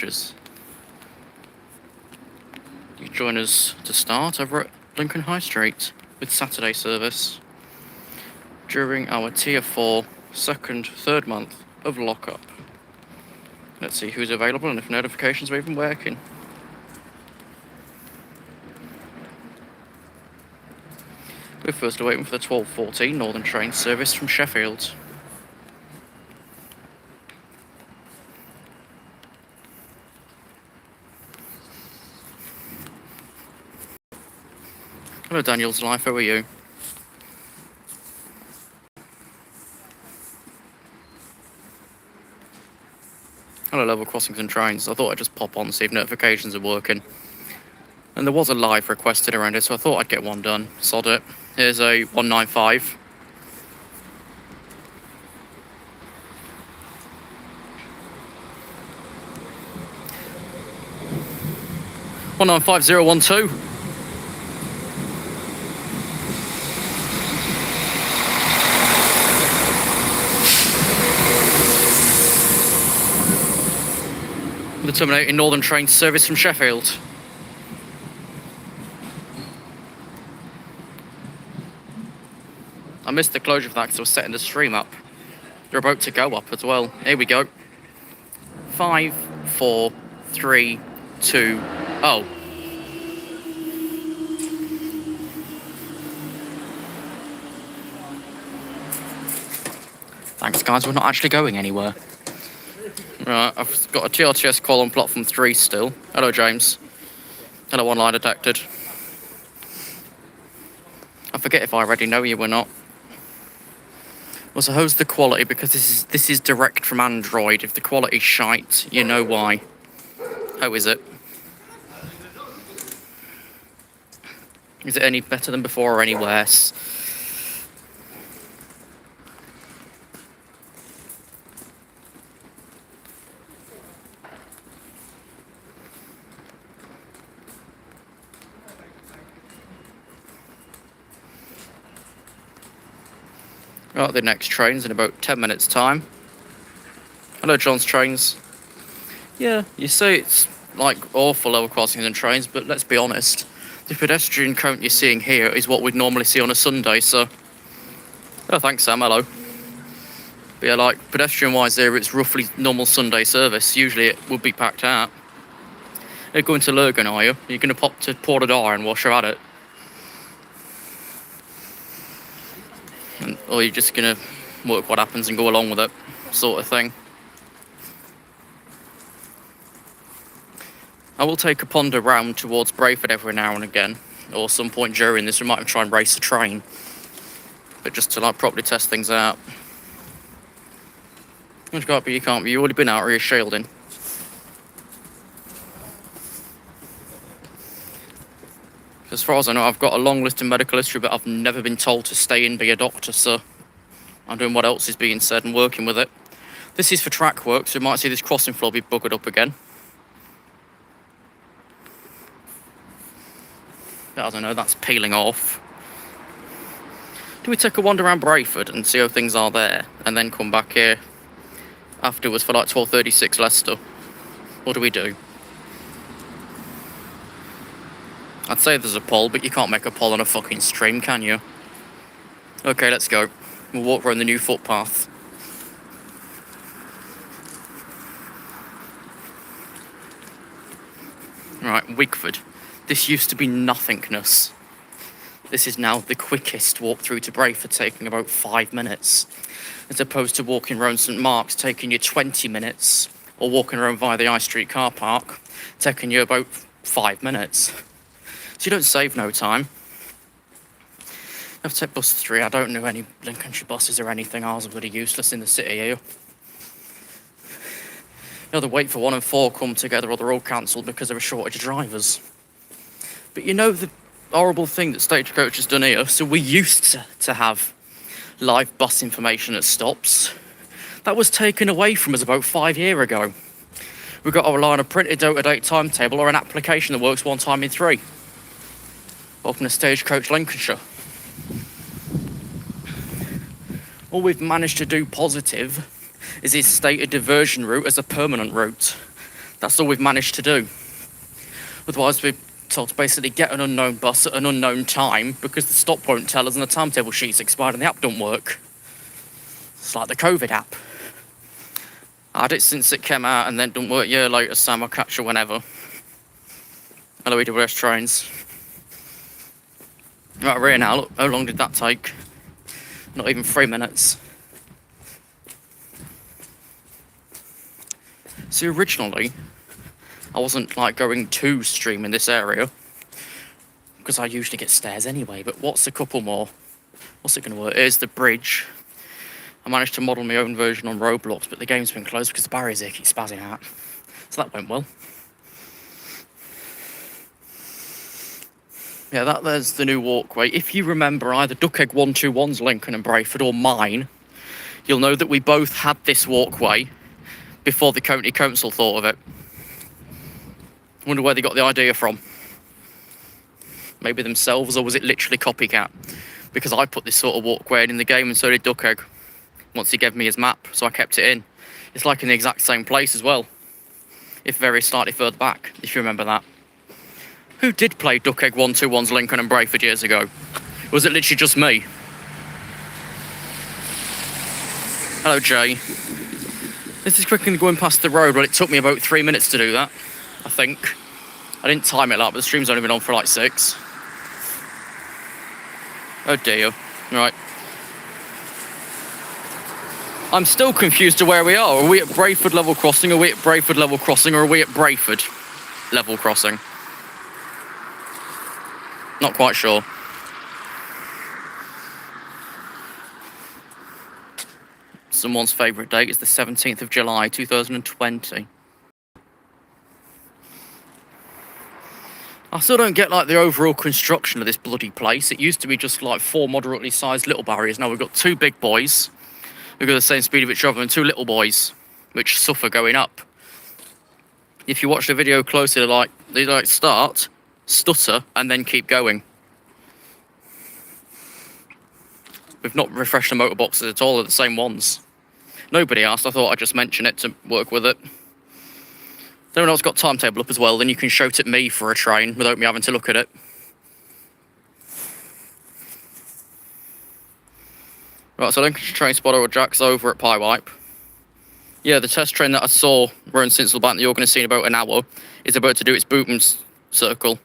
coaches. You join us to start over at Lincoln High Street with Saturday service during our Tier 4 second, third month of lockup. Let's see who's available and if notifications are even working. We're first waiting for the 12:14 Northern train service from Sheffield. Hello Daniel's Life, how are you? Hello Level Crossings and Trains. I thought I'd just pop on and see if notifications are working. And there was a live requested around it, so I thought I'd get one done. Sod it. Here's a 195. One 195,012. The terminating Northern train service from Sheffield. I missed the closure for that because I was setting the stream up. They're about to go up as well. Here we go. 5, 4, 3, 2, oh. Thanks guys, we're not actually going anywhere. Right, I've got a TRTS call on platform 3 still. Hello James. Hello online detected. I forget if I already know you or not. Well, so how's the quality? Because this is direct from Android. If the quality's shite, you know why. How is it? Is it any better than before or any worse? Right, the next train's in about 10 minutes time. Hello John's Trains. Yeah, you say it's like awful level crossings and trains, but let's be honest. The pedestrian count you're seeing here is what we'd normally see on a Sunday, so... Oh, thanks Sam, hello. But yeah, like, pedestrian-wise there, it's roughly normal Sunday service. Usually it would be packed out. You're going to Lurgan, are you? You're going to pop to Port of Dar and wash her at it? Or you're just going to work what happens and go along with it, sort of thing. I will take a ponder round towards Brayford every now and again, or some point during this we might try and race a train, but just to like properly test things out. You can't be, you've already been out or you're shielding. As far as I know, I've got a long list of medical history, but I've never been told to stay in, be a doctor, so I'm doing what else is being said and working with it. This is for track work, so you might see this crossing floor be buggered up again. I don't know, that's peeling off. Do we take a wander around Brayford and see how things are there, and then come back here afterwards for like 12:36 Leicester? What do we do? I'd say there's a poll, but you can't make a poll on a fucking stream, can you? Okay, let's go. We'll walk around the new footpath. Right, Wigford. This used to be nothingness. This is now the quickest walk through to Brayford, taking about 5 minutes, as opposed to walking around St Mark's, taking you 20 minutes, or walking around via the High Street car park, taking you about 5 minutes. So you don't save no time. I have to take bus 3. I don't know any Lincolnshire buses or anything. Ours are bloody useless in the city here. You know, the wait for 1 and 4 come together or they're all cancelled because of a shortage of drivers. But you know the horrible thing that Stagecoach has done here? So we used to have live bus information at stops. That was taken away from us about 5 years ago. We've got to rely on a printed out-of-date timetable or an application that works 1 time in 3. Welcome to Stagecoach Lincolnshire. All we've managed to do positive is his stated diversion route as a permanent route. That's all we've managed to do. Otherwise, we're told to basically get an unknown bus at an unknown time because the stop won't tell us and the timetable sheet's expired and the app don't work. It's like the COVID app. I had it since it came out and then don't work a year later, Sam. I'll catch you whenever. Hello, EWS trains. Right, we're here now. Look, how long did that take? Not even 3 minutes. See, originally, I wasn't like going to stream in this area because I usually get stairs anyway, but what's a couple more? What's it going to work? Here's the bridge. I managed to model my own version on Roblox, but the game's been closed because the barriers here keep spazzing out. So that went well. Yeah, there's the new walkway. If you remember either Duck Egg 121's Lincoln and Brayford or mine, you'll know that we both had this walkway before the county council thought of it. I wonder where they got the idea from. Maybe themselves, or was it literally copycat? Because I put this sort of walkway in the game and so did Duck Egg. Once he gave me his map, so I kept it in. It's like in the exact same place as well. If very slightly further back, if you remember that. Who did play Duck Egg 121's Lincoln and Brayford years ago? Was it literally just me? Hello, Jay. This is quickly going past the road, but it took me about 3 minutes to do that, I think. I didn't time it like, but the stream's only been on for like 6. Oh dear. Right. I'm still confused to where we are. Are we at Brayford Level Crossing? Are we at Brayford Level Crossing? Or are we at Brayford Level Crossing? Not quite sure. Someone's favourite date is the 17th of July 2020. I still don't get like the overall construction of this bloody place. It used to be just like 4 moderately sized little barriers. Now we've got 2 big boys who go the same speed of each other and 2 little boys which suffer going up. If you watch the video closely, they start, stutter, and then keep going. We've not refreshed the motor boxes at all, they're the same ones. Nobody asked, I thought I'd just mention it to work with it. If anyone else got timetable up as well, then you can shout at me for a train without me having to look at it. Right, so Lincolnshire train spotter or Jack's over at Pyewipe. Yeah, the test train that I saw running since the bank that you're going to see in about an hour is about to do its Bootham circle.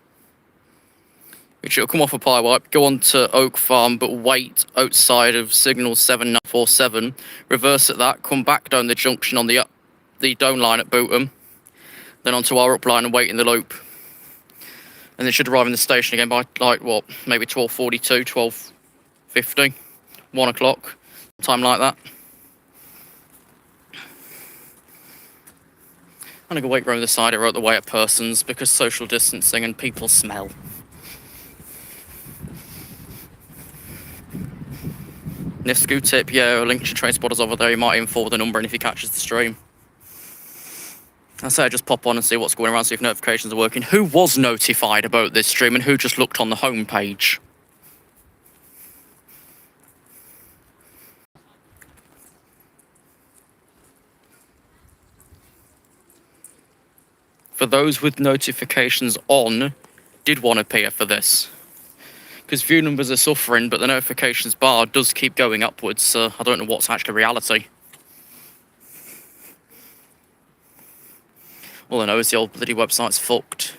Which it'll come off of Pyewipe, go on to Oak Farm, but wait outside of signal 7947, reverse at that, come back down the junction on the down line at Bootham, then onto our up line and wait in the loop. And it should arrive in the station again by, like, what, maybe 12:42, 12:50, 1 o'clock, time like that. I'm going to go wait around the side here out the way at Persons because social distancing and people smell. Skew Tip, yeah, Lincolnshire train spotters over there. You might even forward the number and if he catches the stream. I say I just pop on and see what's going around, see if notifications are working. Who was notified about this stream and who just looked on the home page? For those with notifications on, did one appear for this? Because view numbers are suffering, but the notifications bar does keep going upwards, so I don't know what's actually reality. All I know is the old bloody website's fucked.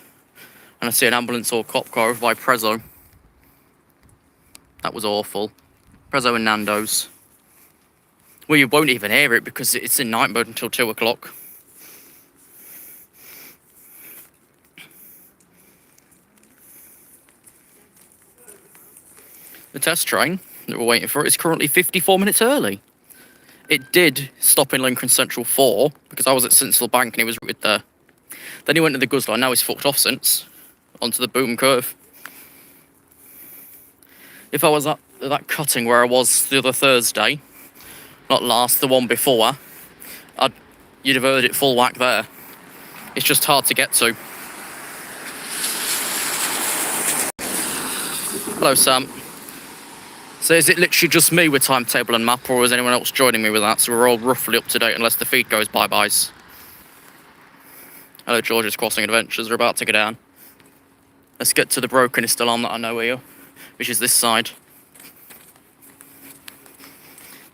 And I see an ambulance or cop car over by Prezzo. That was awful. Prezzo and Nando's. Well, you won't even hear it because it's in night mode until 2 o'clock. The test train that we're waiting for is currently 54 minutes early. It did stop in Lincoln Central 4 because I was at Sincil Bank and he was routed there. Then he went to the Guz line, now he's fucked off since, onto the Boom Curve. If I was at that cutting where I was the other Thursday, not last, the one before, you'd have heard it full whack there. It's just hard to get to. Hello, Sam. So is it literally just me with timetable and map, or is anyone else joining me with that? So we're all roughly up to date unless the feed goes bye-byes. Hello, George's Crossing Adventures. We're about to go down. Let's get to the brokenest alarm that I know here, which is this side.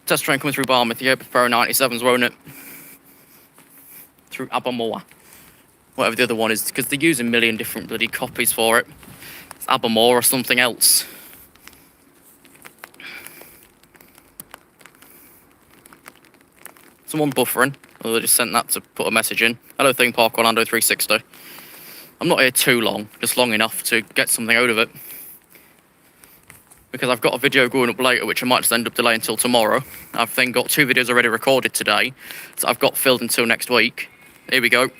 Test train coming through Barmouth. Yeah, Pro 97s, won't it? Through Abermore. Whatever the other one is, because they use a million different bloody copies for it. It's Abermore or something else. Someone buffering. Oh, they just sent that to put a message in. Hello, Theme Park Orlando 360. I'm not here too long, just long enough to get something out of it. Because I've got a video going up later, which I might just end up delaying until tomorrow. I've then got 2 videos already recorded today, so I've got filled until next week. Here we go.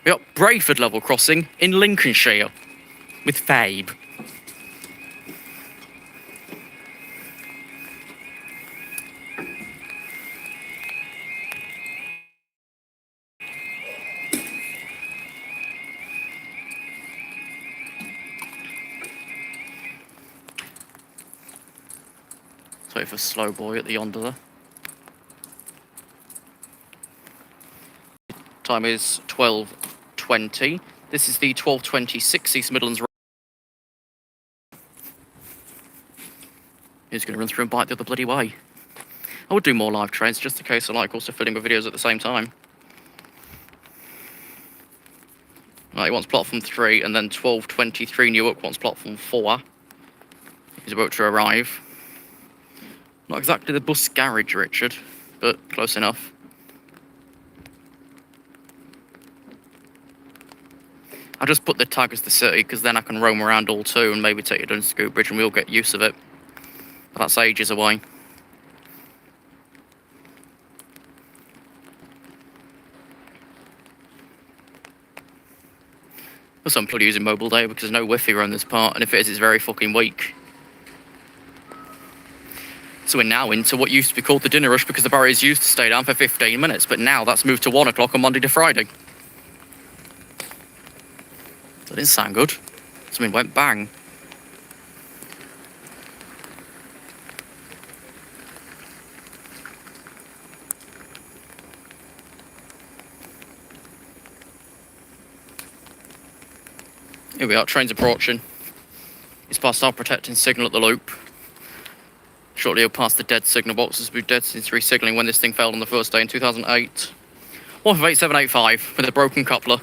We got Brayford Level Crossing in Lincolnshire with Fabe. Sorry for slow boy at the yonder there. Time is 12:20. This is the 12:26 East Midlands Road. Who's going to run through and bite the other bloody way? I would do more live trains just in case I like also filming with videos at the same time. Right, he wants platform 3, and then 12:23 Newark wants platform 4. He's about to arrive. Not exactly the bus garage, Richard, but close enough. I'll just put the tag as the city, because then I can roam around all 2 and maybe take you down to Skew Bridge and we'll get use of it. But that's ages away. There's some people using mobile data because there's no Wi-Fi around this part, and if it is, it's very fucking weak. So we're now into what used to be called the dinner rush because the barriers used to stay down for 15 minutes, but now that's moved to 1 o'clock on Monday to Friday. That didn't sound good. Something went bang. Here we are, trains approaching. He's past our protecting signal at the loop. Shortly he'll pass the dead signal boxes. We've dead since re-signalling when this thing failed on the first day in 2008. 158.785 with a broken coupler.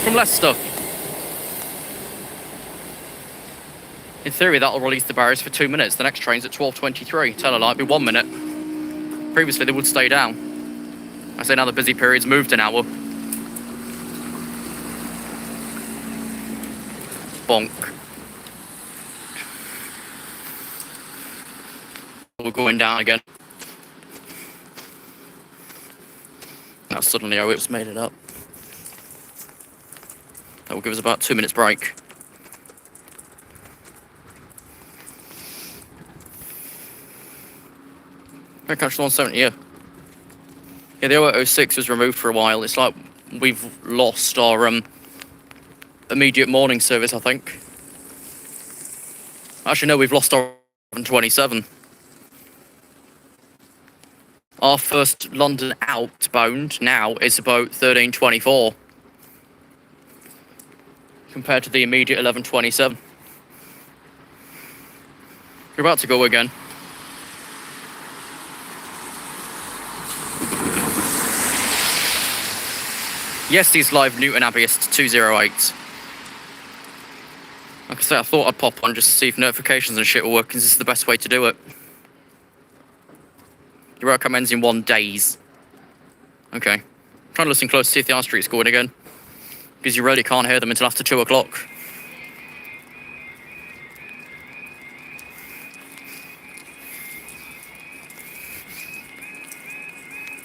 From Leicester. In theory that'll release the barriers for 2 minutes. The next train's at 12:23. Tell a lie, it'll be 1 minute. Previously they would stay down. I say now the busy period's moved an hour. Bonk. We're going down again. That's suddenly how it's made it up. That will give us about 2 minutes break. I catch the 170, yeah. Yeah, the 006 was removed for a while. It's like we've lost our immediate morning service, I think. Actually, no, we've lost our 11:27. Our first London outbound now is about 13:24. Compared to the immediate 11:27. You're about to go again. Yes, he's live Newton Abbey 208. Like I say, I thought I'd pop on just to see if notifications and shit were working. This is the best way to do it. Your RailCam ends in 1 days. Okay. I'm trying to listen close to see if the R-Street's going again. Because you really can't hear them until after 2 o'clock.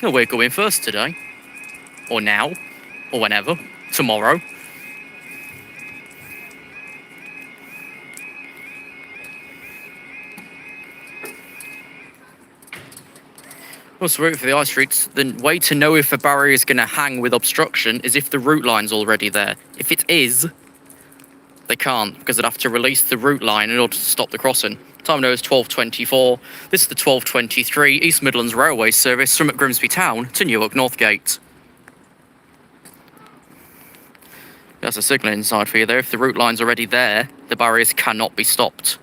No, we're going first today. Or now. Or whenever. Tomorrow. Also, for the I-Streets, the way to know if a barrier is going to hang with obstruction is if the route line's already there. If it is, they can't, because they'd have to release the route line in order to stop the crossing. Time now is 12:24. This is the 12:23 East Midlands Railway service from Grimsby Town to Newark Northgate. There's a signal inside for you there. If the route line's already there, the barriers cannot be stopped.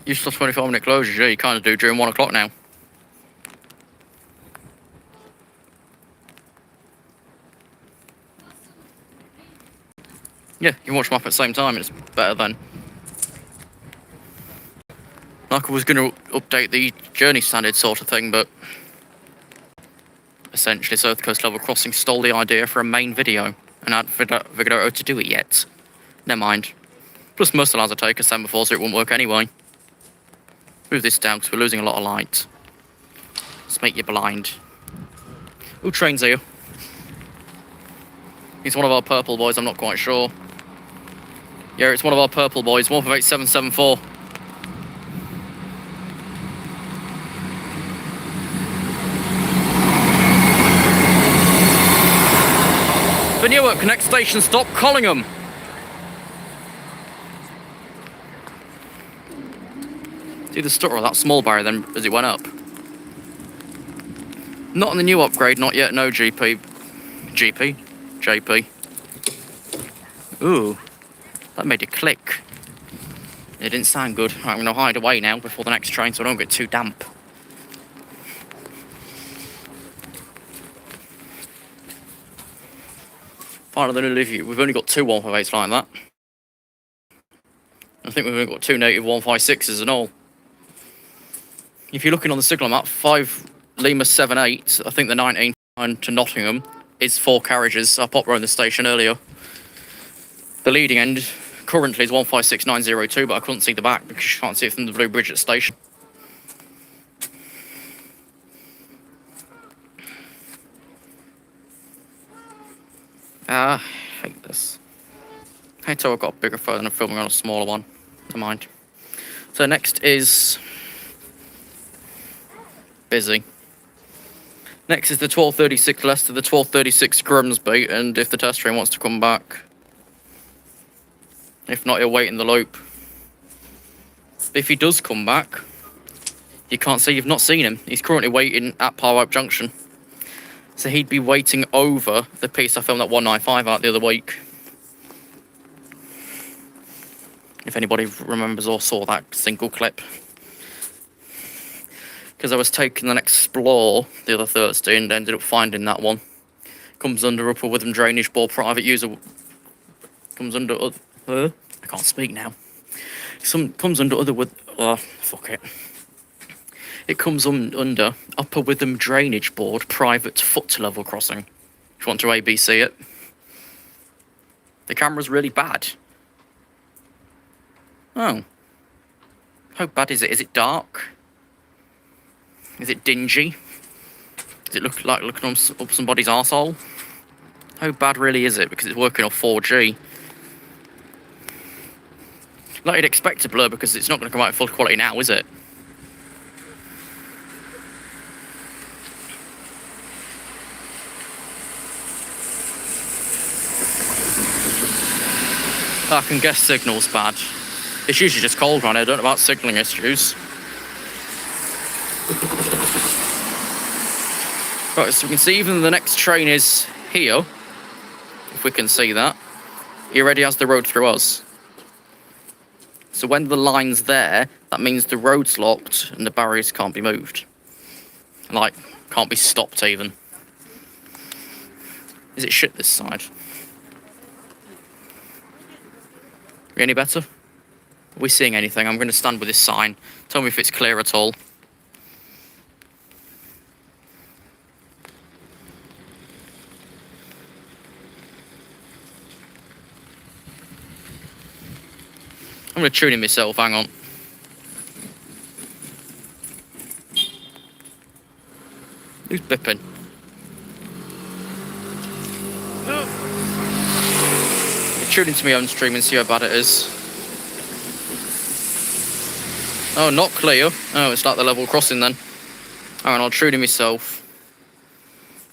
Useless 25-minute closures, yeah, you kind of do during 1 o'clock now. Yeah, you can watch them up at the same time, it's better than... Like I was going to update the journey standard sort of thing, but... Essentially, South Coast Level Crossing stole the idea for a main video, and I hadn't figured out how to do it yet. Never mind. Plus, most of the lines I take are semaphores, so it won't work anyway. Move this down, because we're losing a lot of light. Let's make you blind. Ooh, train's here. He's one of our purple boys, I'm not quite sure. Yeah, it's one of our purple boys, 15774. For Newark, next station stop, Collingham. See the stutter of that small barrier then as it went up. Not on the new upgrade, not yet, no GP. GP? JP. Ooh, that made it click. It didn't sound good. I'm going to hide away now before the next train so I don't get too damp. Finally, we've only got two 158s like that. I think we've only got two native 156s and all. If you're looking on the signal map, 5 Lima 78, I think the 19 to Nottingham is 4 carriages. I popped around the station earlier. The leading end currently is 156902, but I couldn't see the back because you can't see it from the Blue Bridge at the station. I hate this. I hate how I've got a bigger phone and I'm filming on a smaller one. Never mind. So next is... busy. Next is the 1236 Leicester, the 1236 Grimsby, and if the test train wants to come back. If not, he'll wait in the loop. If he does come back, you can't say you've not seen him. He's currently waiting at Parwipe Junction. So he'd be waiting over the piece I filmed at 195 out the other week. If anybody remembers or saw that single clip. Because I was taking an Explore the other Thursday and ended up finding that one. Comes under Upper Witham Drainage Board private user. Comes under... I can't speak now. Comes under other... fuck it. It comes under Upper Witham Drainage Board private foot level crossing. If you want to ABC it. The camera's really bad. Oh. How bad is it? Is it dark? Is it dingy? Does it look like looking up somebody's arsehole? How bad really is it? Because it's working off 4G. Like you'd expect to blur because it's not going to come out at full quality now, is it? I can guess signal's bad. It's usually just cold around here, I don't know about signalling issues. Right, so we can see even the next train is here, if we can see that. He already has the road through us. So when the line's there, that means the road's locked and the barriers can't be moved. Like, can't be stopped even. Is it shit this side? Are we any better? Are we seeing anything? I'm going to stand with this sign. Tell me if it's clear at all. I'm going to tune in myself, hang on. Who's bipping? Tune into my own stream and see how bad it is. Oh, not clear. Oh, it's like the level crossing then. Hang on, I'll tune it myself.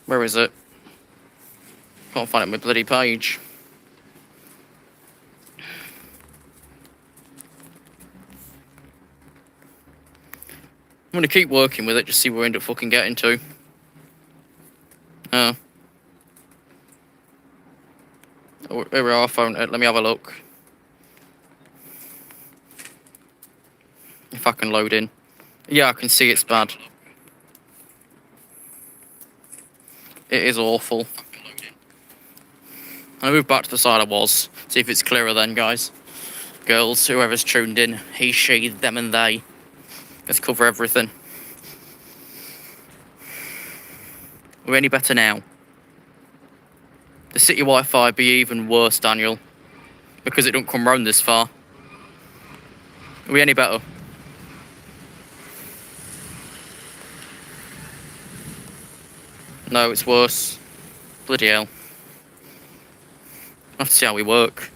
Where is it? Can't find it on my bloody page. I'm gonna keep working with it, just see where we end up fucking getting to. Here we are, phone. Let me have a look. If I can load in. Yeah, I can see it's bad. It is awful. I'll move back to the side I was. See if it's clearer then, guys. Girls, whoever's tuned in. He, she, them and they. Let's cover everything. Are we any better now? The city Wi-Fi be even worse, Daniel. Because it don't come round this far. Are we any better? No, it's worse. Bloody hell. I'll have to see how we work.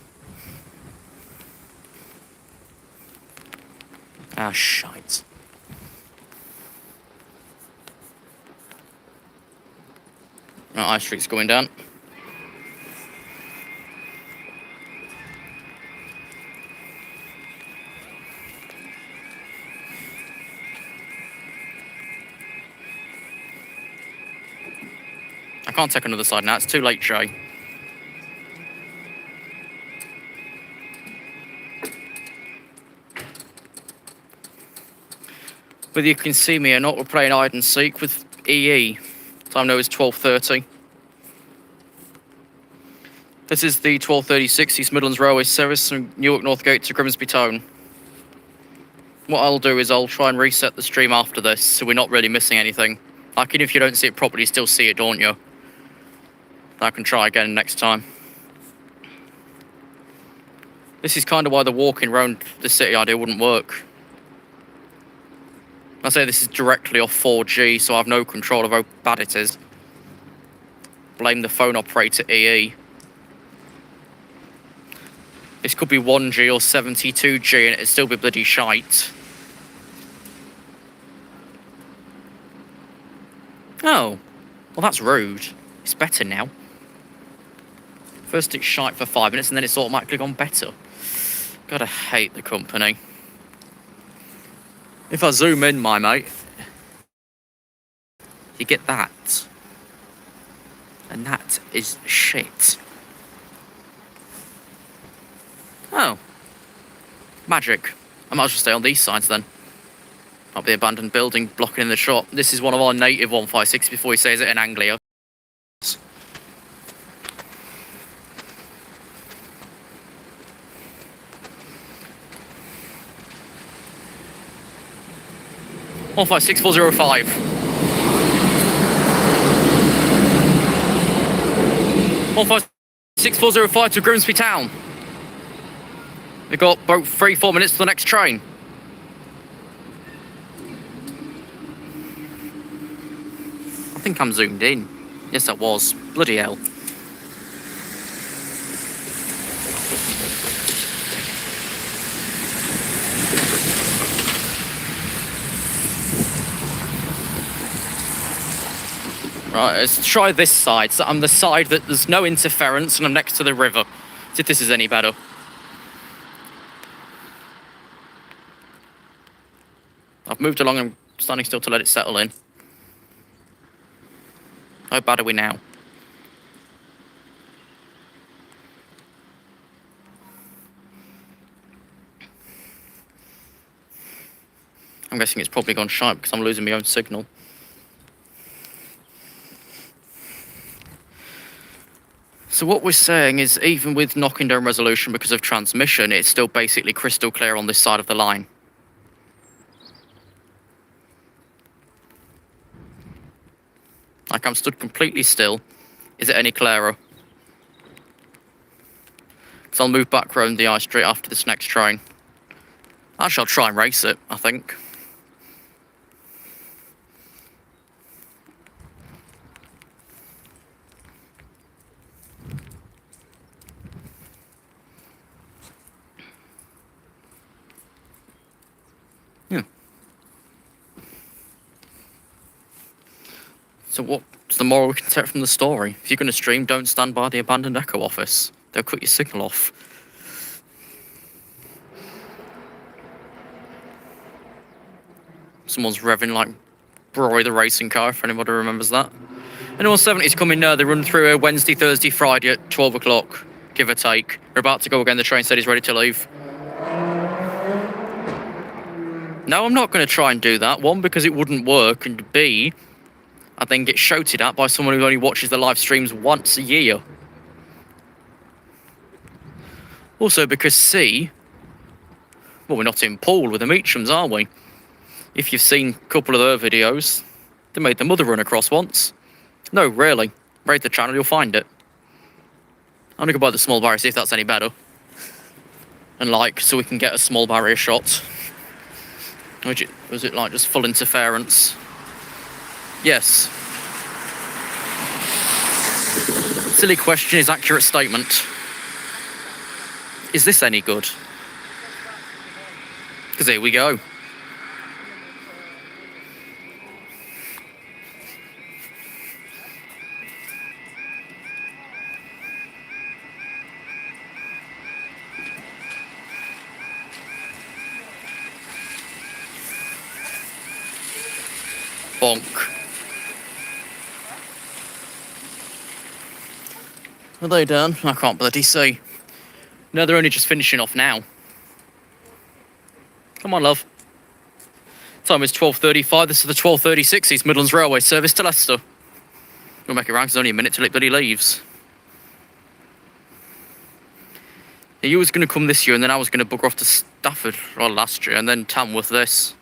Ah, shite. Right, High Street's going down. I can't take another side now, it's too late, Jay. But you can see me or not, we're playing hide and seek with EE. Time now is 12:30. This is the 12:36 East Midlands Railway service from Newark Northgate to Grimsby Town. What I'll do is I'll try and reset the stream after this, so we're not really missing anything. Like, even if you don't see it properly, you still see it, don't you? I can try again next time. This is kind of why the walking around the city idea wouldn't work. I say this is directly off 4G, so I have no control of how bad it is. Blame the phone operator EE. This could be 1G or 72G and it'd still be bloody shite. Oh, well that's rude. It's better now. First it's shite for 5 minutes and then it's automatically gone better. Gotta hate the company. If I zoom in, my mate, you get that. And that is shit. Oh. Magic. I might as well stay on these sides then. Not the abandoned building blocking in the shop. This is one of our native 156 before he says it in Anglia. One 56405. 156 to Grimsby Town. We've got about 3-4 minutes to the next train. I think I'm zoomed in. Yes, I was. Bloody hell. Right, let's try this side. So I'm the side that there's no interference and I'm next to the river. See if this is any better. I've moved along and I'm standing still to let it settle in. How bad are we now? I'm guessing it's probably gone sharp because I'm losing my own signal. So what we're saying is even with knocking down resolution because of transmission, it's still basically crystal clear on this side of the line. Like I'm stood completely still. Is it any clearer? Because I'll move back round the high street after this next train. Actually, I'll try and race it, I think. Yeah. So what's the moral we can take from the story? If you're going to stream, don't stand by the abandoned Echo office. They'll cut your signal off. Someone's revving like Broy the racing car, if anybody remembers that. Anyone 70's coming now, they run through Wednesday, Thursday, Friday at 12 o'clock, give or take. We're about to go again, the train said he's ready to leave. No, I'm not going to try and do that. One, because it wouldn't work, and B, I then get shouted at by someone who only watches the live streams once a year. Also because C, well, we're not in Poole with the Meachams, are we? If you've seen a couple of their videos, they made the mother run across once. No, really. Raid the channel, you'll find it. I'm gonna go by the small barrier, see if that's any better. And like, so we can get a small barrier shot. Was it like just full interference? Yes. Silly question is accurate statement. Is this any good? Because here we go. Bonk. Are they done? I can't bloody see. No, they're only just finishing off now. Come on, love. Time is 12:35. This is the 12:36 East Midlands Railway service to Leicester. We'll make it round, 'cause there's only a minute till it bloody leaves. You was going to come this year, and then I was going to bugger off to Stafford last year, and then Tamworth this.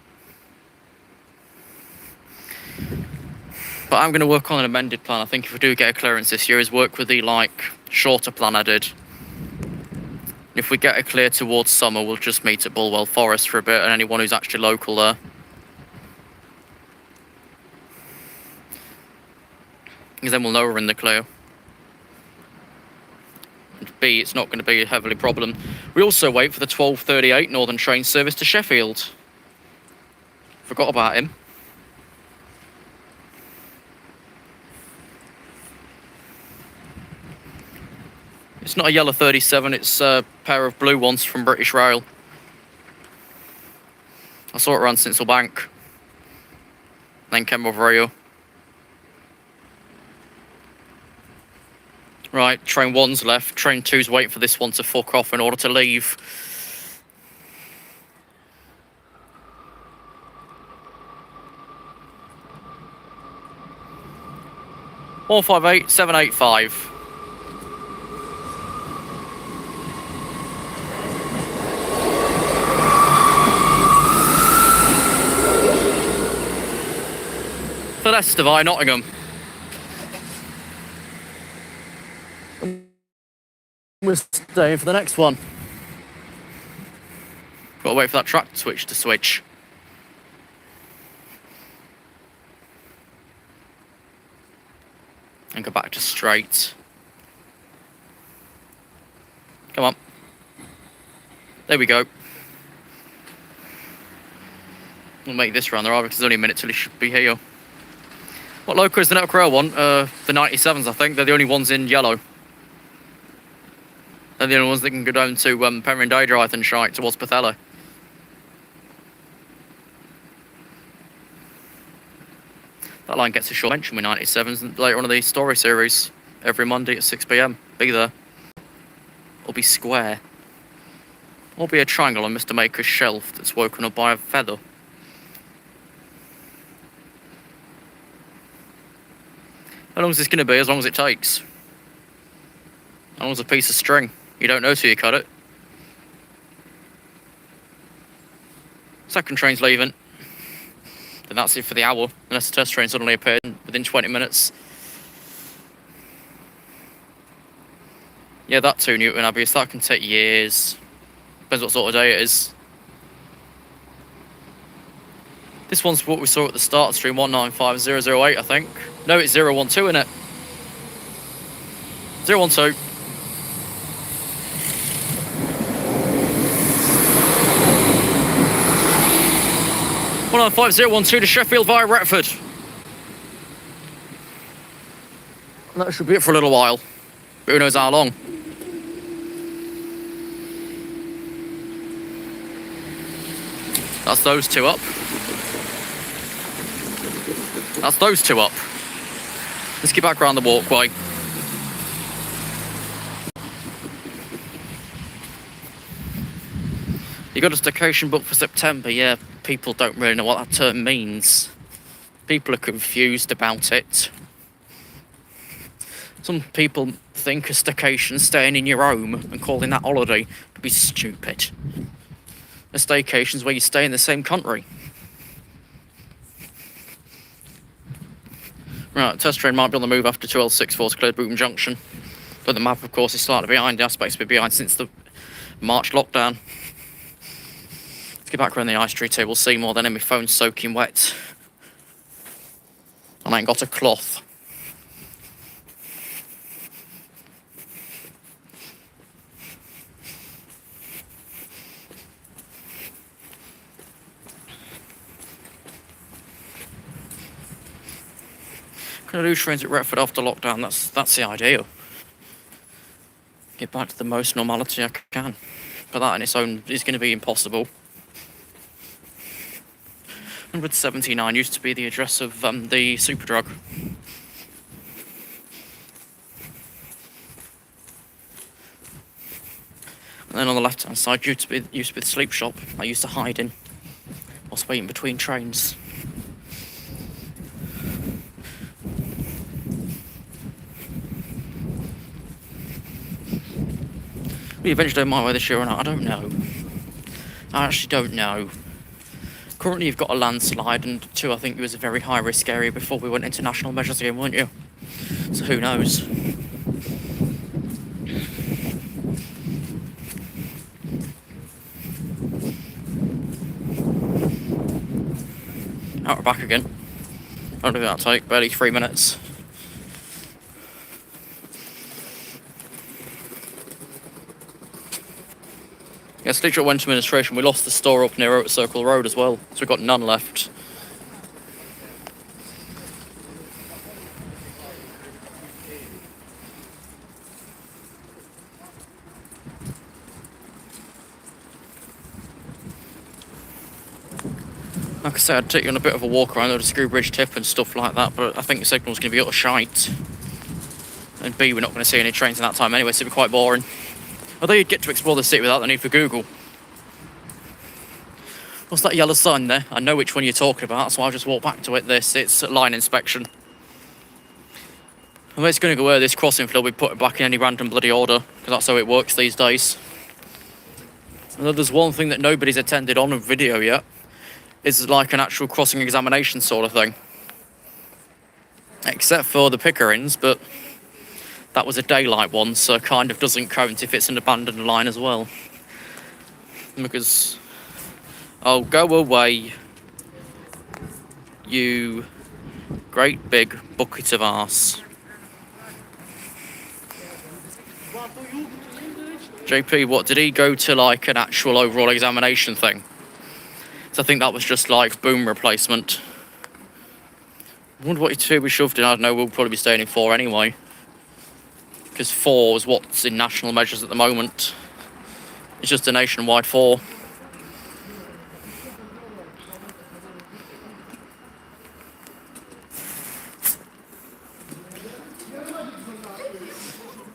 But I'm going to work on an amended plan. I think if we do get a clearance this year, is work with the shorter plan I did. If we get a clear towards summer, we'll just meet at Bulwell Forest for a bit, and anyone who's actually local there. Because then we'll know we're in the clear. And B, it's not going to be a heavily problem. We also wait for the 12:38 Northern train service to Sheffield. Forgot about him. It's not a yellow 37, it's a pair of blue ones from British Rail. I saw it around Sinsel Bank. Then came over here. Right, train 1's left, train 2's waiting for this one to fuck off in order to leave. Four 5 785. For Leicester via Nottingham. We're staying for the next one. Gotta wait for that track switch to switch. And go back to straight. Come on. There we go. We'll make this round there, because there's only a minute till he should be here. What loco is the Network Rail one? The 97s, I think. They're the only ones in yellow. They're the only ones that can go down to Penryn Daydrive and shite towards Bethella. That line gets a short mention with 97s later on in the story series. Every Monday at 6 PM. Be there. Or be square. Or be a triangle on Mr. Maker's shelf that's woken up by a feather. How long is this going to be? As long as it takes. How long is a piece of string? You don't know till you cut it. Second train's leaving. Then that's it for the hour, unless the test train suddenly appeared within 20 minutes. Yeah, that 2 Newton Abbey, so that can take years. Depends what sort of day it is. This one's what we saw at the start of stream, 195008, I think. No, it's 012, isn't it? 012. 195012 to Sheffield via Retford. That should be it for a little while. But who knows how long. That's those two up. That's those two up. Let's get back around the walkway. You got a staycation booked for September, yeah. People don't really know what that term means. People are confused about it. Some people think a staycation staying in your home and calling that holiday to be stupid. A staycation's where you stay in the same country. Right, test train might be on the move after 2L64's cleared Bootham Junction. But the map, of course, is slightly behind. The aspect's been behind since the March lockdown. Let's get back around the ice tree table, see more than my phone's soaking wet. And I ain't got a cloth. Gonna do trains at Retford after lockdown, that's the idea. Get back to the most normality I can. But that on its own is going to be impossible. 179 used to be the address of the Superdrug. And then on the left hand side used to be the sleep shop I used to hide in whilst waiting between trains. We eventually my way this year or not, I don't know. I actually don't know. Currently you've got a landslide, and two, I think it was a very high risk area before we went into national measures again, weren't you? So who knows? Out we're back again. How long did that take? Barely 3 minutes. Yeah, Sleep went to administration. We lost the store up near Oat Circle Road as well, so we've got none left. Like I said, I'd take you on a bit of a walk around the Skew Bridge Tip and stuff like that, but I think the signal's going to be utter shite. And B, we're not going to see any trains in that time anyway, so it'll be quite boring. Although you'd get to explore the city without the need for Google. What's that yellow sign there? I know which one you're talking about, so I'll just walk back to it. It's line inspection. I'm just going to go where this crossing flow we put it back in any random bloody order, because that's how it works these days. And then there's one thing that nobody's attended on a video yet, is like an actual crossing examination sort of thing. Except for the Pickerings, but that was a daylight one, so kind of doesn't count if it's an abandoned line as well. Because, oh, go away, you great big bucket of arse. JP, what, did he go to like an actual overall examination thing? So I think that was just like boom replacement. I wonder what two we shoved in. I don't know, we'll probably be staying in 4 anyway. Because 4 is what's in national measures at the moment. It's just a nationwide 4.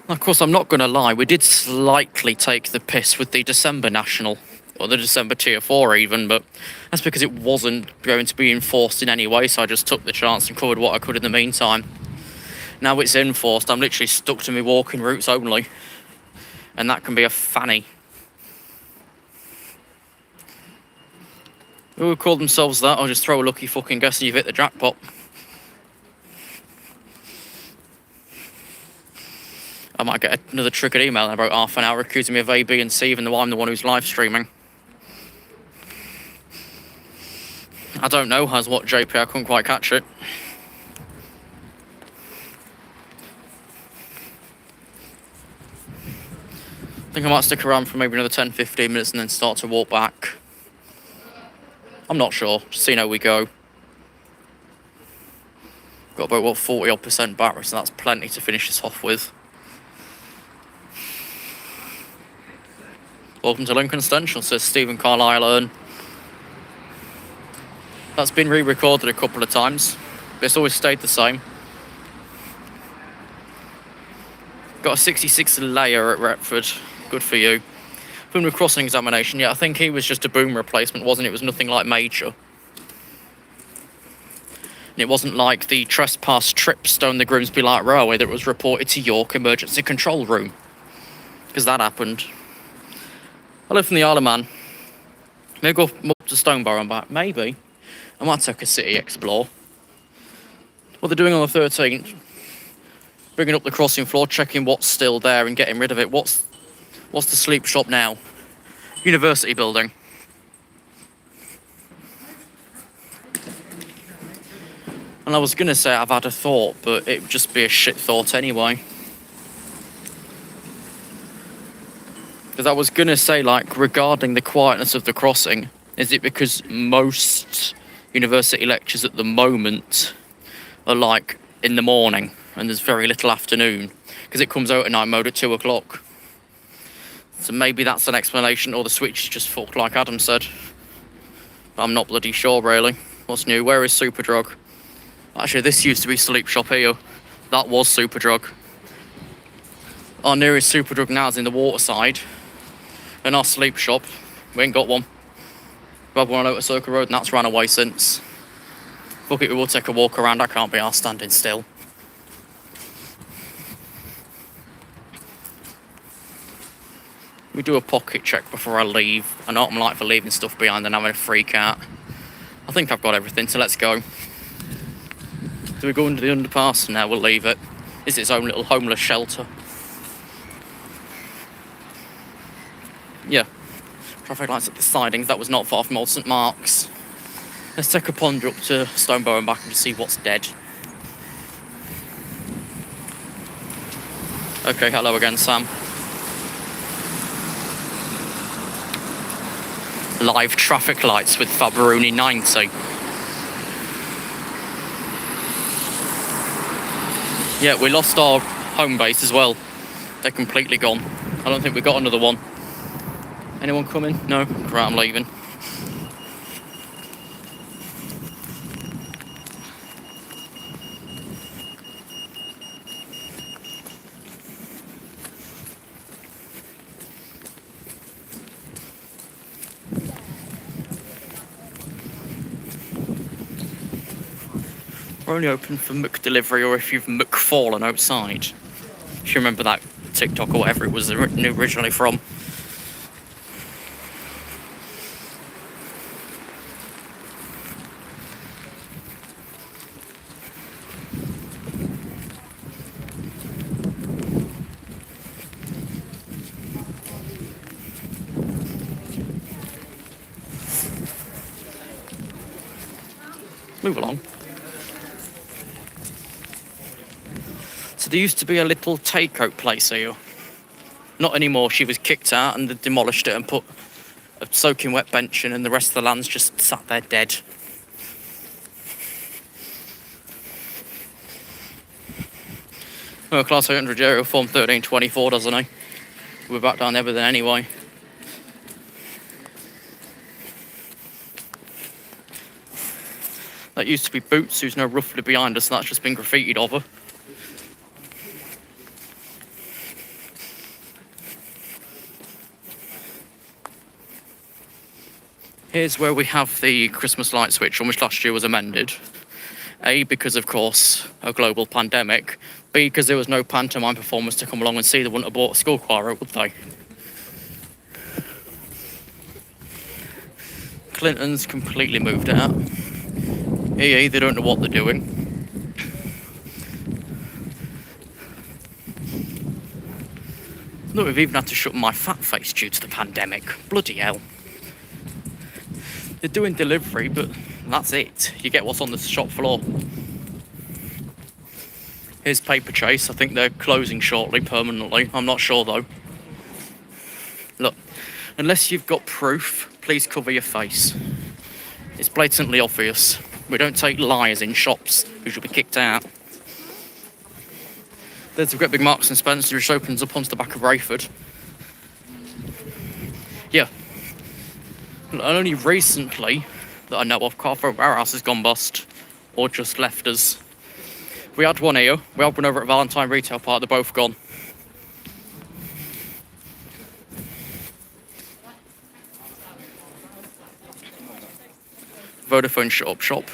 Of course, I'm not going to lie, we did slightly take the piss with the December national, or the December tier 4 even, but that's because it wasn't going to be enforced in any way, so I just took the chance and covered what I could in the meantime. Now it's enforced, I'm literally stuck to my walking routes only, and that can be a fanny. Who would call themselves that? I'll just throw a lucky fucking guess and you've hit the jackpot. I might get another triggered email in about half an hour accusing me of A, B and C, even though I'm the one who's live streaming. I don't know, has what, JP? I couldn't quite catch it. I think I might stick around for maybe another 10-15 minutes and then start to walk back. I'm not sure, just seeing how we go. Got Got about, what, 40 odd % battery, so that's plenty to finish this off with. Welcome to Lincoln Central, says Stephen Carlisle. That's been re-recorded a couple of times, but it's always stayed the same. Got a 66 layer at Retford. Good for you. From the crossing examination, yeah, I think he was just a boom replacement, wasn't it? It was nothing like major. And it wasn't like the trespass trips down the Grimsby Light Railway that was reported to York Emergency Control Room. Because that happened. I live from the Isle of Man. Maybe go up to Stonebow and back. Maybe. I might take a city explore. What they're doing on the 13th, bringing up the crossing floor, checking what's still there and getting rid of it. What's the sleep shop now? University building. And I was going to say I've had a thought, but it would just be a shit thought anyway. Because I was going to say, like, regarding the quietness of the crossing, is it because most university lectures at the moment are, like, in the morning and there's very little afternoon? Because it comes out at night mode at 2 o'clock. So maybe that's an explanation, or the switch is just fucked, like Adam said. I'm not bloody sure, really. What's new? Where is Superdrug? Actually, this used to be Sleep Shop here. That was Superdrug. Our nearest Superdrug now is in the Waterside. And our Sleep Shop, we ain't got one. We had one out at Circle Road and that's ran away since. Fuck it, we will take a walk around. I can't be arsed standing still. We do a pocket check before I leave. I know what I'm like for leaving stuff behind and having a freak out. I think I've got everything, so let's go. Do we go under the underpass? No, we'll leave it. It's its own little homeless shelter. Yeah. Traffic lights at the sidings. That was not far from Old St Mark's. Let's take a ponder up to Stonebow and back and just see what's dead. Okay, hello again, Sam. Live traffic lights with Fasteroute 90. Yeah, we lost our home base as well. They're completely gone. I don't think we got another one. Anyone coming? No? Right, I'm leaving. We're only open for McDelivery or if you've McFallen outside. If you remember that TikTok or whatever it was originally from. Move along. So there used to be a little takeout place here. Not anymore. She was kicked out and they demolished it and put a soaking wet bench in, and the rest of the land's just sat there dead. Oh, Class 800 Aerial Form 1324, doesn't he? We're back down everything anyway. That used to be Boots, who's now roughly behind us, and that's just been graffitied over. Here's where we have the Christmas light switch on, which last year was amended. A, because of course, a global pandemic. B, because there was no pantomime performers to come along and see. They wouldn't have bought a school choir out, would they? Clinton's completely moved out. EE, they don't know what they're doing. Look, we've even had to shut my fat face due to the pandemic. Bloody hell. They're doing delivery, but that's it. You get what's on the shop floor. Here's Paper Chase. I think they're closing shortly, permanently. I'm not sure, though. Look, unless you've got proof, please cover your face. It's blatantly obvious. We don't take liars in shops who should be kicked out. There's a great big Marks and Spencer which opens up onto the back of Brayford. Yeah. Only recently that I know of, Carrefour Warehouse has gone bust or just left us. We had one here, we had one over at Valentine Retail Park, they're both gone. Vodafone shut up shop.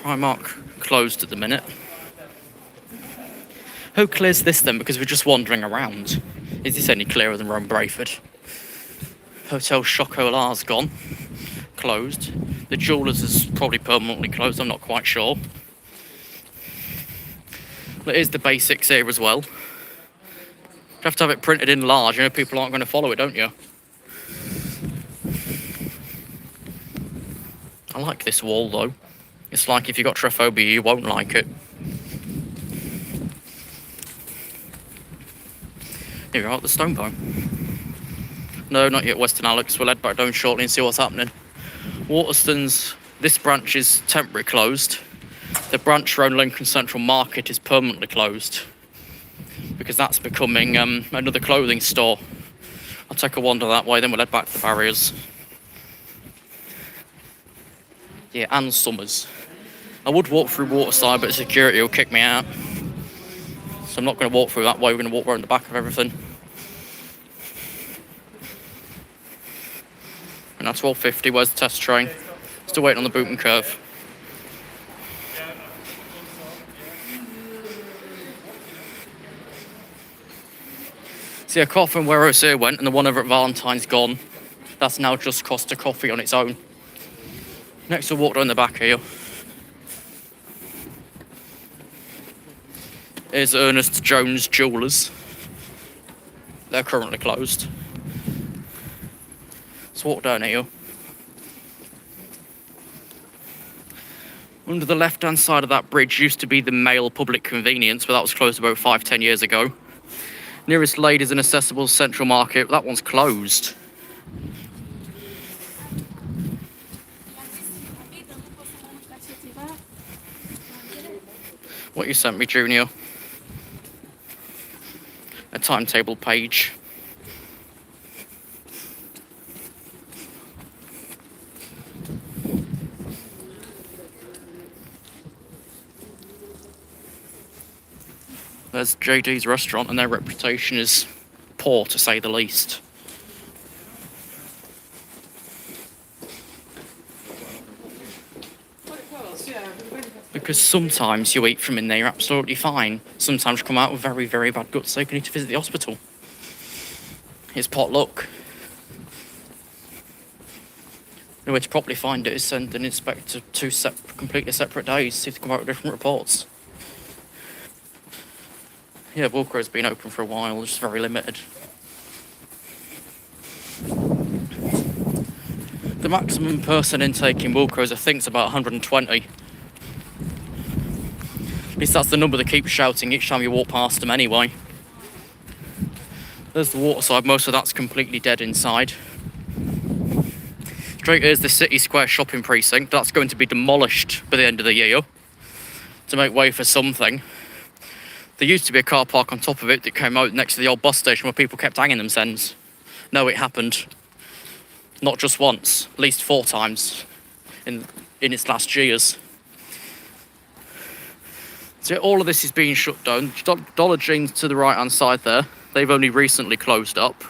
Primark closed at the minute. Who clears this then? Because we're just wandering around. Is this any clearer than Rome Brayford? Hotel Chocolat's gone. Closed. The Jewellers is probably permanently closed, I'm not quite sure. But here's the basics here as well. You have to have it printed in large, you know people aren't going to follow it, don't you? I like this wall though. It's like if you've got trypophobia, you won't like it. Here we are at the Stonebow. No, not yet Western Alex. We'll head back down shortly and see what's happening. Waterstones, this branch is temporarily closed. The branch around Lincoln Central Market is permanently closed because that's becoming another clothing store. I'll take a wander that way, then we'll head back to the barriers. Yeah, and Summers. I would walk through Waterside, but security will kick me out. So I'm not going to walk through that way, we're going to walk around the back of everything. And that's 12:50, where's the test train? Still waiting on the Booton curve. See, a coffee and where here went, and the one over at Valentine's gone. That's now just Costa Coffee on its own. Next we'll walk down the back here. Here's Ernest Jones Jewellers. They're currently closed. Let's walk down here. Under the left-hand side of that bridge used to be the Mail Public Convenience, but that was closed about 5-10 years ago. Nearest Ladies and Accessible Central Market, that one's closed. What you sent me, Junior? A timetable page. There's JD's restaurant, and their reputation is poor, to say the least. Because sometimes you eat from in there, you're absolutely fine. Sometimes you come out with very, very bad guts, so you need to visit the hospital. It's potluck. The way to properly find it is send an inspector to completely separate days, see if they come out with different reports. Yeah, Wilco's been open for a while, just very limited. The maximum person intake in Wilco's, I think, is about 120. At least that's the number they keep shouting each time you walk past them anyway. There's the Waterside, most of that's completely dead inside. Straight here's the City Square shopping precinct, that's going to be demolished by the end of the year to make way for something. There used to be a car park on top of it that came out next to the old bus station where people kept hanging themselves. No, it happened. Not just once, at least 4 times in its last years. So all of this is being shut down. Dollar Jeans to the right hand side there, they've only recently closed up.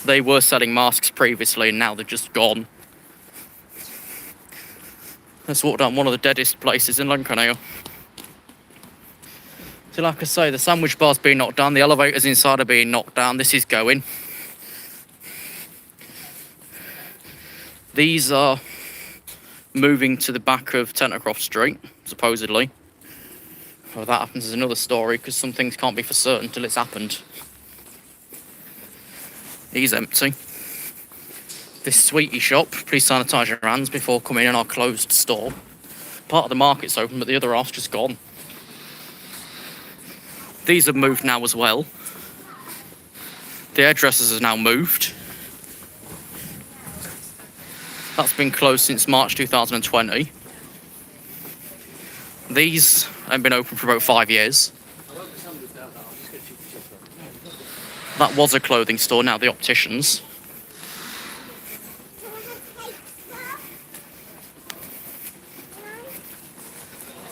They were selling masks previously and now they're just gone. Let's walk down one of the deadest places in Lincoln here. So like I say, the sandwich bar's being knocked down, the elevators inside are being knocked down, this is going. These are moving to the back of Tentercroft Street, supposedly. Well, that happens is another story, because some things can't be for certain until it's happened. He's empty. This sweetie shop, please sanitise your hands before coming in our closed store. Part of the market's open, but the other half's just gone. These have moved now as well. The hairdressers have now moved. That's been closed since March 2020. These have been open for about 5 years. That was a clothing store, now the opticians.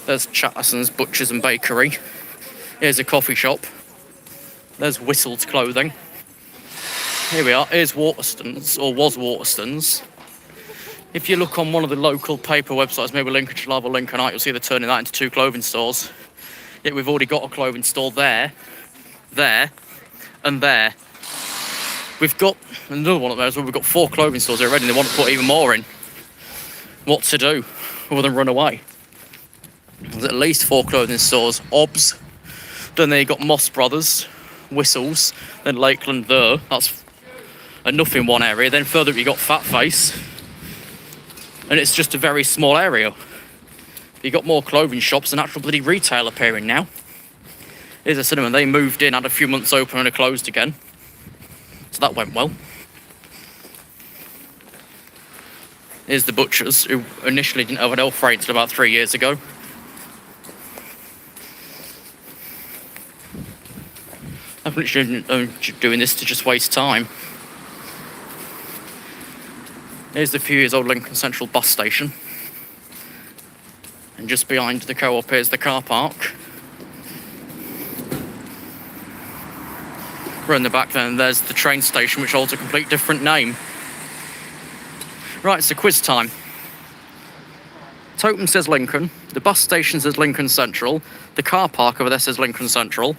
There's Chatterson's Butchers and Bakery. Here's a coffee shop. There's Whistle's Clothing. Here we are, here's Waterston's, or was Waterston's. If you look on one of the local paper websites, maybe Lincolnshire Live or Lincolnite, you'll see they're turning that into 2 clothing stores. Yet we've already got a clothing store there, and there. We've got another one up there as well. We've got 4 clothing stores already, and they want to put even more in. What to do other than run away? There's at least 4 clothing stores. Obs. Then there you got Moss Brothers, Whistles, then Lakeland there. That's enough in one area. Then further up you got Fat Face. And it's just a very small area. You got more clothing shops and actual bloody retail appearing now. Here's a cinema. They moved in, had a few months open and are closed again. So that went well. Here's the Butchers, who initially didn't have an elf rate until about 3 years ago. I'm literally doing this to just waste time. Here's the few years old Lincoln Central bus station. And just behind the co-op here's the car park. Right in the back then there's the train station, which holds a complete different name. Right, it's a quiz time. Totem says Lincoln, the bus station says Lincoln Central, the car park over there says Lincoln Central.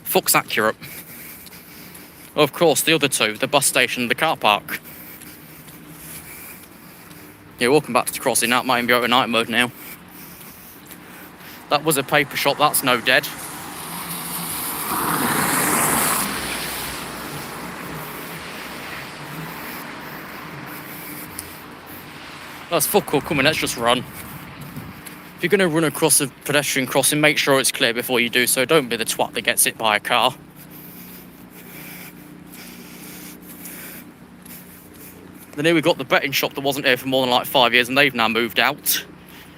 Fuck's accurate. Of course, the other two, the bus station and the car park. Yeah, welcome back to the crossing. That might be out of night mode now. That was a paper shop, that's no dead. That's fuck all coming, let's just run. If you're going to run across a pedestrian crossing, make sure it's clear before you do so. Don't be the twat that gets hit by a car. Then here we've got the betting shop that wasn't here for more than like 5 years, and they've now moved out.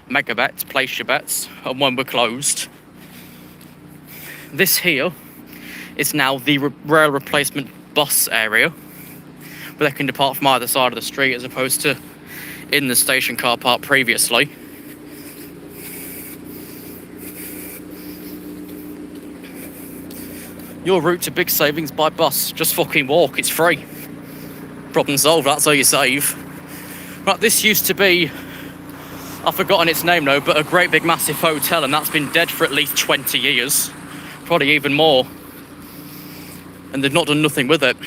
Mega Bet, place your bets, and when we're closed. This here is now the rail replacement bus area, where they can depart from either side of the street as opposed to in the station car park previously. Your route to big savings by bus. Just fucking walk, it's free. Problem solved, that's how you save. Right, this used to be, I've forgotten its name now, but a great big massive hotel, and that's been dead for at least 20 years. Probably even more. And they've not done nothing with it.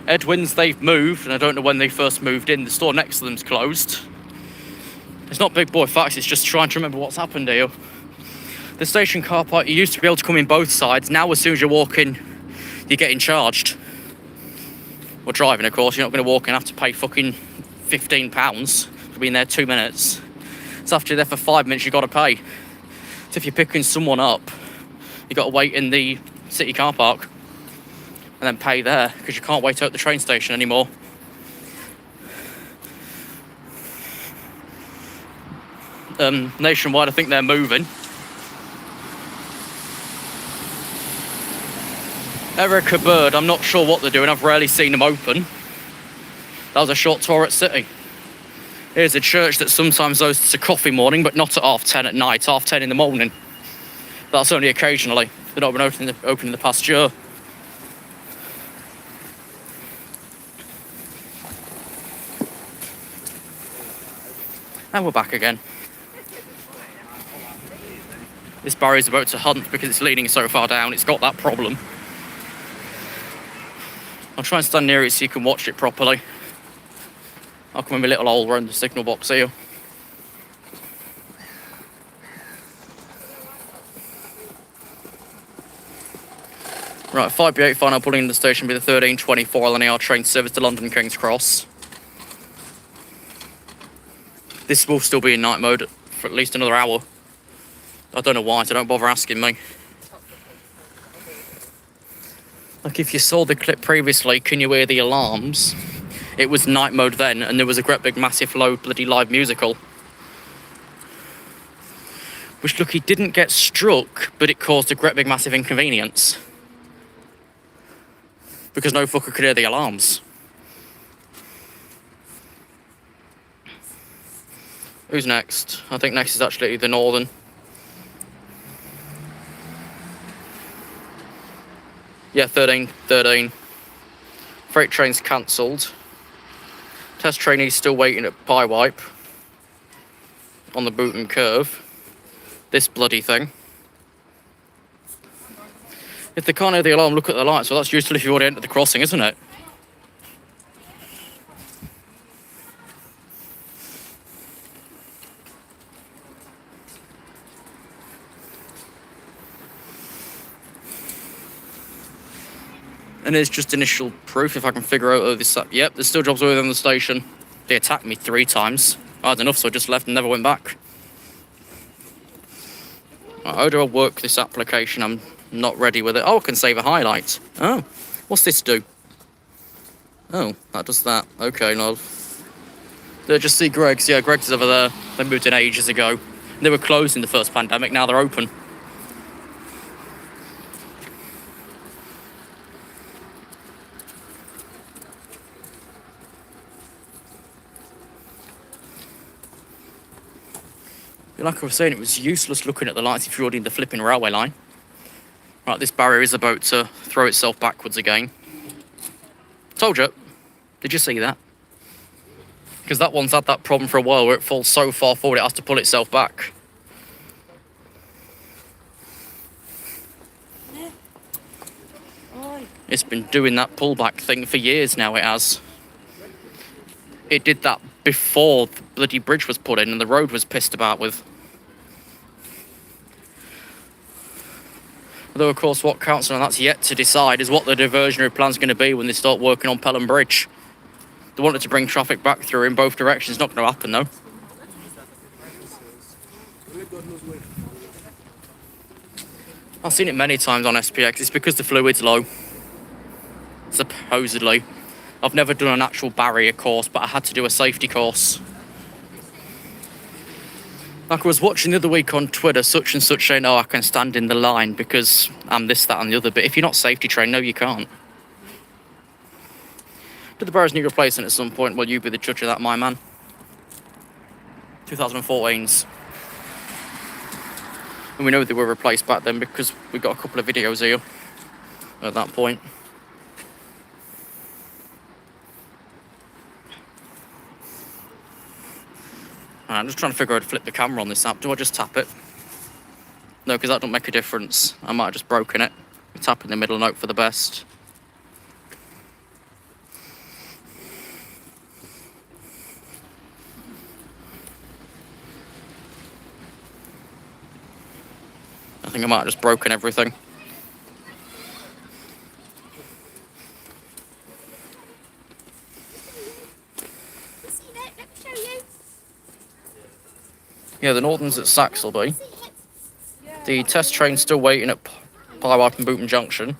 Edwin's, they've moved, and I don't know when they first moved in. The store next to them's closed. It's not big boy facts, it's just trying to remember what's happened here. The station car park, you used to be able to come in both sides. Now as soon as you walk in, you're getting charged. Well, driving, of course, you're not going to walk in and have to pay fucking £15 for being there 2 minutes. So after you're there for 5 minutes, you've got to pay. So if you're picking someone up, you've got to wait in the city car park and then pay there, because you can't wait out the train station anymore. Nationwide, I think they're moving. Erica Bird, I'm not sure what they're doing. I've rarely seen them open. That was a short tour at City. Here's a church that sometimes hosts a coffee morning, but not at 10:30 at night, 10:30 in the morning. That's only occasionally. They've not been open in the past year. And we're back again. This barrier's about to hunt because it's leaning so far down. It's got that problem. I'll try and stand near it so you can watch it properly. I'll come in my little hole around the signal box here. Right, 5B8 final pulling in the station will be the 1324 linear train service to London King's Cross. This will still be in night mode for at least another hour. I don't know why, so don't bother asking me. Like, if you saw the clip previously, can you hear the alarms? It was night mode then, and there was a great big massive low bloody live musical. Which, look, he didn't get struck, but it caused a great big massive inconvenience. Because no fucker could hear the alarms. Who's next? I think next is actually the Northern. Yeah, 13. Freight train's cancelled. Test trainee's still waiting at pie wipe. On the Booton curve. This bloody thing. If they can't hear the alarm, look at the lights. Well, that's useful if you already entered the crossing, isn't it? And it's just initial proof if I can figure out this up. Yep, there's still jobs within the station. They attacked me 3 times. I had enough, so I just left and never went back. Right, how do I work this application? I'm not ready with it. Oh, I can save a highlight. Oh, what's this do? Oh, that does that. Okay, no. Just see Greg's. Yeah, Greg's is over there. They moved in ages ago. They were closed in the first pandemic, now they're open. Like I was saying, it was useless looking at the lights if you're already in the flipping railway line. Right, this barrier is about to throw itself backwards again. Told you. Did you see that? Because that one's had that problem for a while where it falls so far forward it has to pull itself back. It's been doing that pullback thing for years now, it has. It did that before the bloody bridge was put in and the road was pissed about with. Although, of course, what council and that's yet to decide is what the diversionary plan's going to be when they start working on Pelham Bridge. They wanted to bring traffic back through in both directions. Not going to happen, though. I've seen it many times on SPX. It's because the fluid's low. Supposedly. I've never done an actual barrier course, but I had to do a safety course. Like I was watching the other week on Twitter, such and such saying, oh, I can stand in the line because I'm this, that and the other. But if you're not safety trained, no, you can't. Do the barriers need replacing at some point? Well, you be the judge of that, my man. 2014s. And we know they were replaced back then because we got a couple of videos here at that point. I'm just trying to figure out how to flip the camera on this app. Do I just tap it? No, because that don't make a difference. I might have just broken it. Tap in the middle note for the best. I think I might have just broken everything. Yeah, the Northern's at Saxelby. The test train's still waiting at Pyewipe and Booton Junction.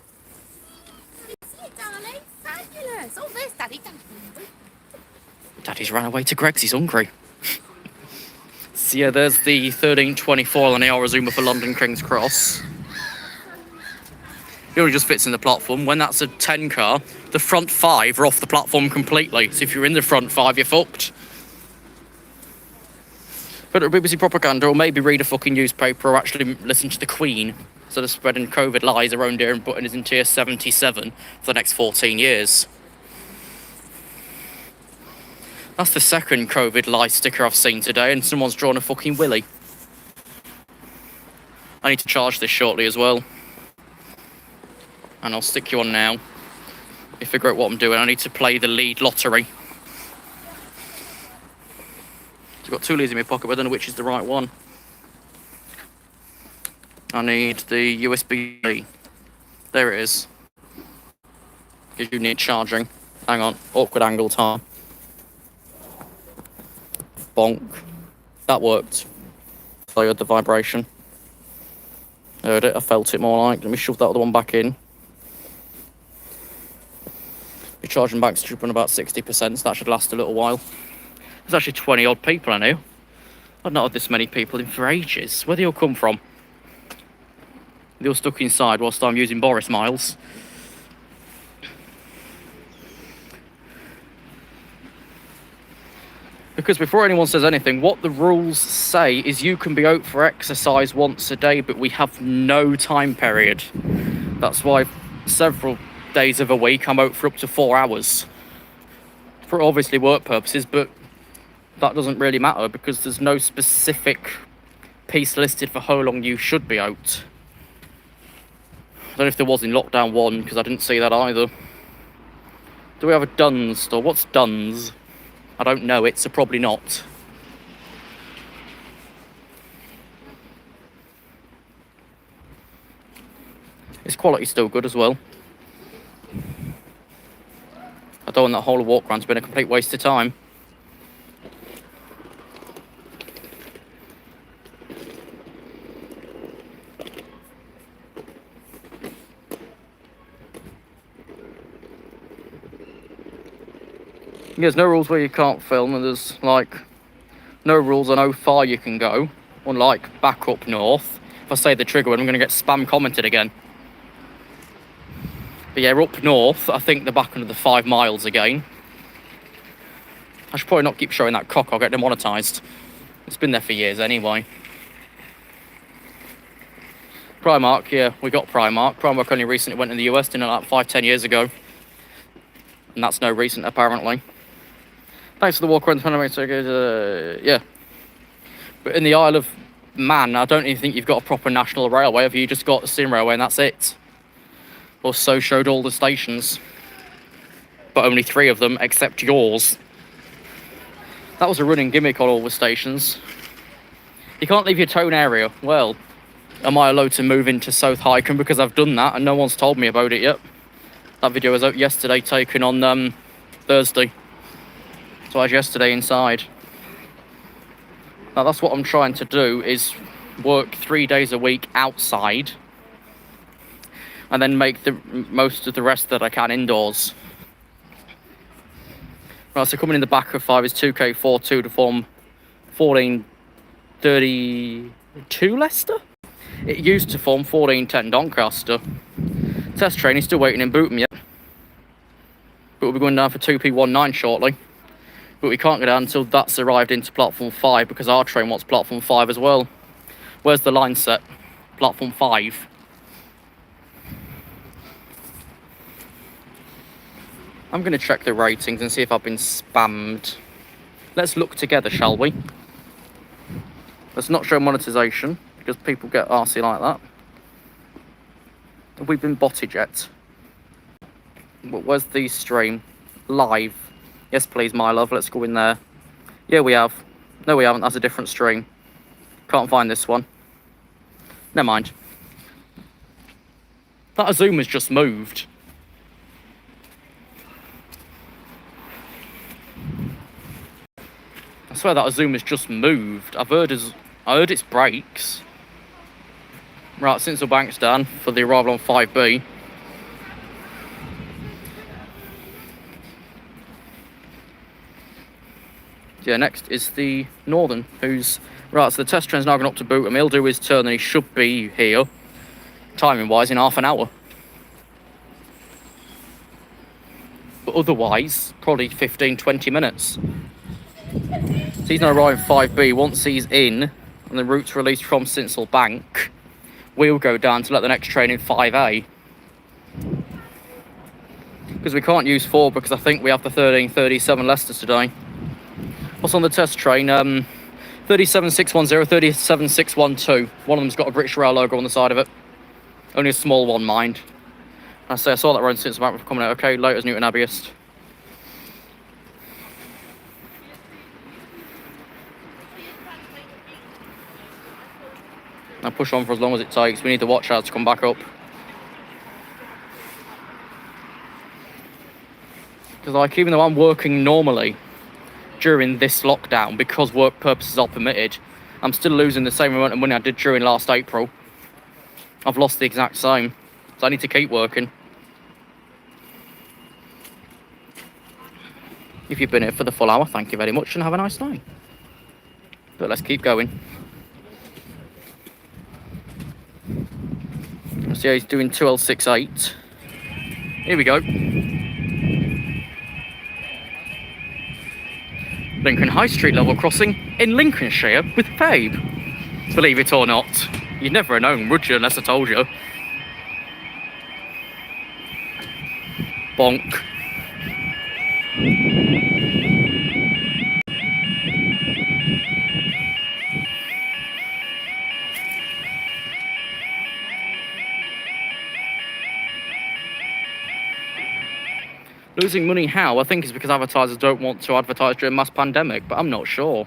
Daddy's ran away to Greg's, he's hungry. So yeah, there's the 1324 on the Arizuma for London King's Cross. It only just fits in the platform. When that's a 10 car, the front 5 are off the platform completely. So if you're in the front 5, you're fucked. But at BBC propaganda, or maybe read a fucking newspaper, or actually listen to the Queen, instead of spreading COVID lies around here and putting us in tier 77 for the next 14 years. That's the second COVID lie sticker I've seen today, and someone's drawn a fucking willy. I need to charge this shortly as well. And I'll stick you on now. You figure out what I'm doing. I need to play the lead lottery. I've got 2 leads in my pocket, but I don't know which is the right one. I need the USB. There it is. Because you need charging. Hang on. Awkward angle time. Bonk. That worked. I heard the vibration. Heard it. I felt it more like. Let me shove that other one back in. charging back's should run about 60%, so that should last a little while. There's actually 20 odd people in here. I've not had this many people in for ages. Where do they all come from? They're all stuck inside whilst I'm using Boris miles. Because before anyone says anything, what the rules say is you can be out for exercise once a day, but we have no time period. That's why several days of a week I'm out for up to 4 hours. For obviously work purposes, but that doesn't really matter because there's no specific piece listed for how long you should be out. I don't know if there was in lockdown 1 because I didn't see that either. Do we have a Duns store? What's Duns? I don't know it, so probably not. Its quality's still good as well. I don't want that whole walk around to been a complete waste of time. There's no rules where you can't film, and there's like no rules on how far you can go. Unlike back up north, if I say the trigger word, I'm going to get spam commented again. But yeah, up north, I think they're back under the 5 miles again. I should probably not keep showing that cock, I'll get demonetised. It's been there for years anyway. Primark, yeah, we got Primark. Primark only recently went in the US, didn't it, like 5-10 years ago. And that's no recent, apparently. Thanks for the walk around the yeah. But in the Isle of Man, I don't even think you've got a proper national railway. Have you just got a steam railway and that's it? Or so showed all the stations. But only 3 of them, except yours. That was a running gimmick on all the stations. You can't leave your town area. Well, am I allowed to move into South Highcombe because I've done that and no one's told me about it yet? That video was out yesterday, taken on Thursday. So I was yesterday inside. Now that's what I'm trying to do, is work 3 days a week outside and then make the most of the rest that I can indoors. Right, so coming in the back of 5 is 2K42 to form 1432 Leicester? It used to form 1410 Doncaster. Test train is still waiting in Bootham yet. But we'll be going down for 2P19 shortly. But we can't go down until that's arrived into platform 5 because our train wants platform 5 as well. Where's the line set? Platform 5. I'm going to check the ratings and see if I've been spammed. Let's look together, shall we? Let's not show monetization because people get arsey like that. Have we been botted yet? Where's the stream? Live. Yes, please, my love. Let's go in there. Yeah, we have. No, we haven't. That's a different stream. Can't find this one. Never mind. That Zoom has just moved. I swear that Zoom has just moved. I heard its brakes. Right, since the bank's done for the arrival on 5B. Yeah, next is the Northern, who's... Right, so the test train's now going up to Bootham. He'll do his turn and he should be here, timing-wise, in half an hour. But otherwise, probably 15-20 minutes. So he's now arriving 5B. Once he's in, and the route's released from Sinsel Bank, we'll go down to let the next train in 5A. Because we can't use 4 because I think we have the 1337 Leicesters today. What's on the test train? 37610, 37612. One of them's got a British Rail logo on the side of it. Only a small one, mind. I saw that road since about coming out. Okay, laters Newton Abbeyist. I'll push on for as long as it takes. We need the watch out to come back up. Because like, even though I'm working normally during this lockdown, because work purposes are permitted, I'm still losing the same amount of money I did during last April. I've lost the exact same. So I need to keep working. If you've been here for the full hour, thank you very much and have a nice night. But let's keep going. Let's see how he's doing 2L68. Here we go. Lincoln High Street level crossing in Lincolnshire with Fabe. Believe it or not. You'd never have known, would you, unless I told you. Bonk. Losing money how? I think it's because advertisers don't want to advertise during mass pandemic, but I'm not sure.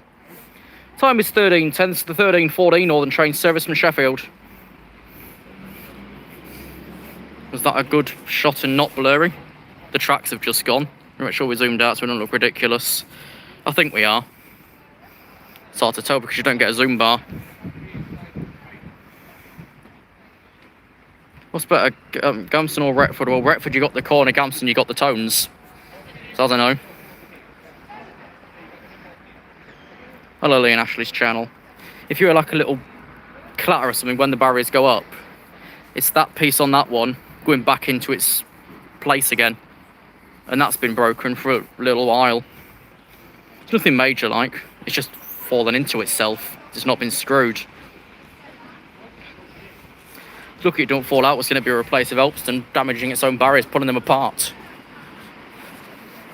Time is 13:10 to the 13:14 Northern Train service from Sheffield. Was that a good shot and not blurry? The tracks have just gone. Make sure we zoomed out so we don't look ridiculous. I think we are. It's hard to tell because you don't get a zoom bar. What's better, Gamston or Retford? Well, Retford you got the corner, Gamston you got the tones. So I don't know. Hello, Lee and Ashley's channel. If you're like a little clatter or something when the barriers go up, it's that piece on that one going back into its place again. And that's been broken for a little while. It's nothing major like, it's just fallen into itself. It's not been screwed. Lucky it don't fall out, it's going to be replaced with Elpston damaging its own barriers, pulling them apart.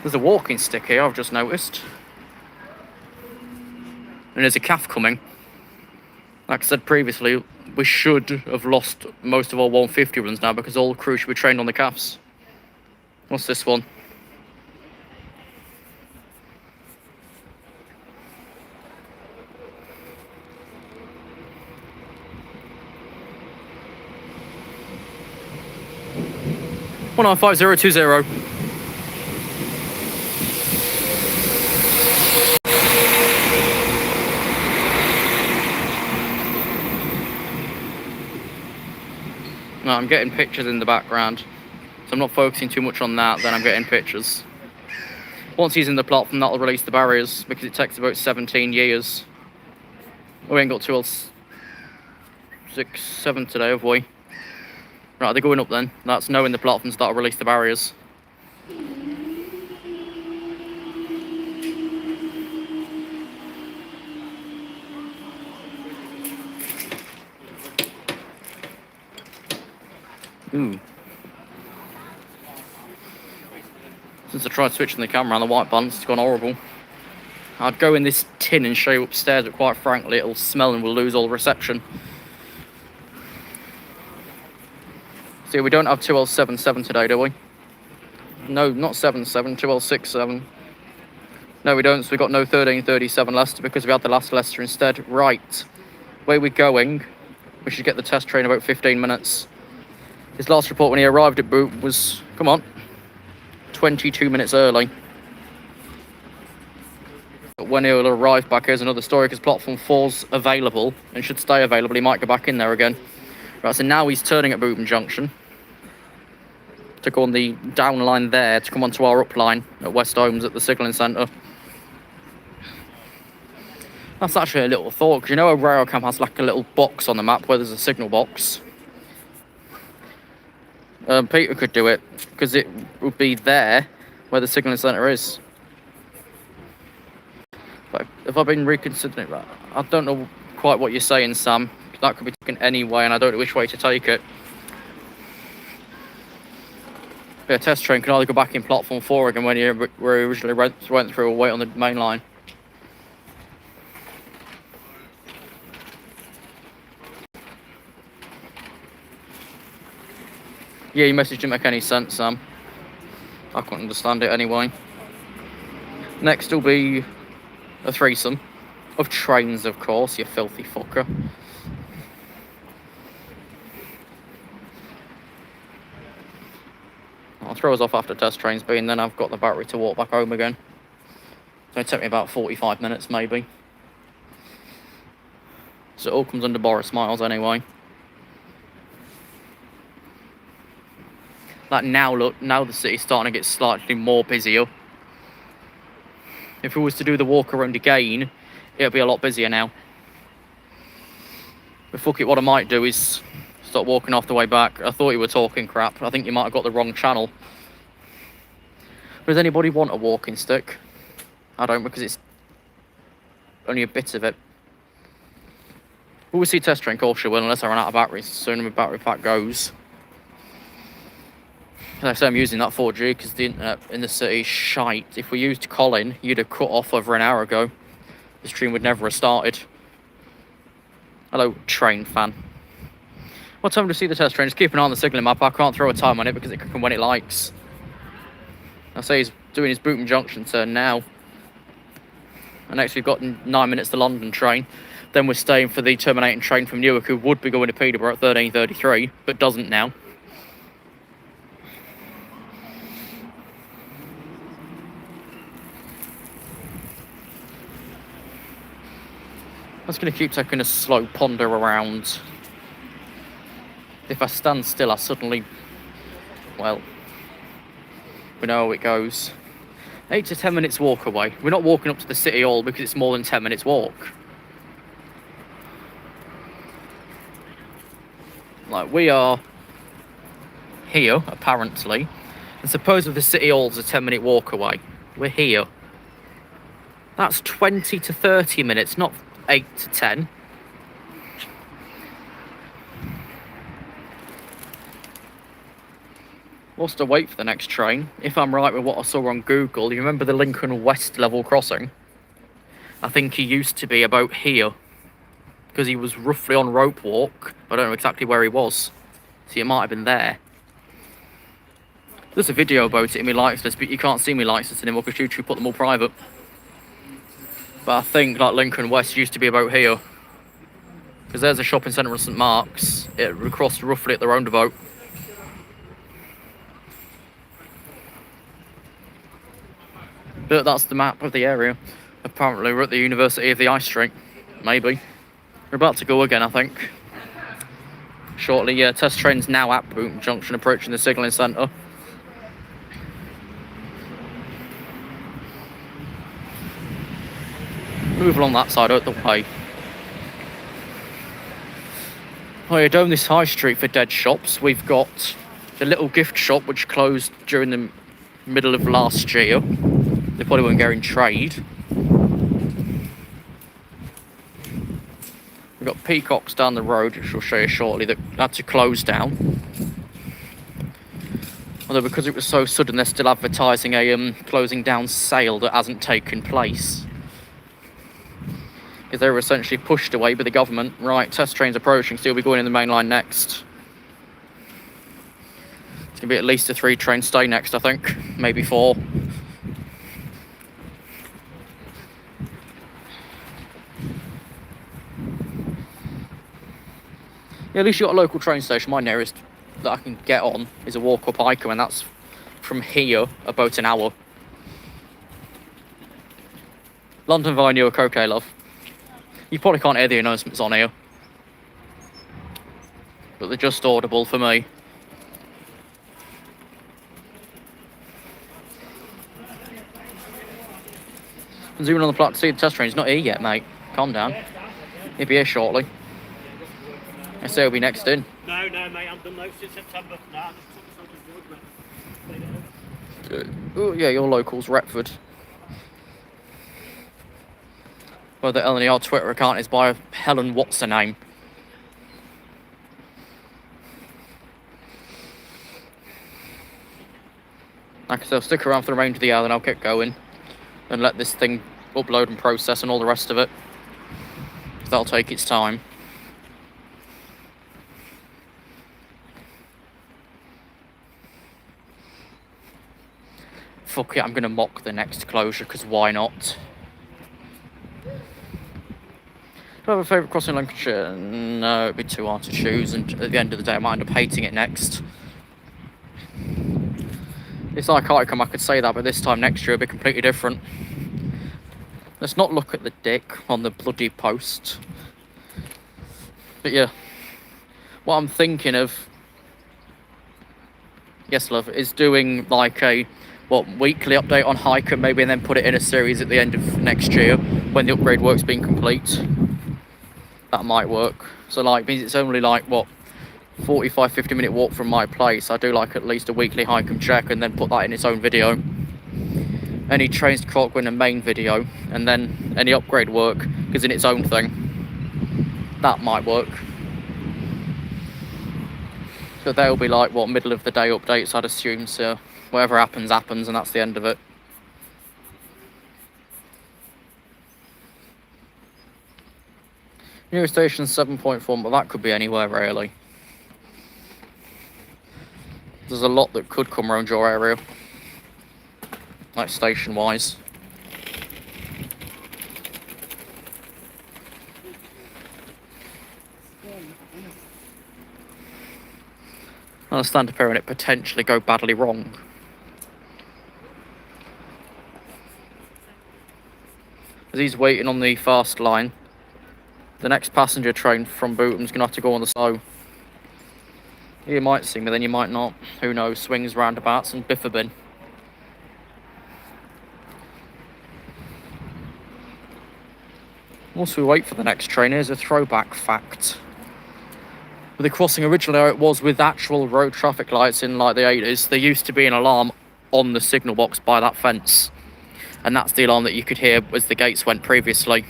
There's a walking stick here, I've just noticed. And there's a calf coming. Like I said previously, we should have lost most of our 150 runs now because all the crew should be trained on the calves. What's this one? One 195020. No, I'm getting pictures in the background, so I'm not focusing too much on that, then I'm getting pictures. Once he's in the platform, that'll release the barriers, because it takes about 17 years. We ain't got 2L6, 7 today, have we? Right, they're going up then. That's knowing the platforms that'll release the barriers. Ooh. Since I tried switching the camera on the white balance, it's gone horrible. I'd go in this tin and show you upstairs, but quite frankly, it'll smell and we'll lose all reception. See, we don't have 2L77 today, do we? No, not 77, 2L67. No, we don't, so we got no 1337 Leicester because we had the last Leicester instead. Right, where we're going, we should get the test train about 15 minutes. His last report when he arrived at Boot was, come on, 22 minutes early. But when he'll arrive back, here's another story, because platform 4's available and should stay available. He might go back in there again. Right, so now he's turning at Bootham Junction to go on the down line there to come onto our up line at West Holmes at the signalling centre. That's actually a little thought, because you know a RailCam has like a little box on the map where there's a signal box. Peter could do it, because it would be there where the signalling centre is. But have I been reconsidering that? I don't know quite what you're saying, Sam. That could be taken any way, and I don't know which way to take it. Yeah, test train can either go back in platform 4 again when where he originally went through or wait on the main line. Yeah, your message didn't make any sense, Sam. I couldn't understand it anyway. Next will be a threesome. Of trains, of course, you filthy fucker. I'll throw us off after test trains being, then I've got the battery to walk back home again. It's going to take me about 45 minutes, maybe. So it all comes under Boris Miles anyway. Like now, look, now the city's starting to get slightly more busier. If we was to do the walk around again, it'll be a lot busier now. But fuck it, what I might do is start walking off the way back. I thought you were talking crap. I think you might have got the wrong channel. Does anybody want a walking stick? I don't, because it's only a bit of it. We'll see test train, course you will, unless I run out of batteries. Soon my battery pack goes. As I say, I'm using that 4G because the internet in the city is shite. If we used Colin, you'd have cut off over an hour ago. The stream would never have started. Hello, train fan. What time to see the test train? Just keep an eye on the signalling map. I can't throw a time on it because it can come when it likes. I say he's doing his Bootham Junction turn now. And next we've got 9 minutes to London train. Then we're staying for the terminating train from Newark, who would be going to Peterborough at 13:33, but doesn't now. I'm just going to keep taking a slow ponder around. If I stand still, I suddenly, well, we know how it goes. 8 to 10 minutes walk away. We're not walking up to the City Hall because it's more than 10 minutes walk. Like, we are here, apparently. And suppose if the City Hall's a 10-minute walk away, we're here. That's 20 to 30 minutes, not 8 to 10. Whilst I wait for the next train, if I'm right with what I saw on Google, you remember the Lincoln West Level Crossing? I think he used to be about here, because he was roughly on Ropewalk. I don't know exactly where he was, so it might have been there. There's a video about it in my likes list, but you can't see my likes list anymore because YouTube put them all private. But I think like Lincoln West used to be about here, because there's a shopping centre in St Mark's. It crossed roughly at the roundabout. But that's the map of the area. Apparently we're at the University of the High Street. Maybe. We're about to go again, I think. Shortly, yeah. Test train's now at Bootham Junction, approaching the signalling centre. Move along that side out the way. Oh yeah, down this high street for dead shops, we've got the little gift shop which closed during the middle of last year. They probably weren't getting trade. We've got Peacocks down the road, which I'll show you shortly, that had to close down. Although because it was so sudden, they're still advertising a closing down sale that hasn't taken place. Because they were essentially pushed away by the government. Right, test train's approaching, so you'll be going in the main line next. It's going to be at least a 3-train stay next, I think. Maybe 4. Yeah, at least you've got a local train station. My nearest that I can get on is a walk up Icombe, and that's from here about an hour. London via Newark, okay, love. You probably can't hear the announcements on here, but they're just audible for me. I'm zooming on the plot to see the test train's not here yet, mate. Calm down. He'll be here shortly. I say he'll be next in. No, mate, I'm done those since September. No, I just took Oh, yeah, your local's Retford. Well, the LNER Twitter account is by Helen what's her name. Like I said, I'll stick around for the remainder of the hour, then I'll get going and let this thing upload and process and all the rest of it. That'll take its time. Fuck it, I'm going to mock the next closure, because why not? Do I have a favourite crossing in Lancashire? No, it'd be too hard to choose, and at the end of the day I might end up hating it next. It's like Icombe, I could say that, but this time next year it'll be completely different. Let's not look at the dick on the bloody post. But yeah, what I'm thinking of, yes love, is doing like a weekly update on Hiker maybe, and then put it in a series at the end of next year when the upgrade work's been complete. That might work. So like, means it's only like, what, 45-50 minute walk from my place. I do like at least a weekly hike and check, and then put that in its own video. Any trains to Cork in a main video, and then any upgrade work is in its own thing. That might work. So they'll be like, what, middle of the day updates, I'd assume. So whatever happens, happens, and that's the end of it. Nearest station 7.4, but that could be anywhere really. There's a lot that could come around your area, like station wise. I'll stand up here and it potentially go badly wrong. As he's waiting on the fast line, the next passenger train from Bootom's gonna have to go on the slow. You might see me, then you might not. Who knows? Swings, roundabouts, and biff-a-bin. Whilst we wait for the next train, here's a throwback fact. With the crossing originally how it was with actual road traffic lights in like the 80s, there used to be an alarm on the signal box by that fence. And that's the alarm that you could hear as the gates went previously.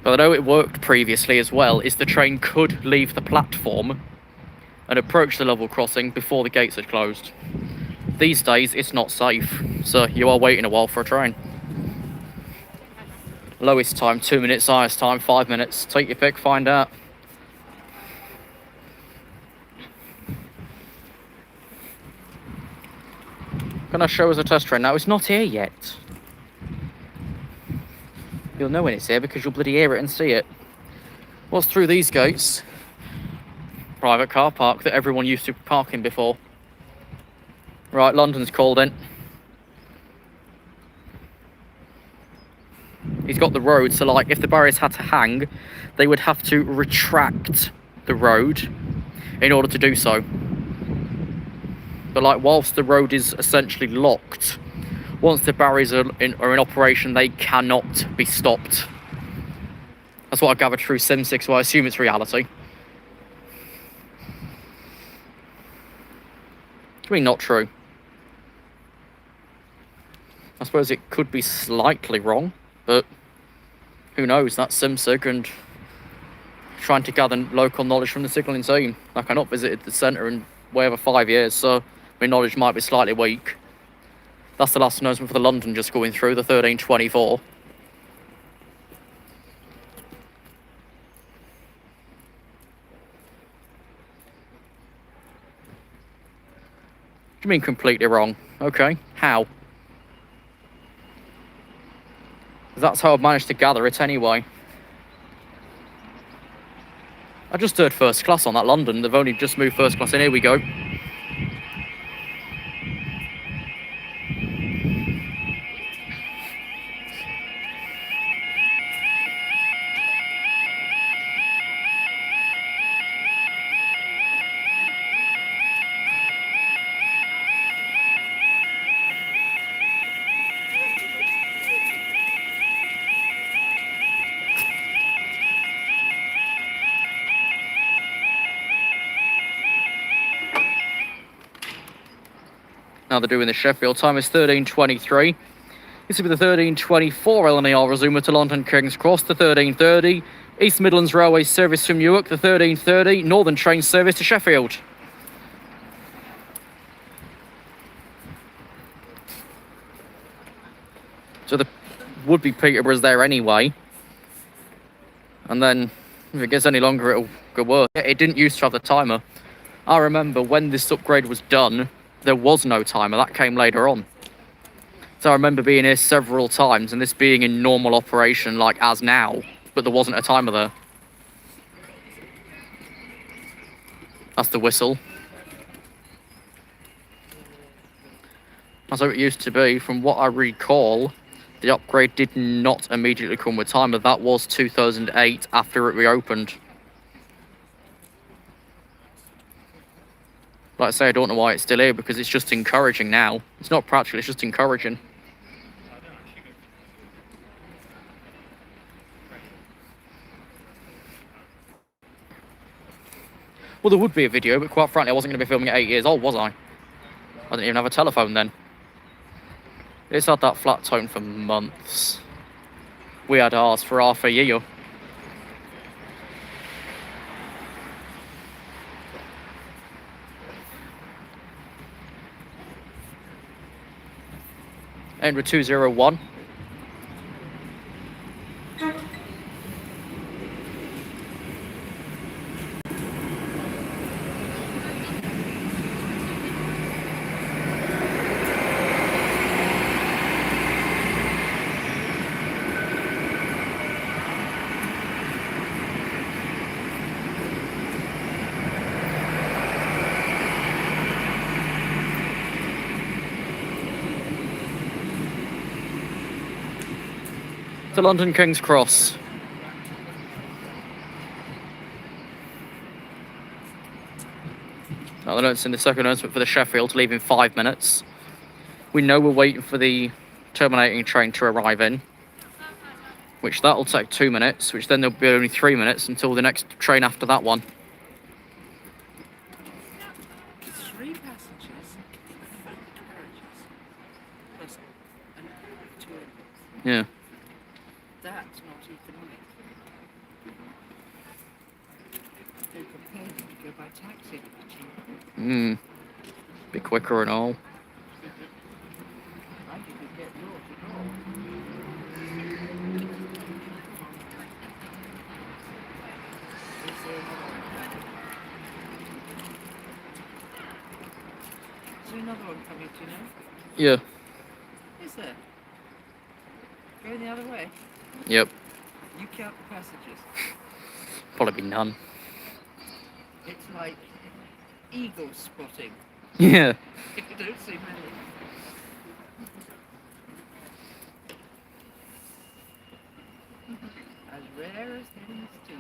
But although it worked previously as well, is the train could leave the platform and approach the level crossing before the gates had closed. These days, it's not safe, so you are waiting a while for a train. Lowest time, 2 minutes, highest time, 5 minutes. Take your pick, find out. Can I show us a test train? Now, it's not here yet. You'll know when it's here because you'll bloody hear it and see it. What's through these gates? Private car park that everyone used to park in before. Right, London's called in. He's got the road, so like if the barriers had to hang, they would have to retract the road in order to do so. But like whilst the road is essentially locked, once the barriers are in operation, they cannot be stopped. That's what I gathered through Sim6, so I assume it's reality. I mean, not true. I suppose it could be slightly wrong, but who knows? That's SimSig and trying to gather local knowledge from the signalling team. Like, I've not visited the centre in way over 5 years, so my knowledge might be slightly weak. That's the last announcement for the London just going through, the 1324. What do you mean completely wrong? Okay, how? That's how I've managed to gather it anyway. I just heard first class on that London. They've only just moved first class in. Here we go. Now they're doing the Sheffield time is 13:23. This will be the 13:24 LNER resumer to London King's Cross, the 13:30 East Midlands Railway service from Newark, the 13:30 Northern Train service to Sheffield. So the would-be Peterborough's there anyway. And then if it gets any longer, it'll go worse. It didn't used to have the timer. I remember when this upgrade was done, there was no timer. That came later on. So I remember being here several times and this being in normal operation like as now, but there wasn't a timer there. That's the whistle. That's how it used to be. From what I recall, the upgrade did not immediately come with timer. That was 2008 after it reopened. Like I say, I don't know why it's still here, because it's just encouraging now. It's not practical, it's just encouraging. Well, there would be a video, but quite frankly, I wasn't going to be filming at 8 years old, was I? I didn't even have a telephone then. It's had that flat tone for months. We had ours for half a year. End with 201. To London King's Cross. Now, the notes in the second announcement for the Sheffield, leaving 5 minutes. We know we're waiting for the terminating train to arrive in, which that'll take 2 minutes, which then there'll be only 3 minutes until the next train after that one. 3 passengers, 5 carriages, plus two inmates. Yeah. That's not economic. They're prepared to go by taxi. Be quicker and all. I think we get door to door. Is there another one coming, do you know? Yeah. Is there? Going the other way? Yep. You count the passengers. Probably be none. It's like eagle spotting. Yeah. You don't see many. As rare as hen's teeth.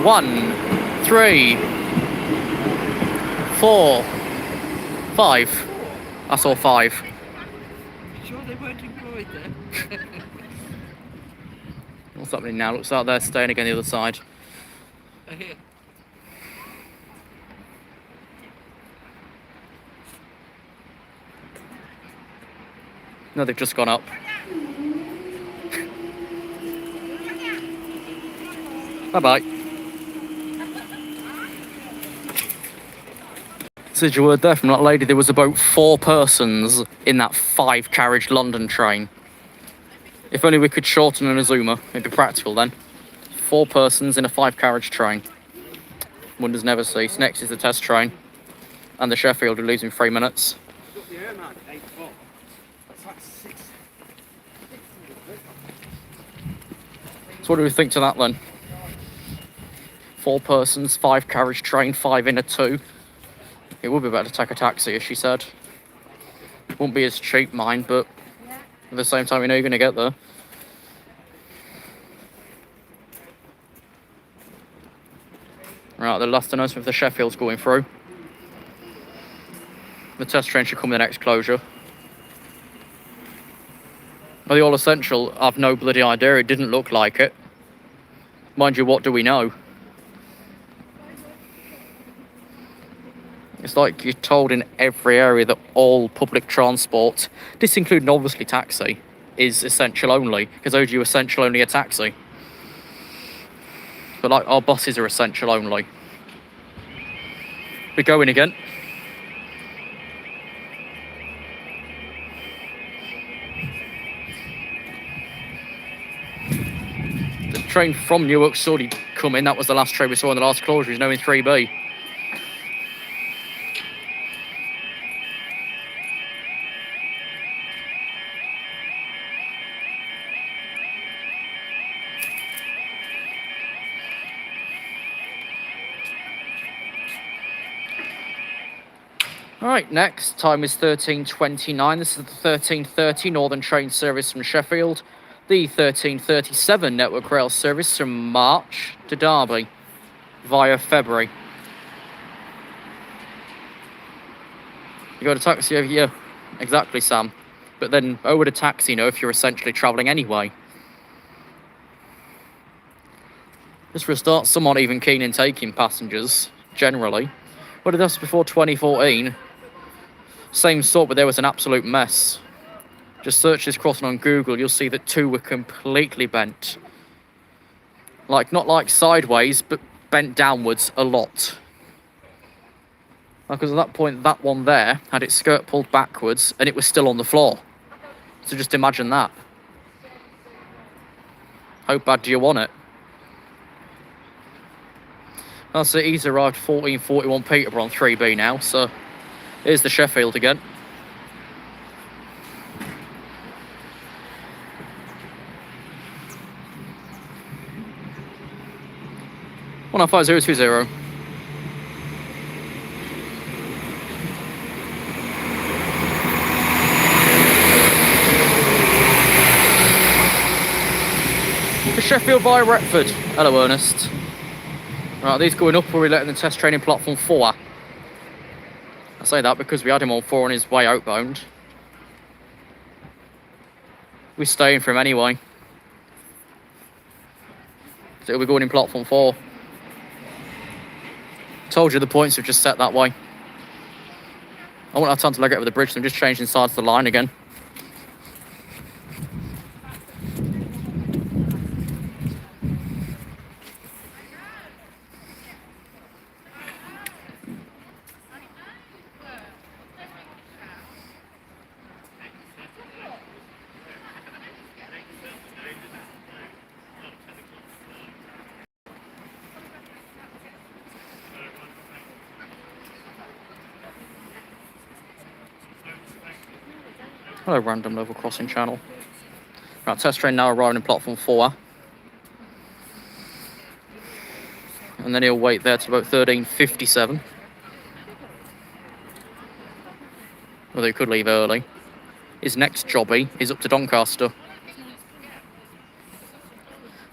One, 3, 4, 5. That's all 5. Sure they weren't employed there? What's happening now? Looks like they're staying again the other side. Here. No, they've just gone up. Bye-bye. Said your word there from that lady. There was about 4 persons in that 5-carriage London train. If only we could shorten an Azuma, it'd be practical then. 4 persons in a 5-carriage train. Wonders never cease. Next is the test train. And the Sheffield are losing 3 minutes. So what do we think to that then? 4 persons, 5-carriage train, 5 in a 2. It would be better to take a taxi, as she said. Won't be as cheap, mind, but at the same time, you know you're going to get there. Right, the last announcement of the Sheffield's going through. The test train should come in the next closure. Well, the All Essential, I've no bloody idea. It didn't look like it. Mind you, what do we know? It's like you're told in every area that all public transport, this including obviously taxi, is essential only. Because owed you essential only a taxi. But like our buses are essential only. We're going again. The train from Newark's already come in. That was the last train we saw in the last closure. He's now in 3B. Alright, next time is 13:29. This is the 13:30 Northern train service from Sheffield. The 13:37 Network Rail service from March to Derby via February. You got a taxi over here? Exactly, Sam. But then, oh, would a taxi know if you're essentially travelling anyway? Just for a start, some aren't even keen in taking passengers, generally. What did this before 2014? Same sort, but there was an absolute mess. Just search this crossing on Google, you'll see that 2 were completely bent. Like, not like sideways, but bent downwards a lot. Because at that point, that one there had its skirt pulled backwards, and it was still on the floor. So just imagine that. How bad do you want it? That's it, he's arrived 1441 Peterborough on 3B now, so here's the Sheffield again. One 15020. To Sheffield via Retford. Hello, Ernest. Right, these going up, or are we letting the test train in platform 4? I say that because we had him on 4 on his way outbound. We're staying for him anyway. So he'll be going in platform 4. Told you the points have just set that way. I won't have time to leg it over the bridge, so I'm just changing sides of the line again. Hello, random level crossing channel. Right, test train now arriving in platform 4. And then he'll wait there till about 13:57. Although he could leave early. His next jobby is up to Doncaster.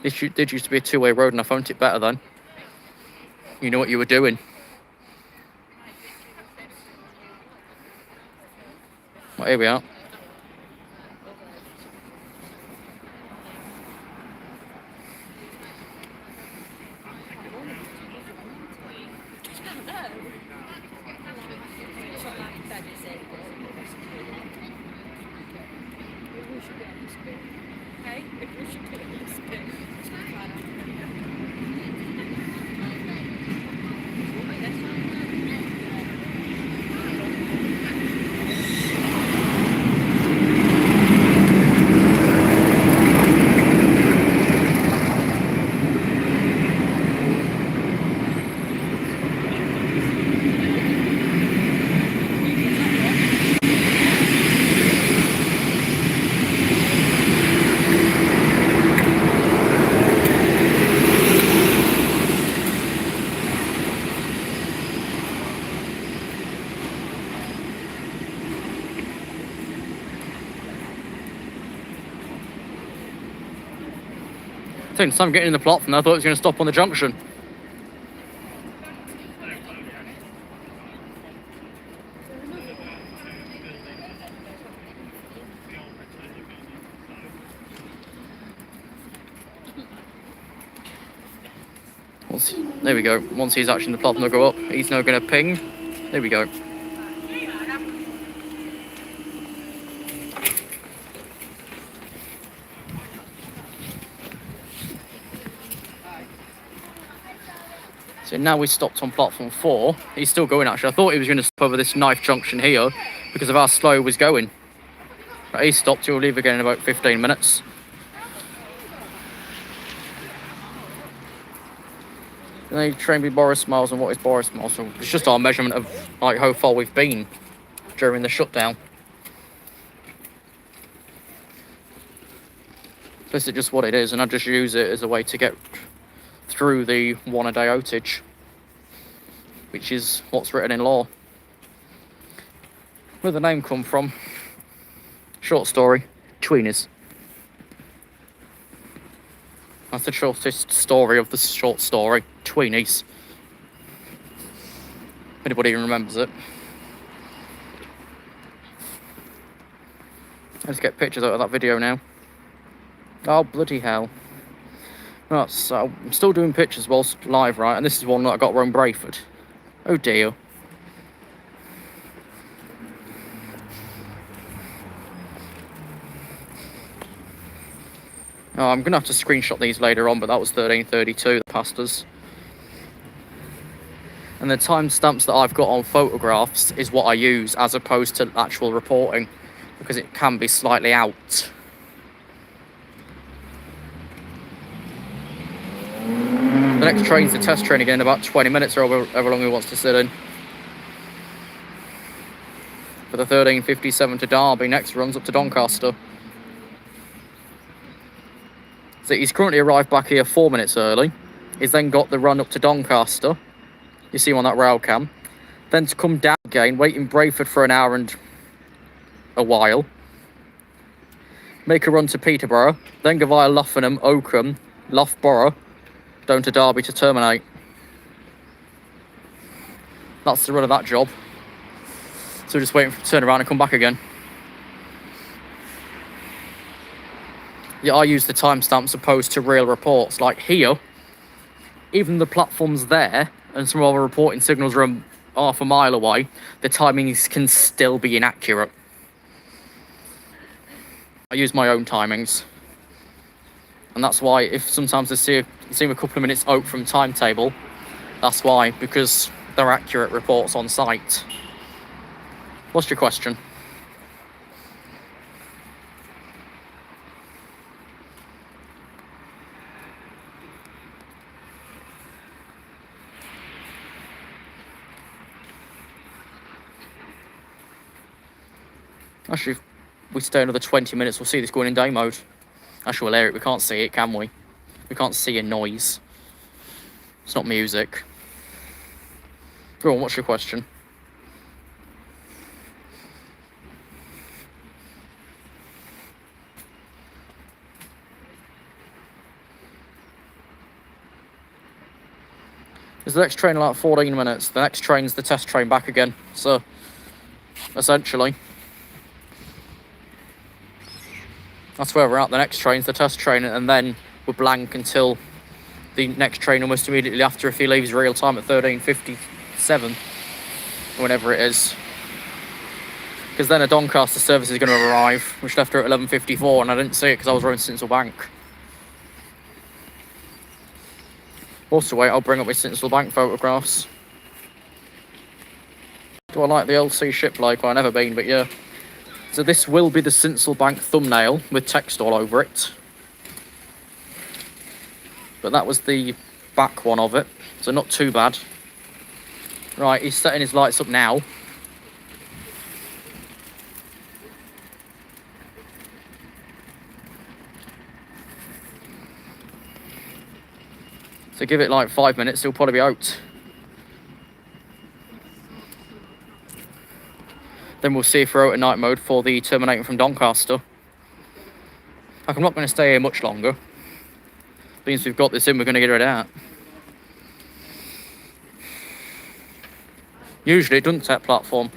This did used to be a 2-way road, and I found it better then. You know what you were doing. Well, here we are. Since I'm getting in the platform, I thought it was going to stop on the junction. There we go. Once he's actually in the platform, they'll go up. He's now going to ping. There we go. So now we stopped on platform 4. He's still going actually. I thought he was going to stop over this knife junction here because of how slow he was going. But he stopped. He'll leave again in about 15 minutes. And then train with Boris miles, and what is Boris miles? So it's just our measurement of like how far we've been during the shutdown. This is just what it is, and I just use it as a way to get through the 1 a day outage, which is what's written in law. Where'd the name come from? Short story, tweeners. That's the shortest story of the short story, tweenies. If anybody even remembers it. Let's get pictures out of that video now. Oh, bloody hell. Right, so I'm still doing pictures whilst live, right? And this is one that I got around Brayford. Oh dear. Oh, I'm going to have to screenshot these later on, but that was 1332 that passed us. And the timestamps that I've got on photographs is what I use as opposed to actual reporting, because it can be slightly out. The next train's the test train again in about 20 minutes or however long he wants to sit in. For the 13:57 to Derby, next runs up to Doncaster. So he's currently arrived back here 4 minutes early. He's then got the run up to Doncaster. You see him on that rail cam. Then to come down again, wait in Brayford for an hour and a while. Make a run to Peterborough. Then go via Luffenham, Oakham, Loughborough, down to Derby to terminate. That's the run of that job. So we're just waiting for him to turn around and come back again. Yeah, I use the timestamps opposed to real reports. Like here, even the platform's there, and some other reporting signals are half a mile away, the timings can still be inaccurate. I use my own timings. And that's why if sometimes I see a couple of minutes out from timetable, that's why, because they're accurate reports on site. What's your question? Actually, if we stay another 20 minutes, we'll see this going in day mode. Actually, we'll hear it. We can't see it, can we? We can't see a noise. It's not music. Go on, what's your question? Is the next train in like 14 minutes? The next train's the test train back again. So, essentially, that's where we're at. The next train's the test train, and then we're blank until the next train almost immediately after if he leaves real time at 13:57, whenever it is. Because then a Doncaster service is going to arrive, which left her at 11:54, and I didn't see it because I was around Sincil Bank. Also, wait, I'll bring up my Sincil Bank photographs. Do I like the LC ship like? Well, I've never been, but yeah. So this will be the Sincil Bank thumbnail with text all over it. But that was the back one of it, so not too bad. Right, he's setting his lights up now. So give it like 5 minutes, he'll probably be out. Then we'll see if we're out at night mode for the terminating from Doncaster. Like, I'm not going to stay here much longer. Means we've got this in, we're going to get it out. Usually it doesn't take platform.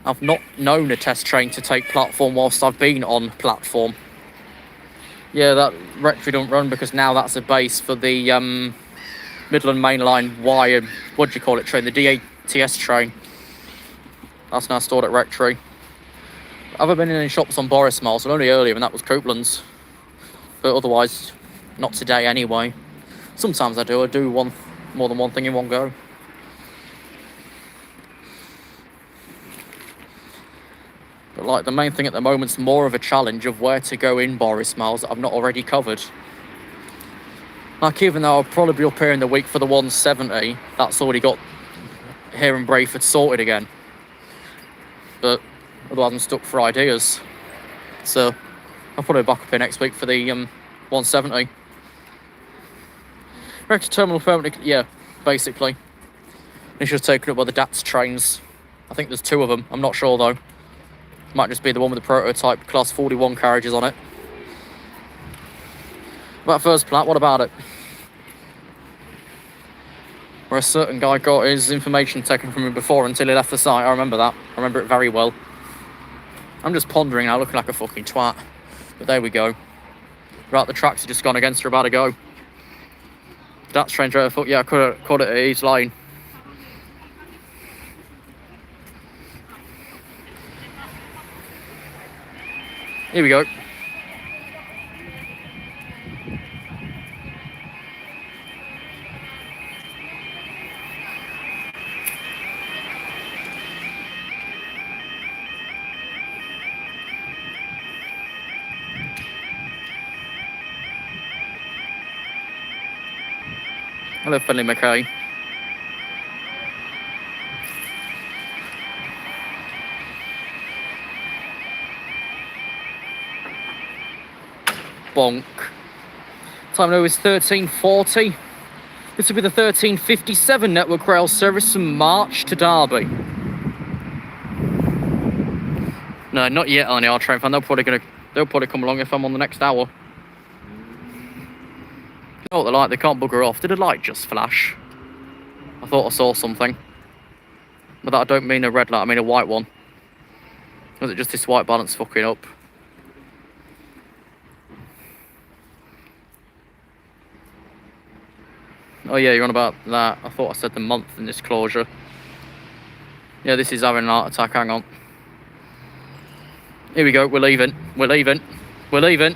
I've not known a test train to take platform whilst I've been on platform. Yeah, that Rectory don't run because now that's a base for the Midland Mainline wire, what do you call it, train, the DATS train. That's now stored at Rectory. Have I been in any shops on Boris Miles? Well, only earlier, and that was Coupland's. But otherwise, not today anyway. Sometimes I do more than one thing in one go. But like, the main thing at the moment's more of a challenge of where to go in Boris Miles that I've not already covered. Like, even though I'll probably be up here in the week for the 170, that's already got here in Brayford sorted again. But otherwise I'm stuck for ideas. So I'll probably be back up here next week for the 170. Rector terminal permanently, yeah, basically. It's just taken up by the DATS trains. I think there's 2 of them. I'm not sure though. Might just be the one with the prototype class 41 carriages on it. About first plat, what about it? Where a certain guy got his information taken from him before until he left the site. I remember that. I remember it very well. I'm just pondering now, looking like a fucking twat. But there we go. Right, the tracks are just gone against her, about to go. That's strange right foot. Yeah, I could have caught it at East Lane. Here we go. Hello, Finley McKay. Bonk. Time now is 13:40. This will be the 13:57 Network Rail service from March to Derby. No, not yet on the R train fan. They'll probably come along if I'm on the next hour. You know what they're like, they can't bugger off. Did a light just flash? I thought I saw something. But that I don't mean a red light, I mean a white one. Was it just this white balance fucking up? Oh yeah, you're on about that. I thought I said the month in this closure. Yeah, this is having an heart attack, hang on. Here we go, we're leaving. We're leaving. We're leaving.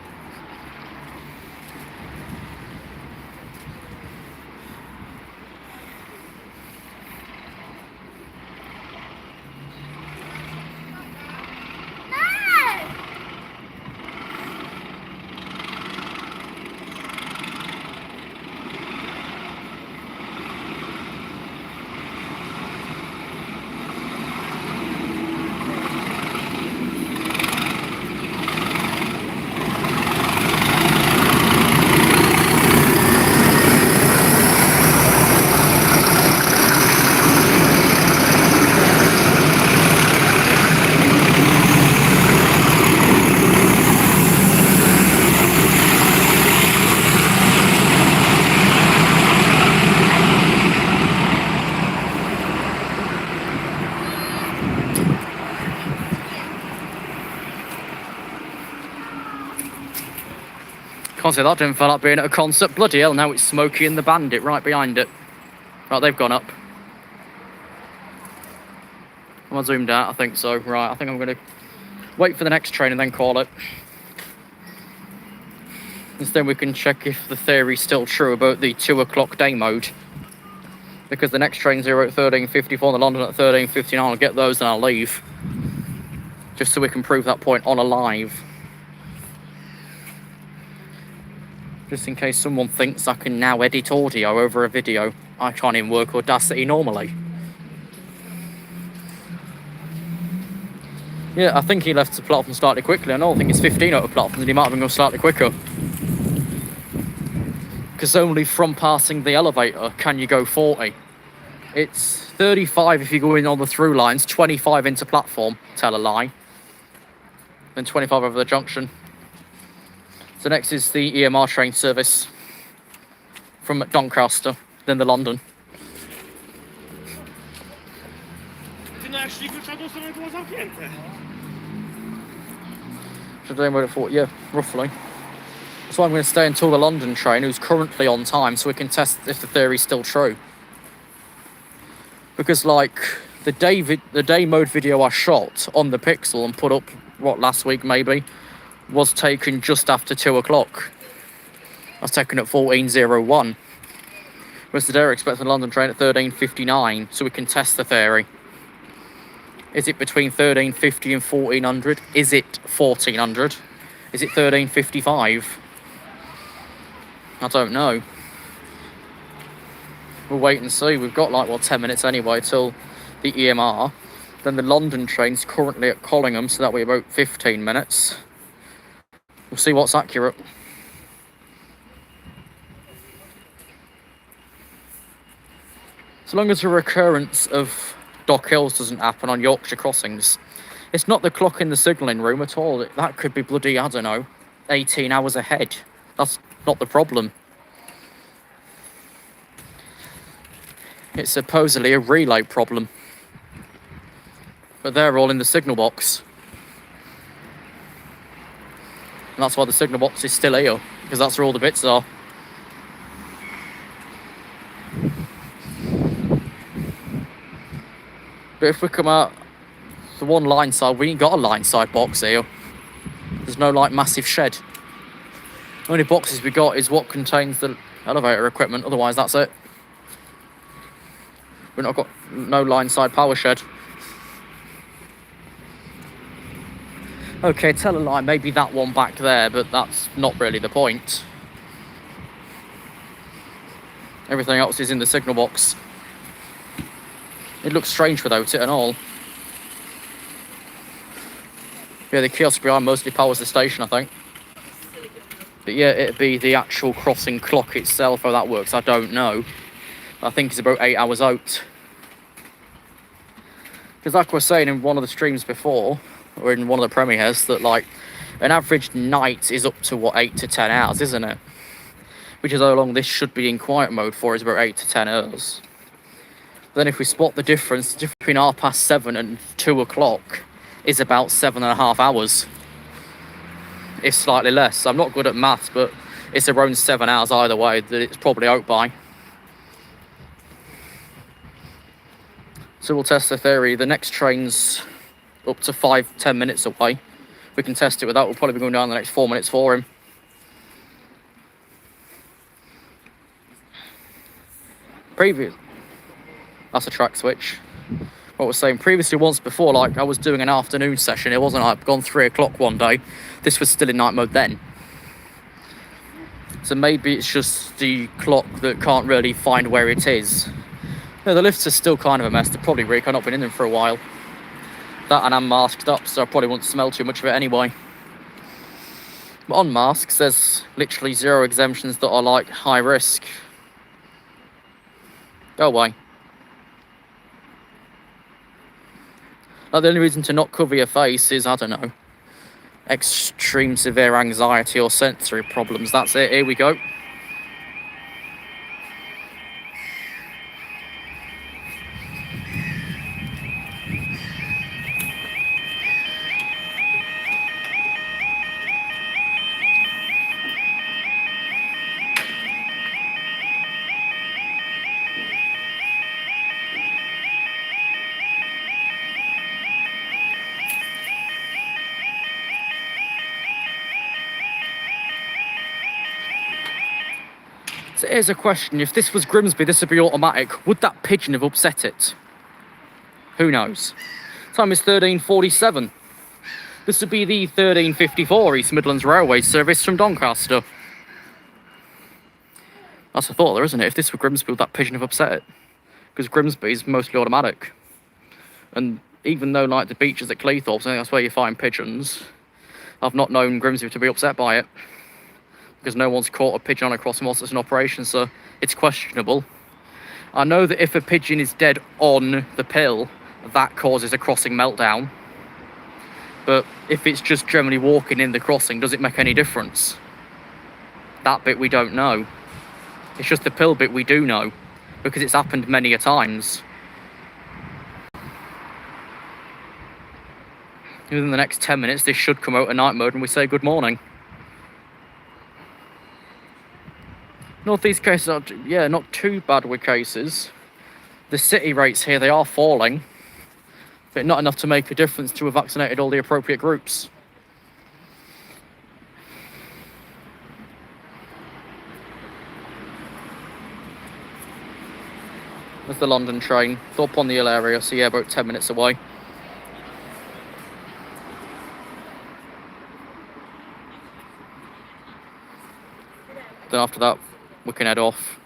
Can't say that didn't feel like being at a concert. Bloody hell, now it's Smokey and the Bandit right behind it. Right, they've gone up. Am I zoomed out? I think so. Right, I think I'm going to wait for the next train and then call it. Instead we can check if the theory's still true about the 2 o'clock day mode. Because the next train's here at 13:54 and the London at 13:59. I'll get those and I'll leave. Just so we can prove that point on a live. Just in case someone thinks I can now edit audio over a video. I can't even work Audacity normally. Yeah, I think he left the platform slightly quickly. I don't think it's 15 out of platforms and he might have been going slightly quicker. Because only from passing the elevator can you go 40. It's 35 if you go in on the through lines, 25 into platform, tell a lie. Then 25 over the junction. So next is the EMR train service from Doncaster, then the London. Ty no jak szli klucza, to było zamknięte. Should I wait for? Yeah, roughly. That's why I'm going to stay until the London train, who's currently on time, so we can test if the theory's still true. Because like the day mode video I shot on the Pixel and put up what last week maybe was taken just after 2 o'clock. I was taken at 14:01. Whereas today we're expecting the London train at 13:59, so we can test the theory. Is it between 13:50 and 1400? Is it 1400? Is it 13:55? I don't know. We'll wait and see. We've got like, what, 10 minutes anyway till the EMR. Then the London train's currently at Collingham, so that'll be about 15 minutes. We'll see what's accurate. So long as a recurrence of Dock Hills doesn't happen on Yorkshire crossings. It's not the clock in the signalling room at all. That could be bloody, I don't know, 18 hours ahead. That's not the problem. It's supposedly a relay problem. But they're all in the signal box. And that's why the signal box is still here, because that's where all the bits are. But if we come out the one line side, we ain't got a line side box here. There's no like massive shed. The only boxes we got is what contains the elevator equipment, otherwise that's it. We've not got no line side power shed. Okay, tell a lie, maybe that one back there, but that's not really the point. Everything else is in the signal box. It looks strange without it and all. Yeah, the kiosk behind mostly powers the station, I think. But yeah, it'd be the actual crossing clock itself, how that works, I don't know. I think it's about 8 hours out. Because like I was saying in one of the streams before, or in one of the premieres, that like an average night is up to what, 8 to 10 hours, isn't it? Which is how long this should be in quiet mode for, is about 8 to 10 hours. Then if we spot the difference between 7:30 and 2 o'clock is about 7.5 hours. It's slightly less. I'm not good at maths, but it's around 7 hours either way that it's probably out by. So we'll test the theory. The next train's up to 5-10 minutes away. We can test it with that. We'll probably be going down the next 4 minutes for him. That's a track switch. What I was saying previously, once before, like I was doing an afternoon session. It wasn't like gone 3 o'clock one day. This was still in night mode then. So maybe it's just the clock that can't really find where it is. Yeah, the lifts are still kind of a mess. They're probably weak. I've not been in them for a while. That and I'm masked up, so I probably won't smell too much of it anyway. But on masks, there's literally 0 exemptions that are like high risk. Go away. Like the only reason to not cover your face is, I don't know, extreme severe anxiety or sensory problems. That's it. Here we go. So here's a question. If this was Grimsby, this would be automatic. Would that pigeon have upset it? Who knows? Time is 13:47. This would be the 13:54 East Midlands Railway service from Doncaster. That's a thought there, isn't it? If this were Grimsby, would that pigeon have upset it? Because Grimsby is mostly automatic. And even though, like, the beaches at Cleethorpes, I think that's where you find pigeons, I've not known Grimsby to be upset by it. Because no one's caught a pigeon on a crossing whilst it's in operation, so it's questionable. I know that if a pigeon is dead on the pill, that causes a crossing meltdown. But if it's just generally walking in the crossing, does it make any difference? That bit we don't know. It's just the pill bit we do know, because it's happened many a times. Within the next 10 minutes, this should come out of night mode and we say good morning. Northeast cases are, yeah, not too bad with cases. The city rates here, they are falling, but not enough to make a difference to have vaccinated all the appropriate groups. There's the London train. It's up on the hill area, so yeah, about 10 minutes away. Then after that, we can head off.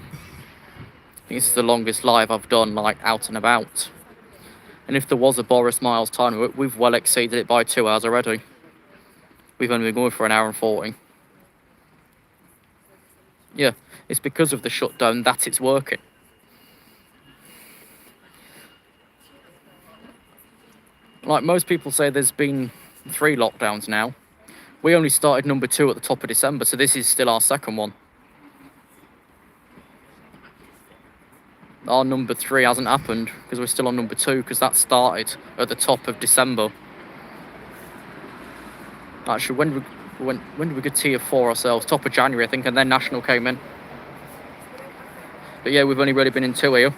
I think this is the longest live I've done, like, out and about. And if there was a Boris Miles time limit, we've well exceeded it by 2 hours already. We've only been going for 1 hour and 40. Yeah, it's because of the shutdown that it's working. Like most people say, there's been 3 lockdowns now. We only started number 2 at the top of December, so this is still our second one. Our number 3 hasn't happened because we're still on number 2 because that started at the top of December. Actually, when did we get tier 4 ourselves? Top of January, I think, and then National came in. But yeah, we've only really been in 2 here.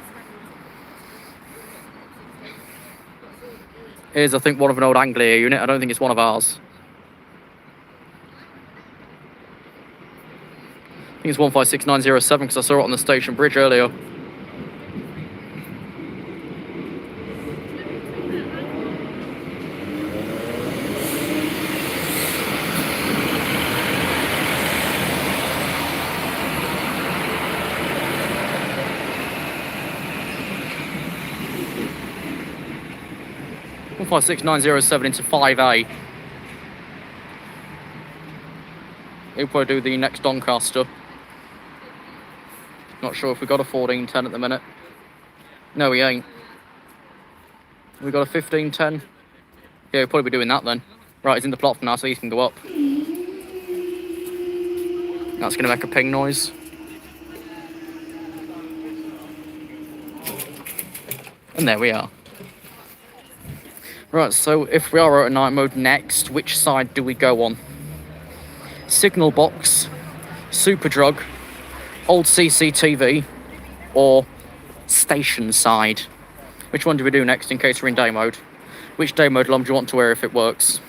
Here's, I think, one of an old Anglia unit. I don't think it's one of ours. I think it's 156907 because I saw it on the station bridge earlier. One 56907 into 5A. He'll probably do the next Doncaster. Not sure if we got a 1410 at the minute. No, we ain't. We got a 1510. Yeah, we'll probably be doing that then. Right, he's in the plot now, so he can go up. That's going to make a ping noise. And there we are. Right, so if we are out of night mode next, which side do we go on? Signal box, super drug, old CCTV, or station side? Which one do we do next in case we're in day mode? Which day mode alarm do you want to wear if it works?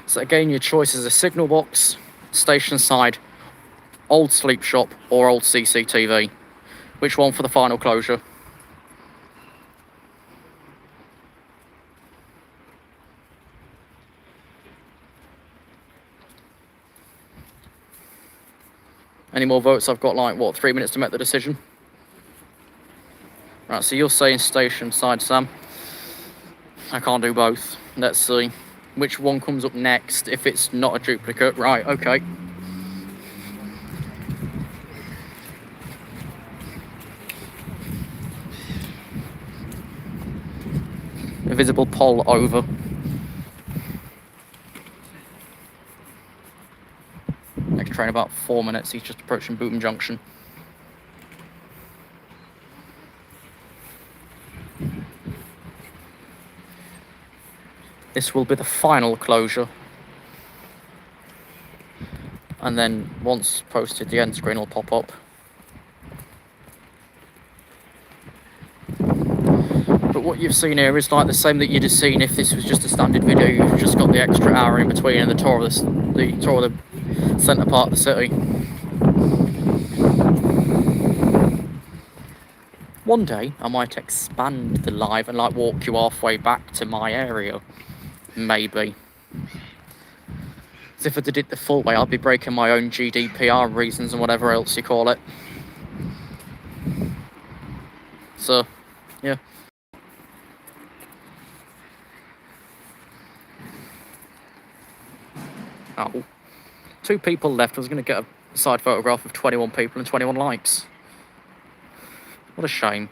So again, your choice is a signal box, station side, old sleep shop, or old CCTV. Which one for the final closure? Any more votes? I've got like, what, 3 minutes to make the decision? Right, so you're saying station side, Sam. I can't do both. Let's see. Which one comes up next if it's not a duplicate? Right, okay. A visible pole over. Next train about 4 minutes. He's just approaching Bootham Junction. This will be the final closure. And then once posted, the end screen will pop up. But what you've seen here is like the same that you'd have seen if this was just a standard video. You've just got the extra hour in between and the tour of the centre part of the city. One day I might expand the live and like walk you halfway back to my area. Maybe. As if I did it the full way, I'd be breaking my own GDPR reasons and whatever else you call it. So, yeah. Oh. 2 people left. I was going to get a side photograph of 21 people and 21 likes. What a shame.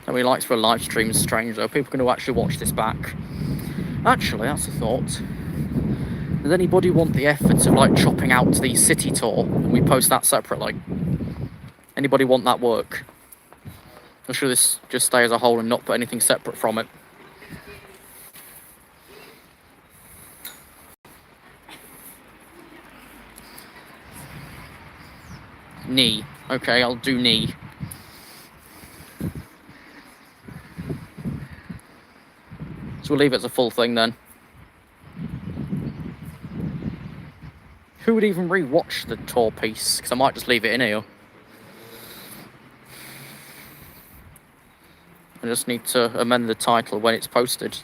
How many likes for a live stream is strange though. People are going to actually watch this back. Actually, that's a thought. Does anybody want the effort of like chopping out the city tour and we post that separately? Anybody want that work? Or should this just stay as a whole and not put anything separate from it? Knee. Okay, I'll do knee. So we'll leave it as a full thing then. Who would even re-watch the tour piece? Because I might just leave it in here. I just need to amend the title when it's posted.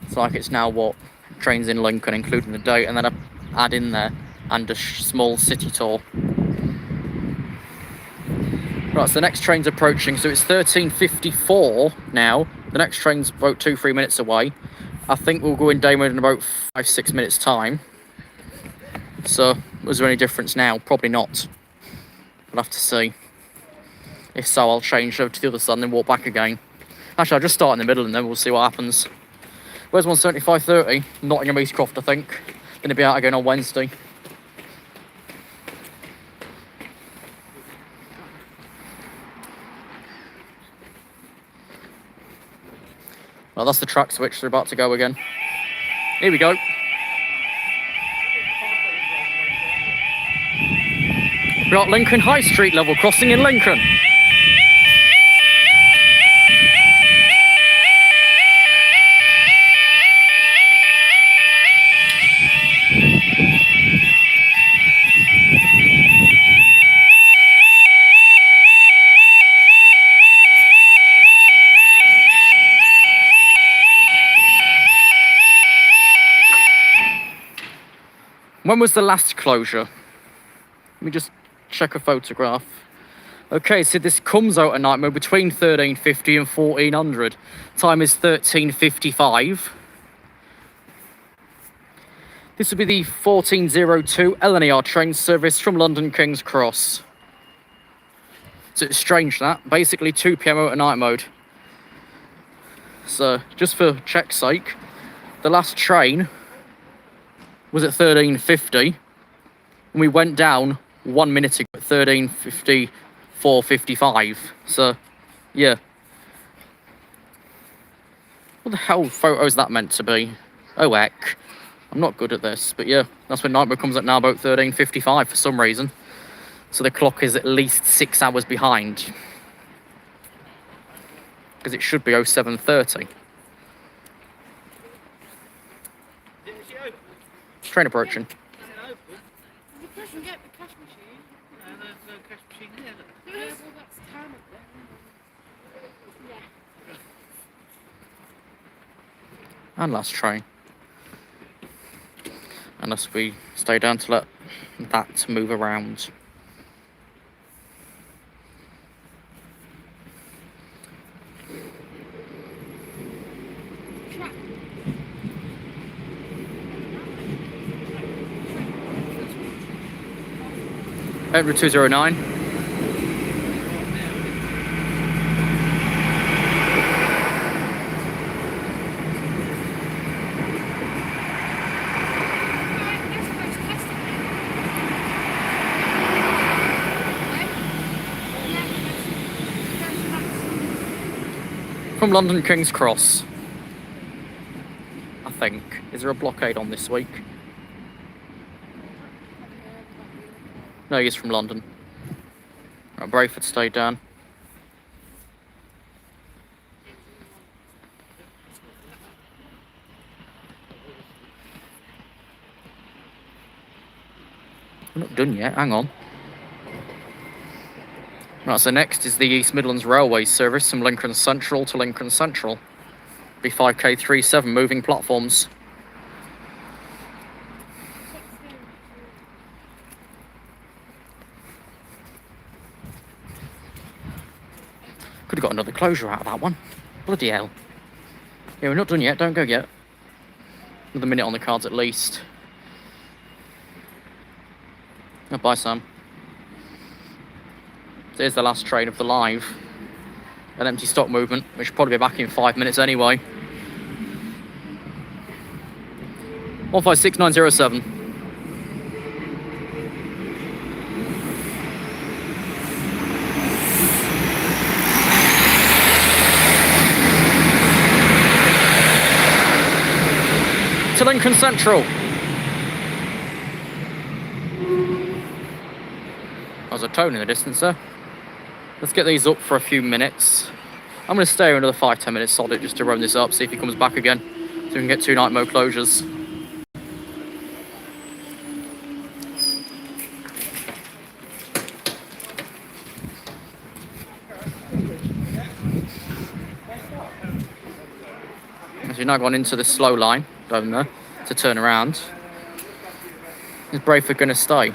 It's like it's now what? Trains in Lincoln, including the date, and then I add in there and a small city tour. Right, so the next train's approaching, so it's 13:54 now. The next train's about 2-3 minutes away. I think we'll go in day mode in about 5-6 minutes time. So, was there any difference now? Probably not. We'll have to see. If so, I'll change over to the other side and then walk back again. Actually, I'll just start in the middle and then we'll see what happens. Where's 175.30? Nottingham Eastcroft, I think. Gonna be out again on Wednesday. Well, that's the track switch. They're about to go again. Here we go. We've got Lincoln High Street level crossing in Lincoln. When was the last closure? Let me just check a photograph. Okay, so this comes out at night mode between 1350 and 1400. Time is 13:55. This will be the 1402 LNER train service from London King's Cross. So it's strange that. Basically 2 PM out at night mode. So, just for check's sake, the last train was at 13:50, and we went down 1 minute ago at 13:54:55. So, yeah. What the hell photo is that meant to be? Oh heck. I'm not good at this, but yeah, that's when night mode comes at now about 13:55 for some reason. So the clock is at least 6 hours behind. Because it should be 07:30. Train approaching. You can get the cash machine. No, there's no cash machine here. There is. Well, that's time up there. Yeah. And last train. Unless we stay down to let that move around. Route 209. From London King's Cross, I think. Is there a blockade on this week? No, he's from London. Right, Brayford stayed down. We're not done yet, hang on. Right, so next is the East Midlands Railway service from Lincoln Central to Lincoln Central. B5K37 moving platforms. Could have got another closure out of that one. Bloody hell. Yeah, we're not done yet, don't go yet. Another minute on the cards at least. Oh, bye, Sam. So here's the last train of the live. An empty stock movement, which will probably be back in 5 minutes anyway. 156907. To Lincoln Central. There's a tone in the distance there. Let's get these up for a few minutes. I'm going to stay another 5-10 minutes solid just to run this up, see if he comes back again, so we can get 2 night mode closures. So we've now gone into the slow line down there to turn around. Is Brayford going to stay?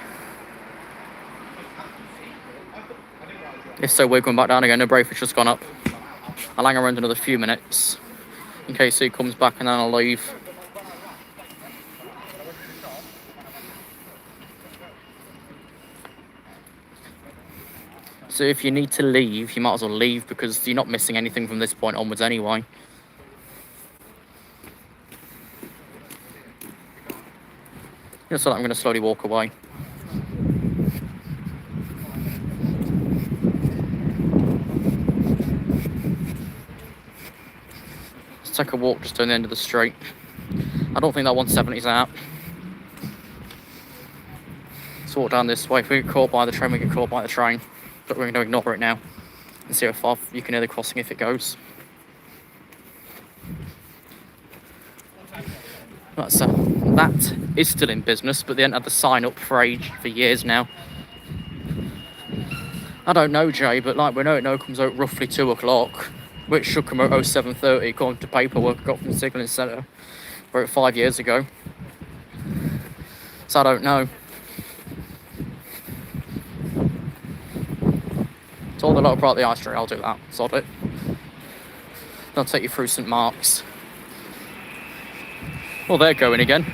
If so, we're going back down again. No, Brayford's just gone up. I'll hang around another few minutes. in case he comes back, and then I'll leave. So if you need to leave, you might as well leave, because you're not missing anything from this point onwards anyway. So I'm going to slowly walk away. Let's take a walk just down the end of the street. I don't think that 170's out. Let's walk down this way. If we get caught by the train, we get caught by the train. But we're going to ignore it now and see how far you can hear the crossing if it goes. Right, so that is still in business, but they haven't had the sign up for years now. I don't know, Jay, but like we know it now comes out roughly 2 o'clock, which should come out 07:30 according to paperwork I got from the Signalling Centre about 5 years ago. So I don't know. Told a lot about the ice trail, I'll do that, sod it. I'll take you through St Mark's. Well, they're going again.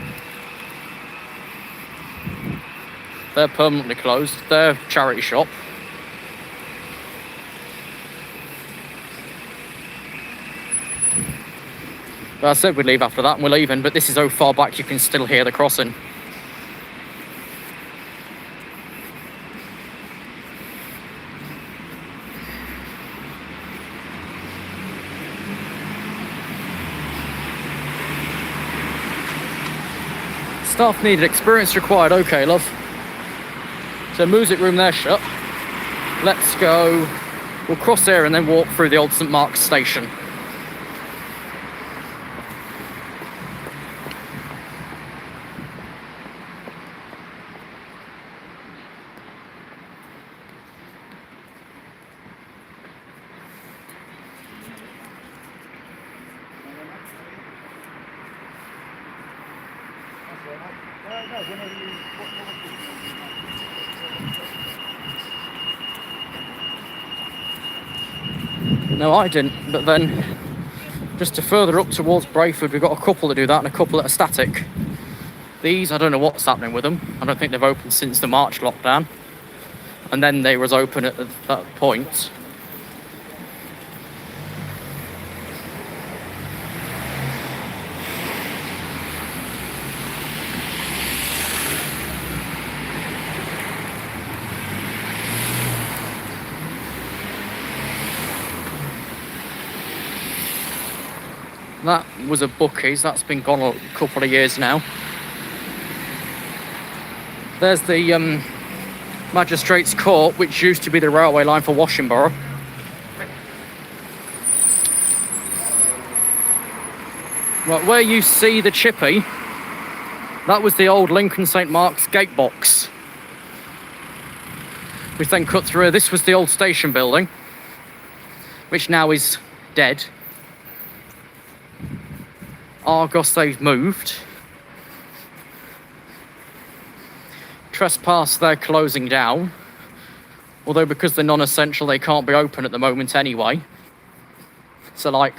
They're permanently closed. They're charity shop. But I said we'd leave after that, and we're leaving, but this is how far back you can still hear the crossing. Staff needed, experience required. Okay, love. So music room there shut. Let's go. We'll cross here and then walk through the old St Mark's station. No, I didn't, but then just to further up towards Brayford, we've got a couple that do that and a couple that are static. These, I don't know what's happening with them. I don't think they've opened since the March lockdown. And then they was open at that point. That was a Bookies, that's been gone a couple of years now. There's the Magistrates Court, which used to be the railway line for Washington. Right, where you see the chippy, that was the old Lincoln St Mark's gate box. Which then cut through. This was the old station building, which now is dead. Argos, they've moved. Trespass, they're closing down. Although because they're non-essential, they can't be open at the moment anyway. So like,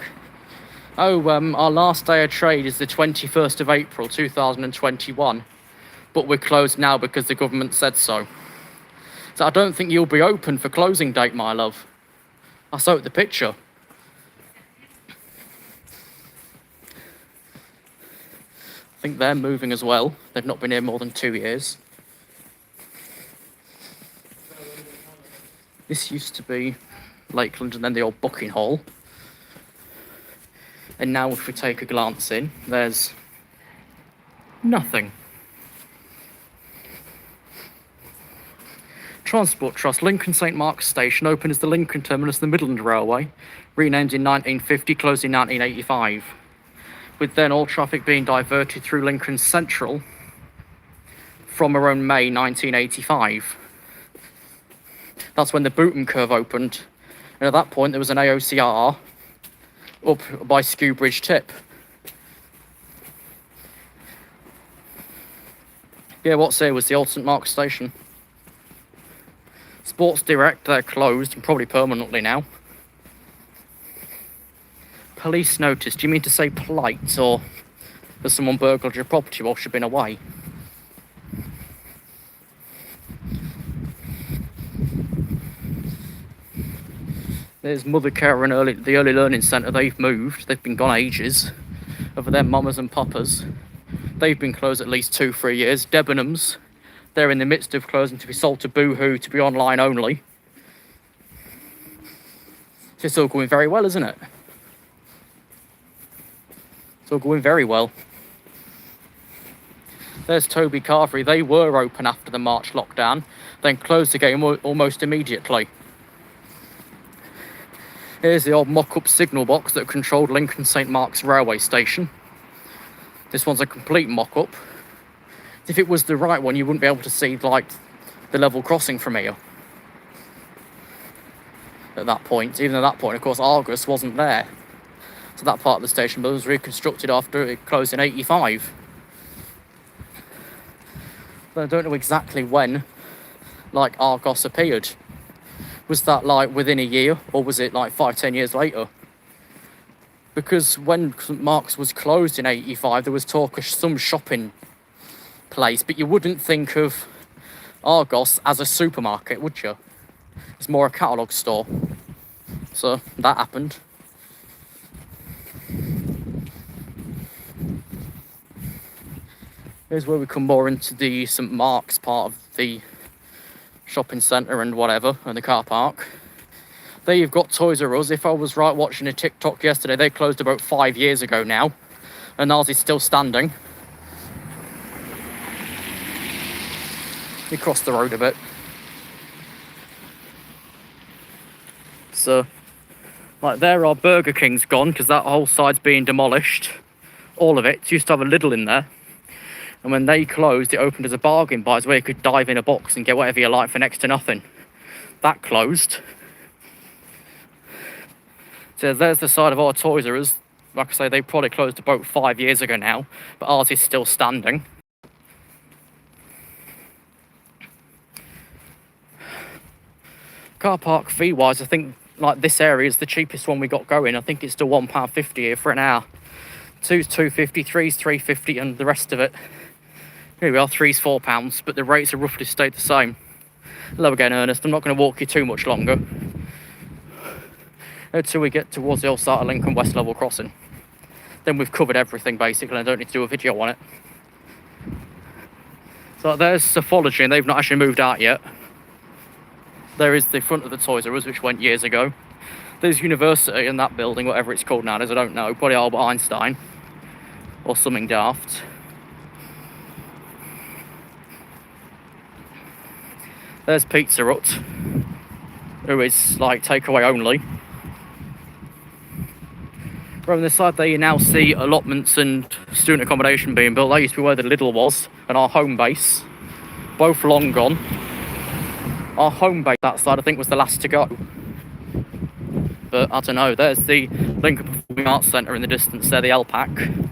our last day of trade is the 21st of April 2021. But we're closed now because the government said so. So I don't think you'll be open for closing date, my love. I saw it the picture. I think they're moving as well. They've not been here more than 2 years. This used to be Lakeland and then the old booking hall. And now if we take a glance in, there's nothing. Transport Trust, Lincoln St Mark's Station, opened as the Lincoln Terminus of the Midland Railway, renamed in 1950, closed in 1985. With then all traffic being diverted through Lincoln Central from around May 1985. That's when the Booton curve opened, and at that point there was an AOCR up by Skew Bridge Tip. Yeah, what's here was the old St Mark's station. Sports Direct, they're closed, and probably permanently now. police notice, do you mean to say plight, or has someone burgled your property whilst you've been away? There's Mother Care and the Early Learning Centre. They've moved. They've been gone ages. Over there, mamas and papas. They've been closed at least 2-3 years. Debenhams, they're in the midst of closing to be sold to Boohoo to be online only. It's all going very well, isn't it? It's all going very well. There's Toby Carvery. They were open after the March lockdown, then closed again almost immediately. Here's the old mock-up signal box that controlled Lincoln St Mark's railway station. This one's a complete mock-up. If it was the right one, you wouldn't be able to see, like, the level crossing from here. At that point, even at that point, of course, Argus wasn't there. So that part of the station was reconstructed after it closed in 85. But I don't know exactly when, like, Argos appeared. Was that like within a year, or was it like 5-10 years later? Because when St Mark's was closed in 85, there was talk of some shopping place, but you wouldn't think of Argos as a supermarket, would you? It's more a catalogue store. So that happened. Here's where we come more into the St Mark's part of the shopping centre and whatever, and the car park. There you've got Toys R Us. If I was right watching a TikTok yesterday, they closed about 5 years ago now, and ours is still standing. We crossed the road a bit. So, like there, our Burger King's gone because that whole side's being demolished. All of it. It used to have a Lidl in there. And when they closed, it opened as a bargain buys where you could dive in a box and get whatever you like for next to nothing. That closed. So there's the side of our Toys R Us. Like I say, they probably closed about 5 years ago now, but ours is still standing. Car park fee wise, I think like this area is the cheapest one we got going. I think it's still £1.50 here for an hour. 2's £2.50, 3's £3.50, and the rest of it, here we are, 3's £4, but the rates are roughly stayed the same. Hello again, Ernest. I'm not going to walk you too much longer until we get towards the old start of Lincoln West Level Crossing. Then we've covered everything basically, and I don't need to do a video on it. So there's Sophology, and they've not actually moved out yet. There is the front of the Toys R Us, which went years ago. There's University in that building, whatever it's called nowadays, I don't know. Probably Albert Einstein or something daft. There's Fasteroute, who is like takeaway only. From this side there you now see allotments and student accommodation being built. That used to be where the Lidl was and our home base. Both long gone. Our home base that side I think was the last to go. But I don't know, there's the Lincoln Performing Arts Centre in the distance there, the LPAC.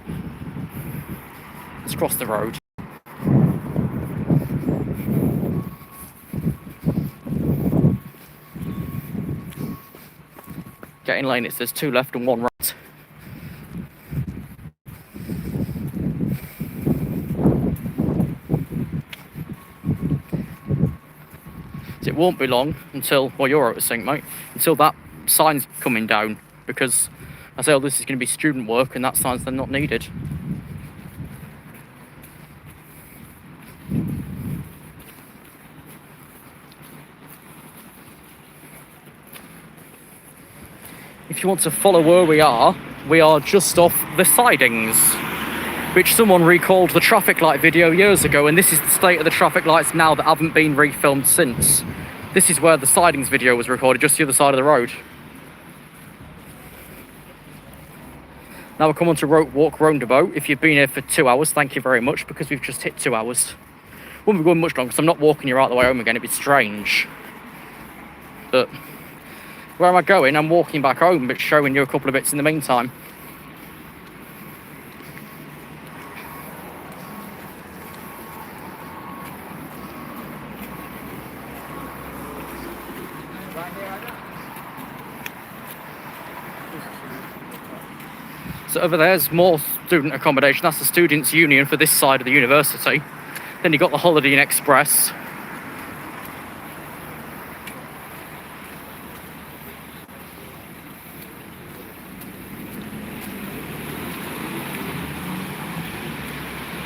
Let's cross the road. Getting lane, it says 2 left and 1 right. It won't be long until, well, you're out of sync, mate, until that sign's coming down, because I say, oh, this is going to be student work, and that sign's then not needed. If you want to follow where we are just off the sidings, which someone recalled the traffic light video years ago, and this is the state of the traffic lights now that haven't been refilmed since. This is where the sidings video was recorded, just the other side of the road. Now we'll come on to Ropewalk roundabout. If you've been here for 2 hours, thank you very much, because we've just hit 2 hours. Wouldn't be going much longer, because I'm not walking you right the way home again, it'd be strange. But where am I going? I'm walking back home, but showing you a couple of bits in the meantime. So over there's more student accommodation. That's the Students' Union for this side of the university. Then you've got the Holiday Inn Express.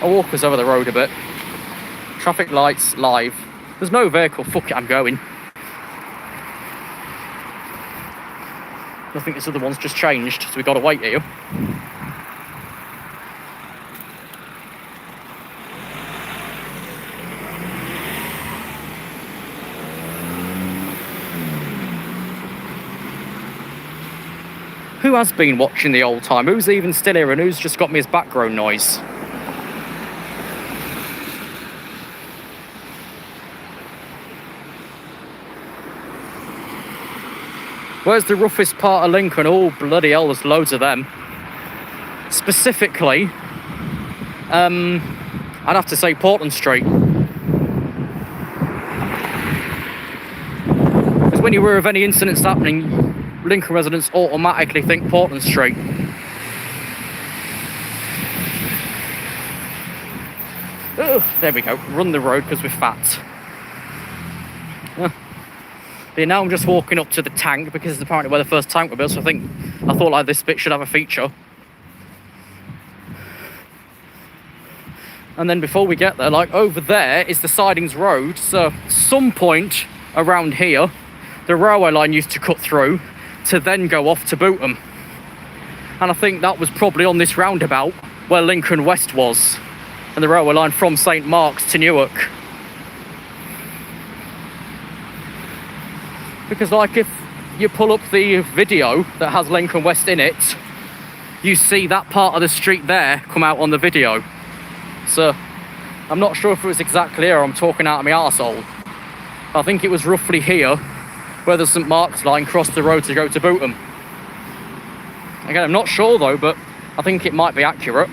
I'll walk us over the road a bit. Traffic lights live. There's no vehicle. Fuck it, I'm going. I think this other one's just changed, so we got to wait here. Who has been watching the old time? Who's even still here and who's just got me as background noise? Where's the roughest part of Lincoln? Oh, bloody hell, there's loads of them. Specifically, I'd have to say Portland Street. Because when you hear of any incidents happening, Lincoln residents automatically think Portland Street. Ugh, there we go, run the road because we're fat. But now I'm just walking up to the tank because it's apparently where the first tank was built, so I thought like this bit should have a feature. And then before we get there, like over there is the Sidings Road, so some point around here the railway line used to cut through to then go off to Bootham. And I think that was probably on this roundabout where Lincoln West was, and the railway line from St Mark's to Newark. Because like if you pull up the video that has Lincoln West in it, you see that part of the street there come out on the video. So I'm not sure if it was exactly here or I'm talking out of my arsehole. I think it was roughly here where the St Mark's line crossed the road to go to Bootham. Again, I'm not sure though, but I think it might be accurate.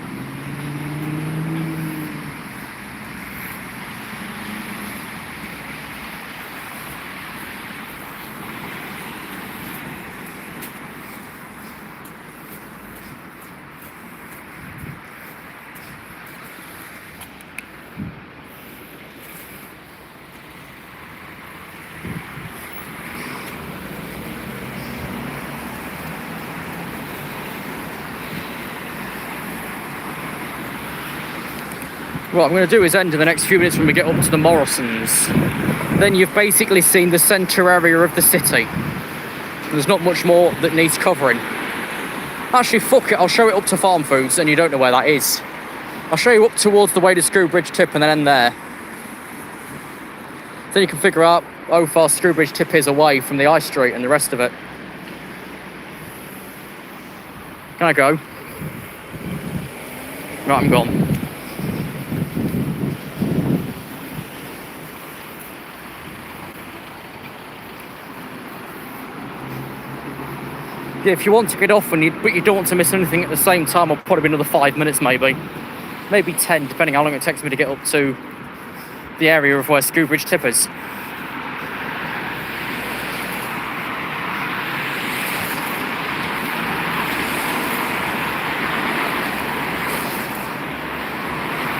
What I'm going to do is end in the next few minutes when we get up to the Morrisons. Then you've basically seen the centre area of the city. There's not much more that needs covering. Actually, fuck it, I'll show it up to Farm Foods and you don't know where that is. I'll show you up towards the way to Skew Bridge Tip and then end there. Then you can figure out how far Skew Bridge Tip is away from the High Street and the rest of it. Can I go? Right, I'm gone. Yeah, if you want to get off but you don't want to miss anything at the same time, I'll probably be another 5 minutes maybe 10, depending how long it takes me to get up to the area of where Skew Bridge Tip is.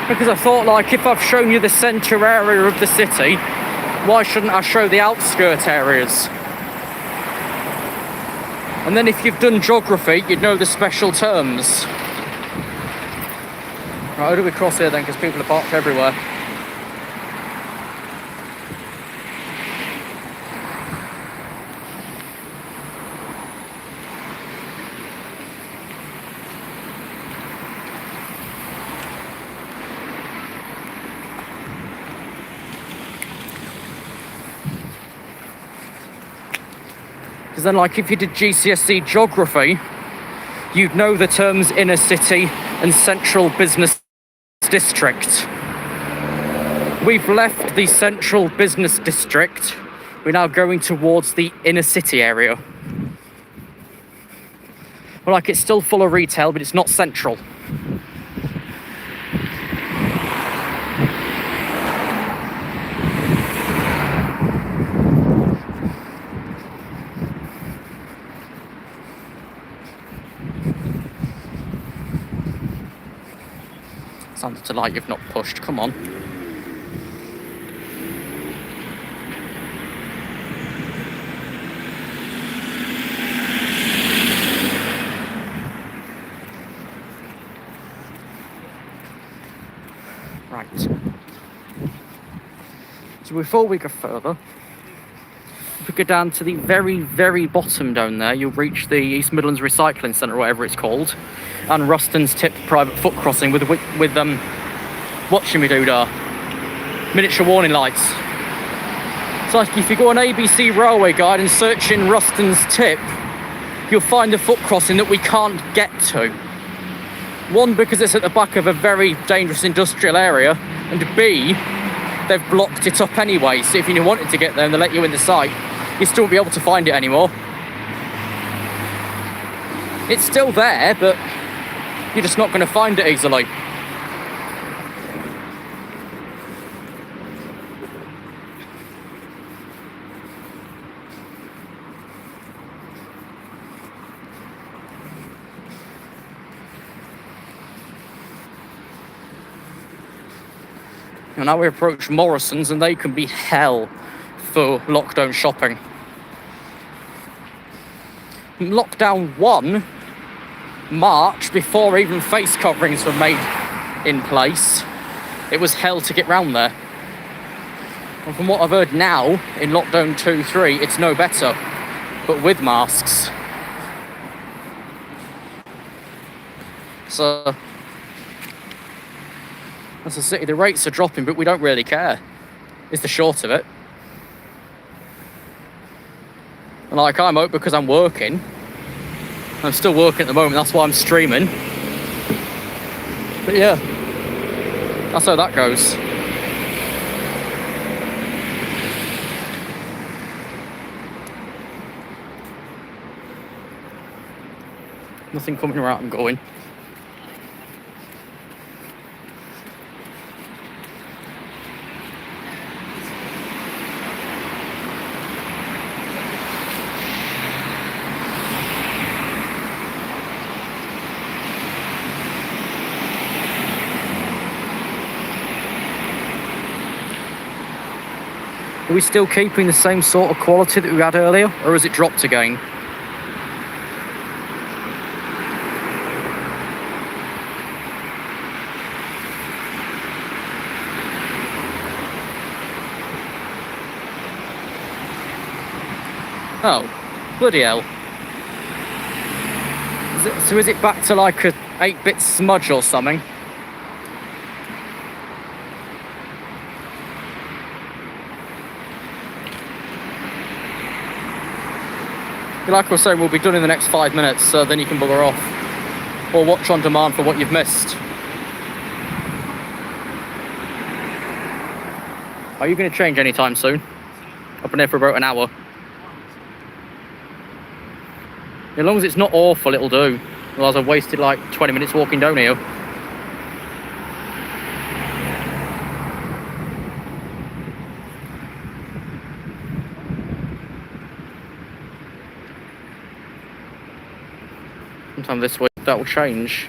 Because I thought, like, if I've shown you the centre area of the city, why shouldn't I show the outskirt areas? And then if you've done geography, you'd know the special terms. Right, how do we cross here then? Because people are parked everywhere. Because then, like, if you did GCSE geography, you'd know the terms inner city and central business district. We've left the central business district. We're now going towards the inner city area. Well, like, it's still full of retail, but it's not central. Standard to light you've not pushed, come on. Right. So before we go further, if we go down to the very, very bottom down there, you'll reach the East Midlands Recycling Centre, or whatever it's called, and Ruston's Tip private foot crossing with watching me do there, miniature warning lights. So if you go on ABC Railway Guide and search in Ruston's Tip, you'll find the foot crossing that we can't get to. One, because it's at the back of a very dangerous industrial area, and B, they've blocked it up anyway, so if you wanted to get there and they let you in the site, you still won't be able to find it anymore. It's still there, but you're just not going to find it easily. And now we approach Morrison's, and they can be hell for lockdown shopping. Lockdown 1, March, before even face coverings were made in place, it was hell to get round there. And from what I've heard now, in lockdown 2, 3, it's no better, but with masks. So, as a city, the rates are dropping, but we don't really care, is the short of it. And like, I'm out because I'm working. I'm still working at the moment, that's why I'm streaming. But yeah, that's how that goes. Nothing coming around, I'm going. Are we still keeping the same sort of quality that we had earlier, or has it dropped again? Oh, bloody hell. Is it back to like a 8-bit smudge or something? Like I was saying, we'll be done in the next 5 minutes, so then you can bugger off. Or watch on demand for what you've missed. Are you going to change anytime soon? I've been here for about an hour. As long as it's not awful, it'll do. Otherwise I've wasted like 20 minutes walking down here. Sometime this week that will change.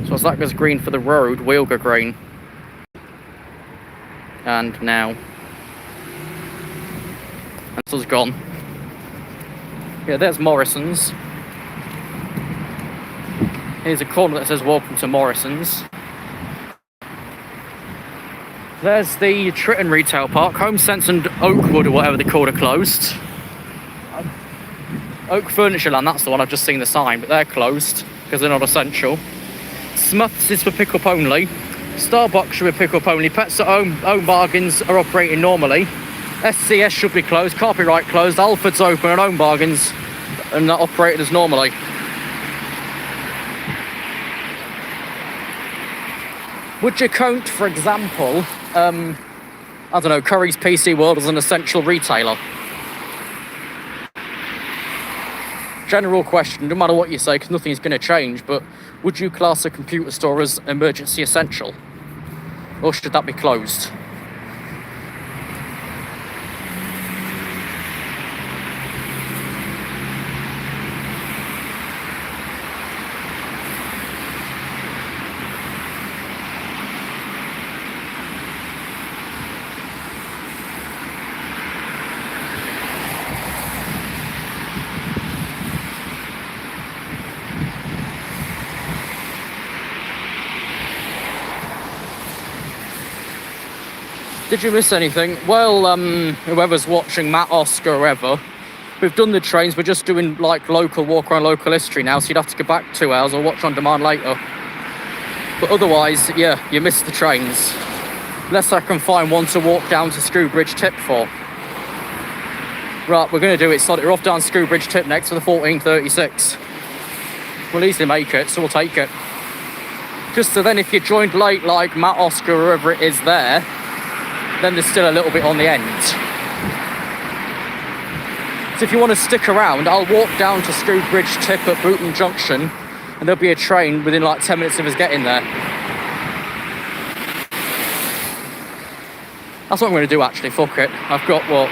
So as that goes green for the road, we'll go green. And now. This is gone. Yeah, there's Morrison's. Here's a corner that says welcome to Morrison's. There's the Tritton Retail Park. Home Sense and Oakwood, or whatever they call it, closed. Oak Furniture Land, that's the one, I've just seen the sign, but they're closed because they're not essential. Smith's is for pick-up only. Starbucks should be pick-up only. Pets at Home Bargains are operating normally. SCS should be closed. Copyright closed. Alfred's open and Home Bargains and not operated as normally. Would you count, for example, I don't know, Curry's PC World as an essential retailer? General question, no matter what you say, because nothing is going to change, but would you class a computer store as emergency essential? Or should that be closed? Did you miss anything? Well, whoever's watching, Matt, Oscar, whoever, we've done the trains. We're just doing like local walk around local history now, so you'd have to go back 2 hours or watch on demand later. But otherwise, yeah, you missed the trains. Unless I can find one to walk down to Skew Bridge Tip for. Right, we're going to do it. So we're off down Skew Bridge Tip next for the 14:36. We'll easily make it, so we'll take it. Just so then if you joined late, like Matt, Oscar, or whoever it is there, then there's still a little bit on the end. So if you want to stick around, I'll walk down to Skew Bridge Tip at Booton Junction, and there'll be a train within like 10 minutes of us getting there. That's what I'm going to do actually, fuck it. I've got, what,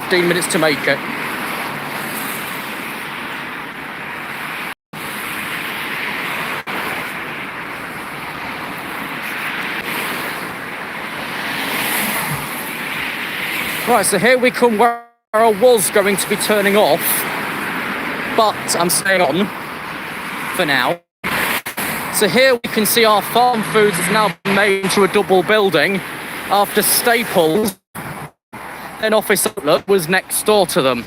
15 minutes to make it. Right, so here we come where I was going to be turning off, but I'm staying on for now. So here we can see our farm foods has now been made into a double building after Staples, an office outlet, was next door to them.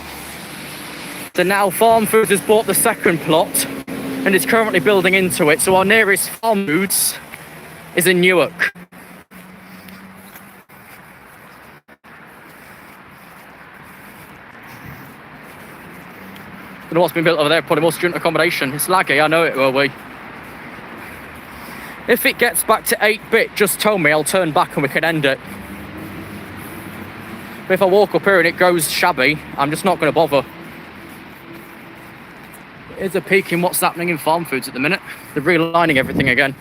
So now Farm Foods has bought the second plot and is currently building into it. So our nearest Farm Foods is in Newark. Don't know what's been built over there, probably more student accommodation. It's laggy, I know it will be. If it gets back to 8-bit, just tell me, I'll turn back and we can end it. But if I walk up here and it goes shabby, I'm just not going to bother. There's a peek in what's happening in Farm Foods at the minute. They're realigning everything again.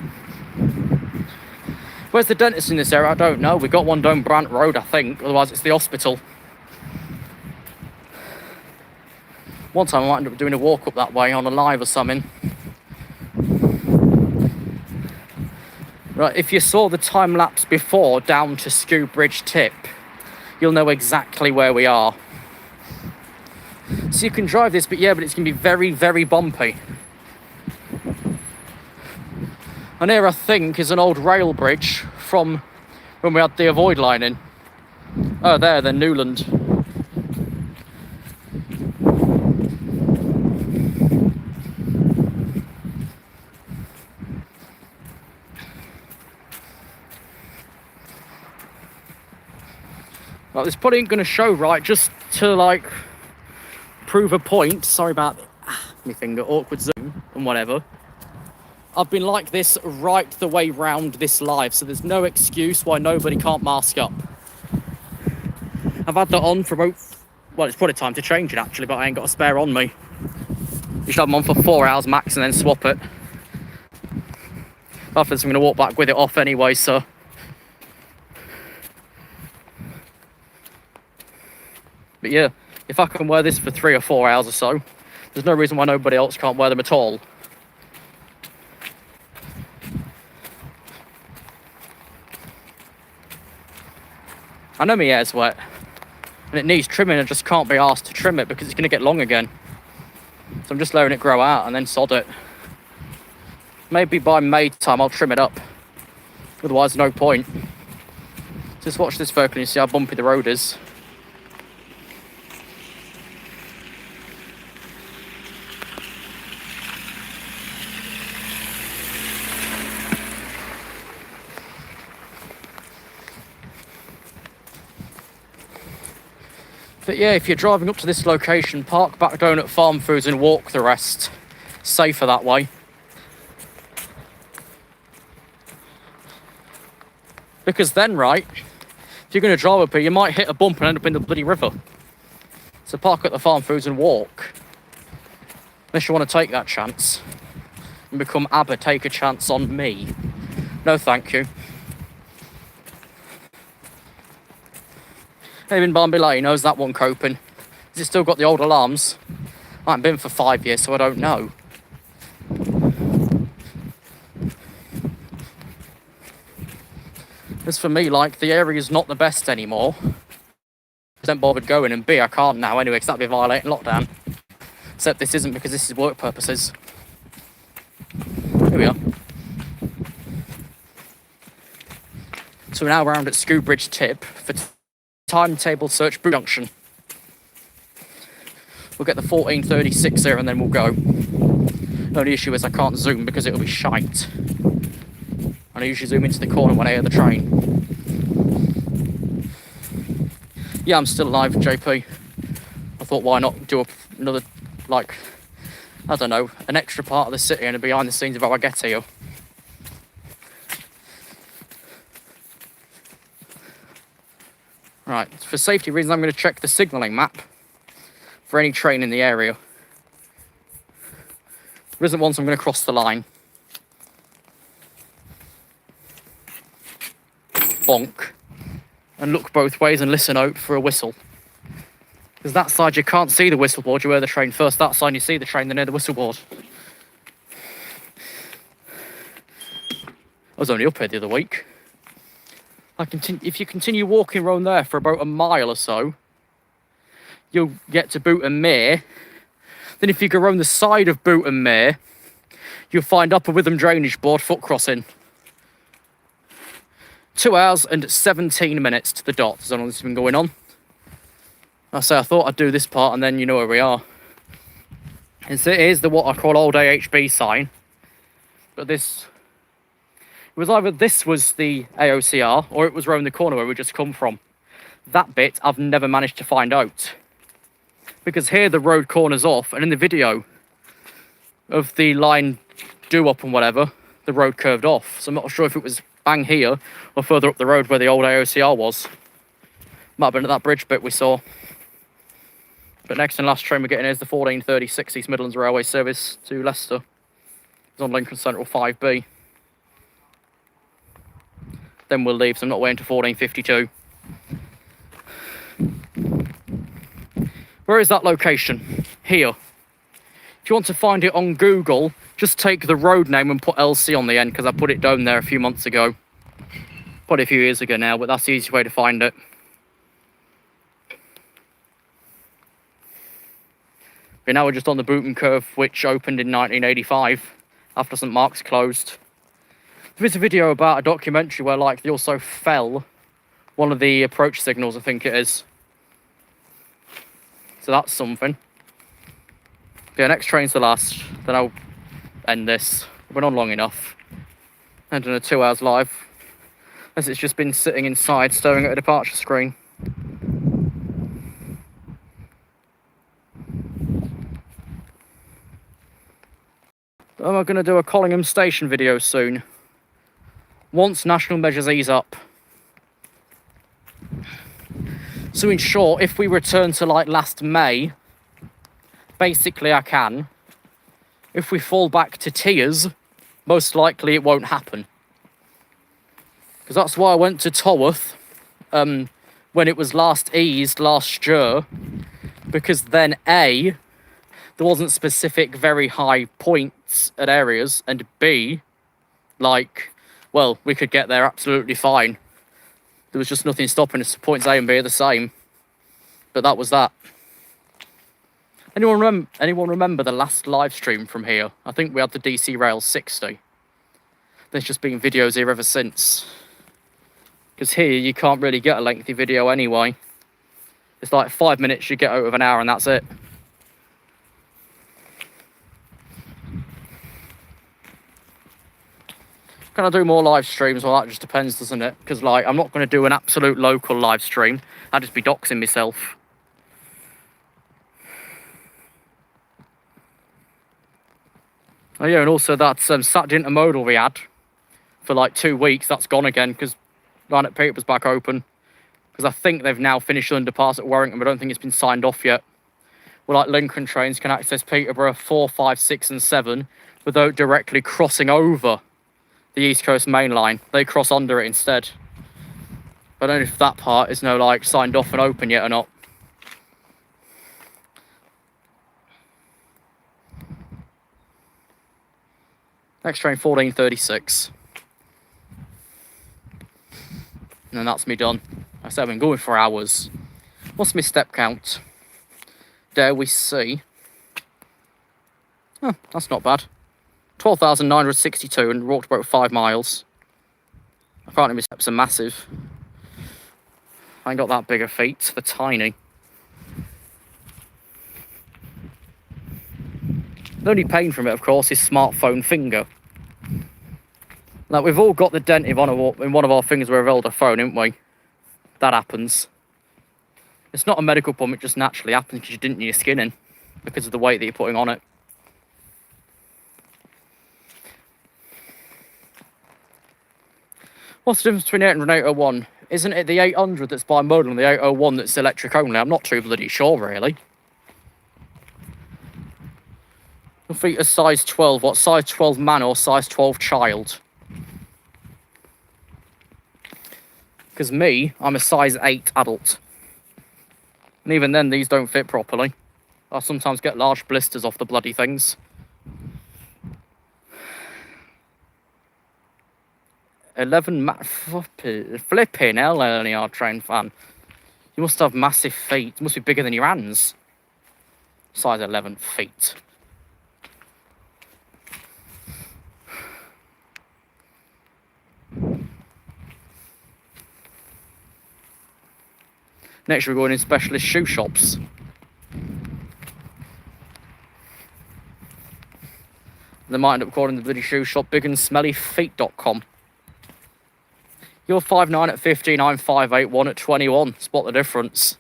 Where's the dentist in this area? I don't know. We've got one down Brant Road, I think. Otherwise, it's the hospital. One time I might end up doing a walk up that way on a live or something. Right, if you saw the time lapse before down to Skew Bridge Tip, you'll know exactly where we are. So you can drive this, but yeah, but it's going to be very, very bumpy. And here I think is an old rail bridge from when we had the avoid line in. Oh, there, then Newland. Like, this probably ain't going to show right, just to like prove a point. Sorry about my finger, awkward zoom and whatever. I've been like this right the way round this live, so there's no excuse why nobody can't mask up. I've had that on for about, well, it's probably time to change it actually, but I ain't got a spare on me. You should have them on for 4 hours max and then swap it. After this, I'm going to walk back with it off anyway, so. But yeah, if I can wear this for 3 or 4 hours or so, there's no reason why nobody else can't wear them at all. I know my hair's wet, and it needs trimming. I just can't be asked to trim it because it's going to get long again. So I'm just letting it grow out and then sod it. Maybe by May time I'll trim it up. Otherwise, no point. Just watch this vehicle and you see how bumpy the road is. But yeah, if you're driving up to this location, park back down at Farm Foods and walk the rest. Safer that way. Because then, right, if you're going to drive up here, you might hit a bump and end up in the bloody river. So park at the Farm Foods and walk. Unless you want to take that chance. And become ABBA, take a chance on me. No, thank you. Even Barnby Lane knows that one coping. Has it still got the old alarms? I haven't been for 5 years, so I don't know. As for me, like, the area's not the best anymore. I don't bothered going, and B, I can't now anyway, because that'd be violating lockdown. Except this isn't, because this is work purposes. Here we are. So we're now round at Skew Bridge Tip for timetable search Boot Junction. We'll get the 1436 here and then we'll go. The only issue is I can't zoom because it'll be shite. And I usually zoom into the corner when I hear the train. Yeah, I'm still alive, JP. I thought, why not do another, like, I don't know, an extra part of the city and a behind the scenes of how I get here. Right, for safety reasons, I'm going to check the signalling map for any train in the area. There isn't one, so I'm going to cross the line. Bonk. And look both ways and listen out for a whistle. Because that side you can't see the whistle board, you hear the train first. That side you see the train, then hear the whistle board. I was only up here the other week. If you continue walking around there for about a mile or so, you'll get to Booton Mere. Then if you go around the side of Booton Mere, you'll find Upper Witham Drainage Board foot crossing. 2 hours and 17 minutes to the dot as long as it's been going on. I thought I'd do this part and then you know where we are. And so here's the what I call old AHB sign. But this... It was either this was the AOCR or it was round the corner where we just come from. That bit I've never managed to find out. Because here the road corners off and in the video of the line do up and whatever, the road curved off. So I'm not sure if it was bang here or further up the road where the old AOCR was. Might have been at that bridge bit we saw. But next and last train we're getting is the 1436 East Midlands Railway service to Leicester. It's on Lincoln Central 5B. Then we'll leave, so I'm not waiting to 1452. Where is that location? Here. If you want to find it on Google, just take the road name and put LC on the end, because I put it down there a few months ago. Probably a few years ago now, but that's the easiest way to find it. Okay, now we're just on the Booton Curve, which opened in 1985, after St Mark's closed. There is a video about a documentary where, like, they also fell one of the approach signals, I think it is. So that's something. Okay, next train's the last. Then I'll end this. We've been on long enough. Ending a 2 hours live. As it's just been sitting inside, staring at a departure screen. I'm going to do a Collingham Station video soon. Once national measures ease up. So in short, if we return to like last May, basically I can. If we fall back to tiers, most likely it won't happen. Because that's why I went to Towarth when it was last eased last year. Because then A, there wasn't specific very high points at areas, and B, like, well, we could get there absolutely fine. There was just nothing stopping us. Points A and B are the same. But that was that. Anyone remember the last live stream from here? I think we had the DC Rail 60. There's just been videos here ever since. Because here you can't really get a lengthy video anyway. It's like 5 minutes you get out of an hour and that's it. Can I do more live streams? Well, that just depends, doesn't it? Because, like, I'm not going to do an absolute local live stream. I'd just be doxing myself. Oh, yeah, and also that Saturday intermodal we had for, like, 2 weeks. That's gone again because Barnet Peterborough's back open. Because I think they've now finished the underpass at Warrington, but I don't think it's been signed off yet. Well, like, Lincoln trains can access Peterborough 4, 5, 6 and 7 without directly crossing over the East Coast Main Line. They cross under it instead. I don't know if that part is like signed off and open yet or not. Next train 1436. And then that's me done. I said I've been going for hours. What's my step count? Dare we see? Oh, that's not bad. 12,962 and walked about 5 miles. Apparently my steps are massive. I ain't got that big of feet, they're tiny. The only pain from it, of course, is smartphone finger. Like, we've all got the dent in one of our fingers where we've held a phone, haven't we? That happens. It's not a medical problem, it just naturally happens because you didn't need your skin in, because of the weight that you're putting on it. What's the difference between 800 and 801? Isn't it the 800 that's bimodal and the 801 that's electric only? I'm not too bloody sure, really. Your feet are size 12. What, size 12 man or size 12 child? Because me, I'm a size 8 adult. And even then, these don't fit properly. I sometimes get large blisters off the bloody things. 11 flipping hell, NexTrain fan. You must have massive feet. You must be bigger than your hands. Size 11 feet. Next we're going in specialist shoe shops. They might end up calling the bloody shoe shop bigandsmellyfeet.com. You're 5'9" at 15, I'm 5'8", at 21. Spot the difference.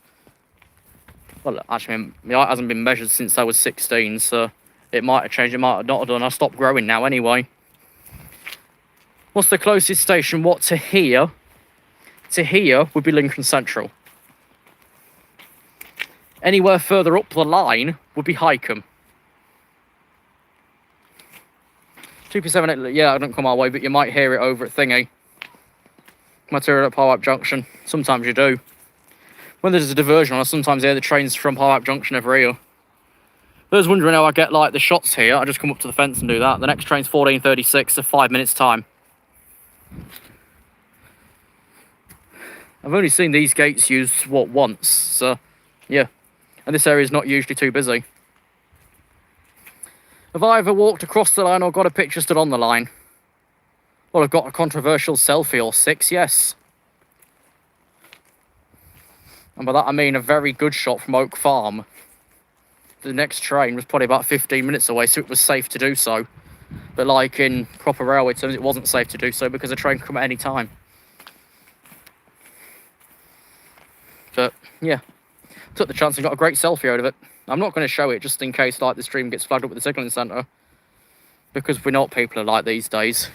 Well, actually, my height hasn't been measured since I was 16, so it might have changed, it might have not have done. I stopped growing now anyway. What's the closest station? What, to here? To here would be Lincoln Central. Anywhere further up the line would be Highcombe. 2P78, yeah, I don't come our way, but you might hear it over at Thingy. Material at Powerpipe Junction. Sometimes you do. When there's a diversion on, I sometimes hear the trains from Powerpipe Junction over here. Those wondering how I get like the shots here, I just come up to the fence and do that. The next train's 14:36, so 5 minutes time. I've only seen these gates used, what, once, so yeah. And this area is not usually too busy. Have I ever walked across the line or got a picture stood on the line? Well, I've got a controversial selfie or 6, yes. And by that I mean a very good shot from Oak Farm. The next train was probably about 15 minutes away, so it was safe to do so. But like in proper railway terms, it wasn't safe to do so because a train could come at any time. But yeah, took the chance and got a great selfie out of it. I'm not going to show it just in case like the stream gets flagged up with the signalling centre, because we know what people are like these days.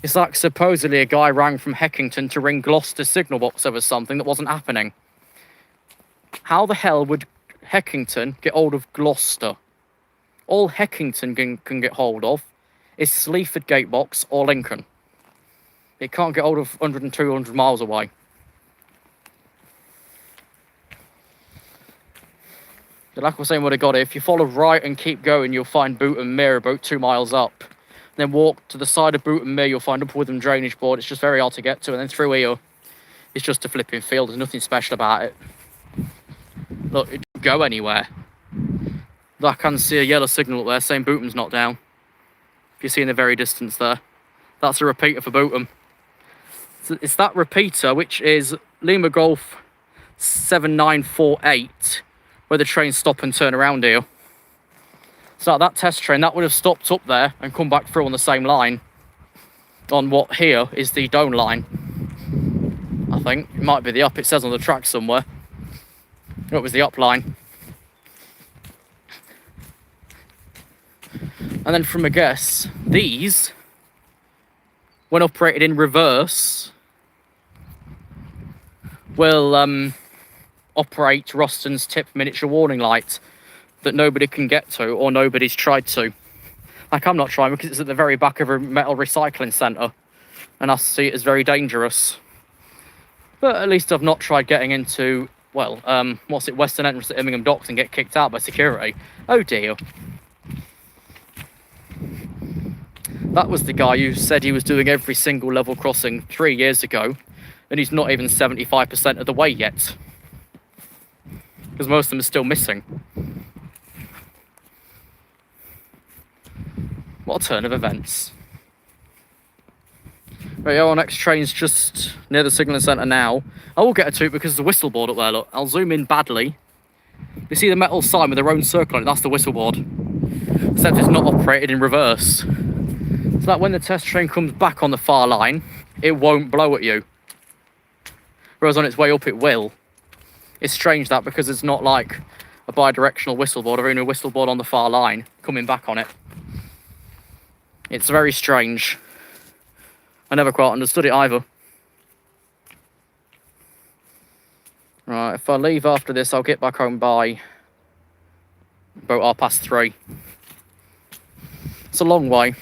It's like supposedly a guy rang from Heckington to ring Gloucester signal box over something that wasn't happening. How the hell would Heckington get hold of Gloucester? All Heckington can get hold of is Sleaford Gatebox or Lincoln. It can't get hold of 100 and 200 miles away. But like I was saying when I got it, if you follow right and keep going, you'll find Bootham Mere about 2 miles up. Then walk to the side of Bootham Mere, you'll find Upwitham Drainage Board. It's just very hard to get to. And then through here, it's just a flipping field. There's nothing special about it. Look, it doesn't go anywhere. I can see a yellow signal up there saying Bootham's not down. If you see in the very distance there. That's a repeater for Bootham. So it's that repeater, which is Lima Golf 7948, where the trains stop and turn around here. So that test train, that would have stopped up there and come back through on the same line. On what here is the Doan line. I think. It might be the up, it says on the track somewhere. It was the up line. And then from a guess, these, when operated in reverse, will operate Roston's tip miniature warning light that nobody can get to or nobody's tried to. Like, I'm not trying because it's at the very back of a metal recycling centre and I see it as very dangerous. But at least I've not tried getting into, well, what's it, Western Entrance at Immingham Docks and get kicked out by security. Oh dear. That was the guy who said he was doing every single level crossing 3 years ago, and he's not even 75% of the way yet. Because most of them are still missing. What a turn of events. Right, yeah, our next train's just near the signalling centre now. I will get a toot because there's a whistle board up there, look. I'll zoom in badly. You see the metal sign with their own circle on it? That's the whistle board. Except it's not operated in reverse. So that when the test train comes back on the far line, it won't blow at you. Whereas on its way up it will. It's strange that because it's not like a bi-directional whistle board or even a whistle board on the far line coming back on it. It's very strange. I never quite understood it either. Right, if I leave after this, I'll get back home by about 3:30. It's a long way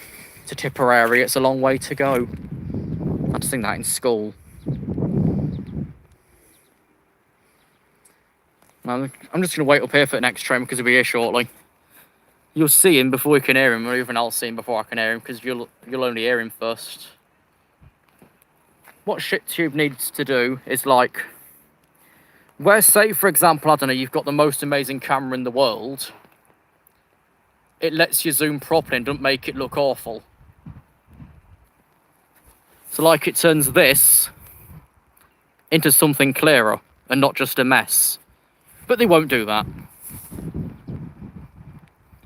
to Tipperary. It's a long way to go. I had to sing that in school. I'm just going to wait up here for the next train because he'll be here shortly. You'll see him before you can hear him, or even I'll see him before I can hear him because you'll only hear him first. What ShitTube needs to do is like, where say for example, I don't know, you've got the most amazing camera in the world, it lets you zoom properly and doesn't make it look awful. So like it turns this into something clearer and not just a mess. But they won't do that.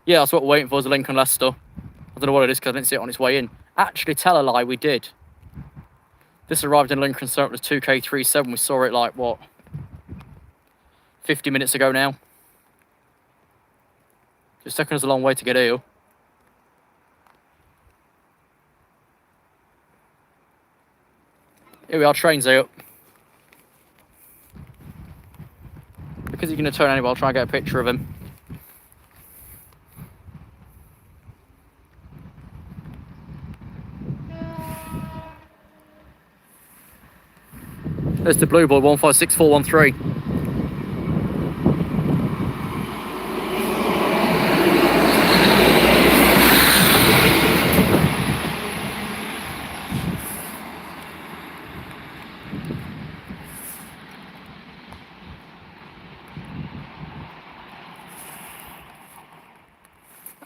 Yeah, that's what we're waiting for, is a Lincoln Leicester. I don't know what it is because I didn't see it on its way in. Actually, tell a lie, we did. This arrived in Lincoln Circle 2K37. We saw it like, what, 50 minutes ago now? It's taken us a long way to get here. Here we are, trains here. Because he's going to turn anyway, I'll try and get a picture of him. There's the blue boy, 156413.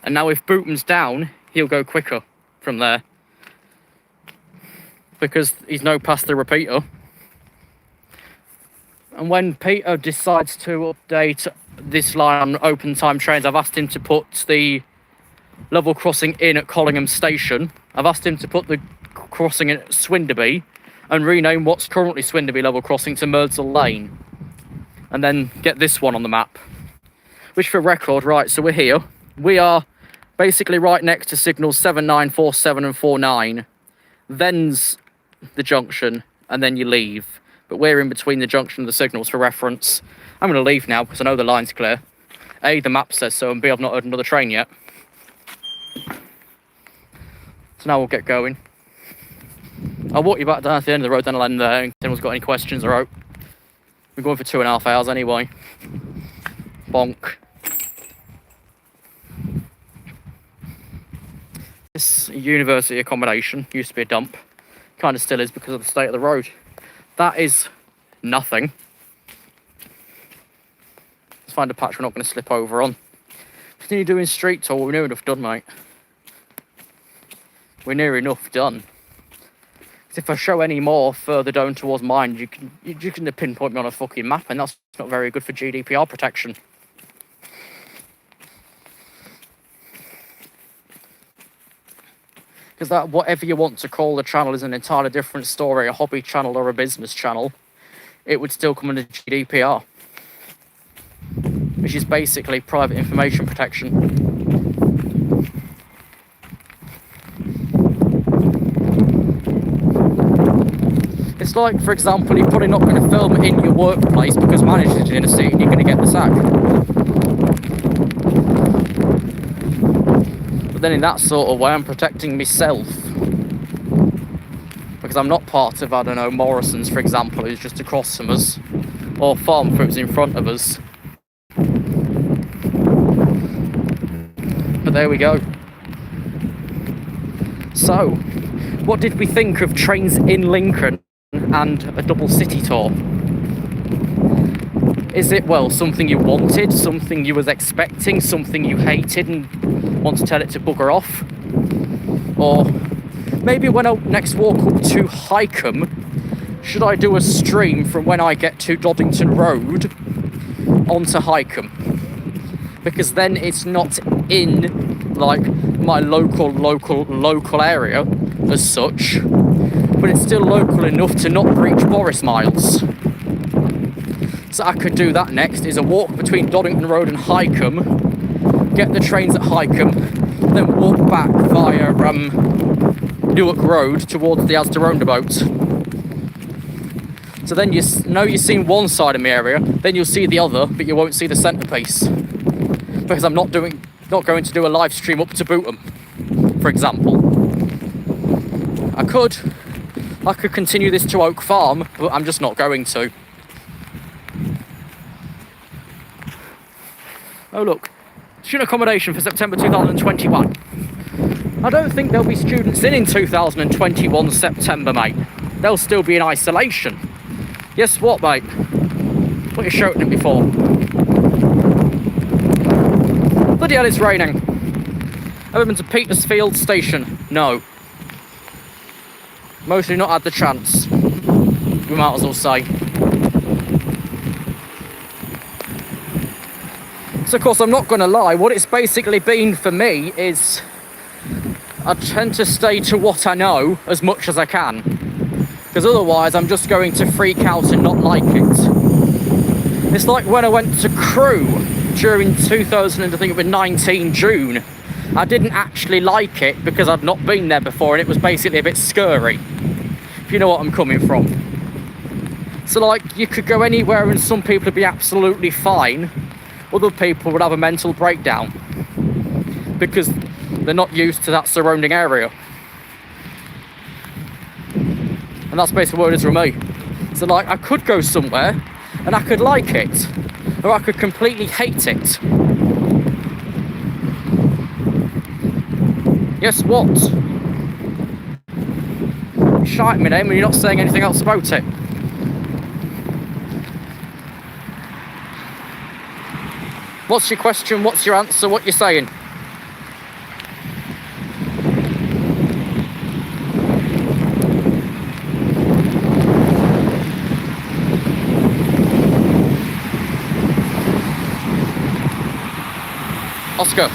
And now if Bootom's down, he'll go quicker from there. Because he's no past the repeater. And when Peter decides to update this line on open time trains, I've asked him to put the level crossing in at Collingham Station. I've asked him to put the crossing in at Swinderby and rename what's currently Swinderby level crossing to Merdsall Lane. And then get this one on the map. Which for record, right, so we're here. We are basically right next to signals 79, 47 and 49. Then's the junction, and then you leave. But we're in between the junction and the signals for reference. I'm going to leave now because I know the line's clear. A, the map says so, and B, I've not heard another train yet. So now we'll get going. I'll walk you back down to the end of the road, then I'll end there. If anyone's got any questions or out. We're going for 2.5 hours anyway. Bonk. This university accommodation used to be a dump. Kind of still is because of the state of the road. That is nothing. Let's find a patch we're not going to slip over on. Continue doing street tour. We're near enough done, mate. We're near enough done. If I show any more further down towards mine, you can pinpoint me on a fucking map, and that's not very good for GDPR protection. Because that, whatever you want to call the channel, is an entirely different story, a hobby channel or a business channel. It would still come under GDPR, which is basically private information protection. It's like, for example, you're probably not going to film in your workplace because manager's in a seat and you're going to get the sack. But then in that sort of way, I'm protecting myself. Because I'm not part of, I don't know, Morrison's, for example, who's just across from us. Or Farm Fruit's in front of us. But there we go. So, what did we think of trains in Lincoln and a double city tour? Is it, well, something you wanted, something you was expecting, something you hated and want to tell it to bugger off? Or Maybe when I next walk up to Highcombe, should I do a stream from when I get to Doddington Road onto Highcombe? Because then it's not in like my local area as such, but it's still local enough to not breach Boris miles. So I could do that next, is a walk between Doddington Road and Highcombe, get the trains at Highcombe, then walk back via Newark Road towards the Asda roundabout. So then you know you've seen one side of my area, then you'll see the other, but you won't see the centrepiece. Because I'm not going to do a live stream up to Bootham, for example. I could continue this to Oak Farm, but I'm just not going to. Oh look, student accommodation for September 2021. I don't think there'll be students in 2021 September, mate. They'll still be in isolation. Guess what, mate? What are you shouting at me for? Bloody hell, it's raining. Ever been to Petersfield Station? No. Mostly not had the chance. We might as well say. So of course, I'm not going to lie, what it's basically been for me is I tend to stay to what I know as much as I can, because otherwise I'm just going to freak out and not like it. It's like when I went to Crewe during 2019 June. I didn't actually like it because I'd not been there before and it was basically a bit scary, if you know what I'm coming from. So like, you could go anywhere and some people would be absolutely fine, other people would have a mental breakdown because they're not used to that surrounding area. And that's basically what it is for me. So like, I could go somewhere and I could like it, or I could completely hate it. Guess what? You shite me name and you're not saying anything else about it. What's your question? What's your answer? What you saying? Oscar.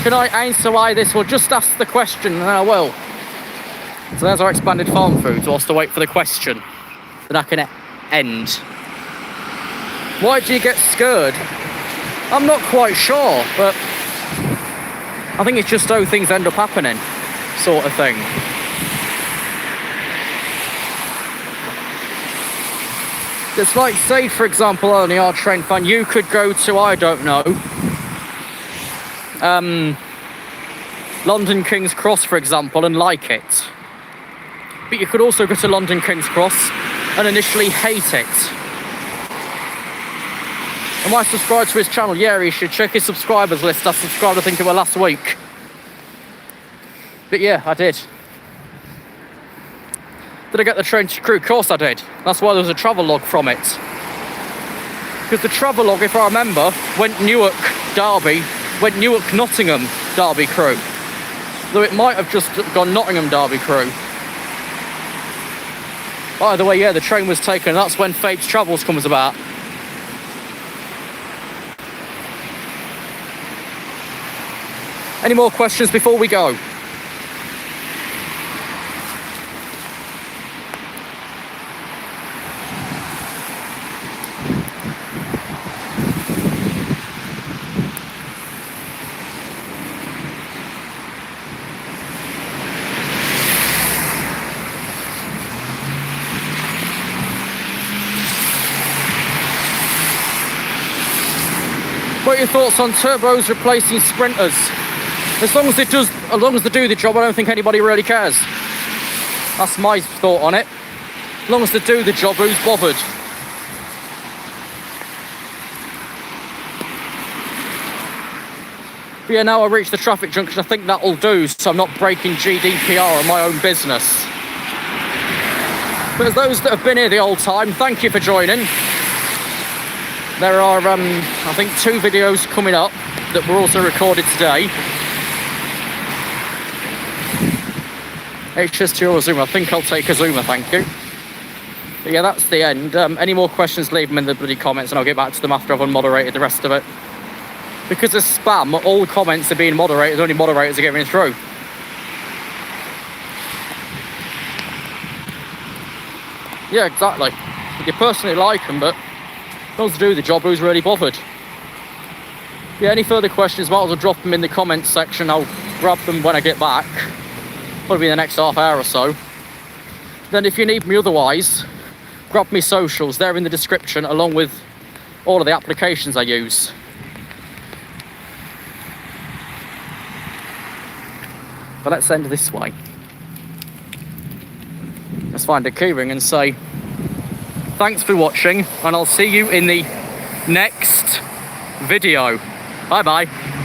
Can I answer why this? Well, just ask the question and then I will. So there's our expanded farm foods. Whilst I wait for the question, then I can end. Why do you get scared? I'm not quite sure, but I think it's just how things end up happening, sort of thing. It's like, say for example, on the RailTrain fan, you could go to, I don't know, London King's Cross, for example, and like it. But you could also go to London King's Cross and initially hate it. Am I subscribed to his channel? Yeah, he should check his subscribers list. I subscribed, I think it was last week. But yeah, I did. Did I get the train to Crewe? Of course I did. That's why there was a travel log from it. Because the travel log, if I remember, went Newark, Derby, went Newark, Nottingham, Derby, Crewe. Though it might have just gone Nottingham, Derby, Crewe. By the way, yeah, the train was taken. That's when Fabe's Travels comes about. Any more questions before we go? What are your thoughts on turbos replacing sprinters? As long as they do the job, I don't think anybody really cares. That's my thought on it. As long as they do the job, who's bothered? But yeah, now I reach the traffic junction, I think that'll do, so I'm not breaking GDPR on my own business. But as those that have been here the whole time, thank you for joining. There are, I think, 2 videos coming up that were also recorded today. HS2 or Zoomer? I think I'll take a Zoomer, thank you. But yeah, that's the end. Any more questions, leave them in the bloody comments and I'll get back to them after I've unmoderated the rest of it. Because of spam, all comments are being moderated, only moderators are getting through. Yeah, exactly. You personally like them, but those do the job, who's really bothered? Yeah, any further questions, might as well drop them in the comments section. I'll grab them when I get back. Probably in the next half hour or so. Then if you need me otherwise, grab me socials. They're in the description, along with all of the applications I use. But let's end this way. Let's find a keyring and say thanks for watching, and I'll see you in the next video. Bye bye.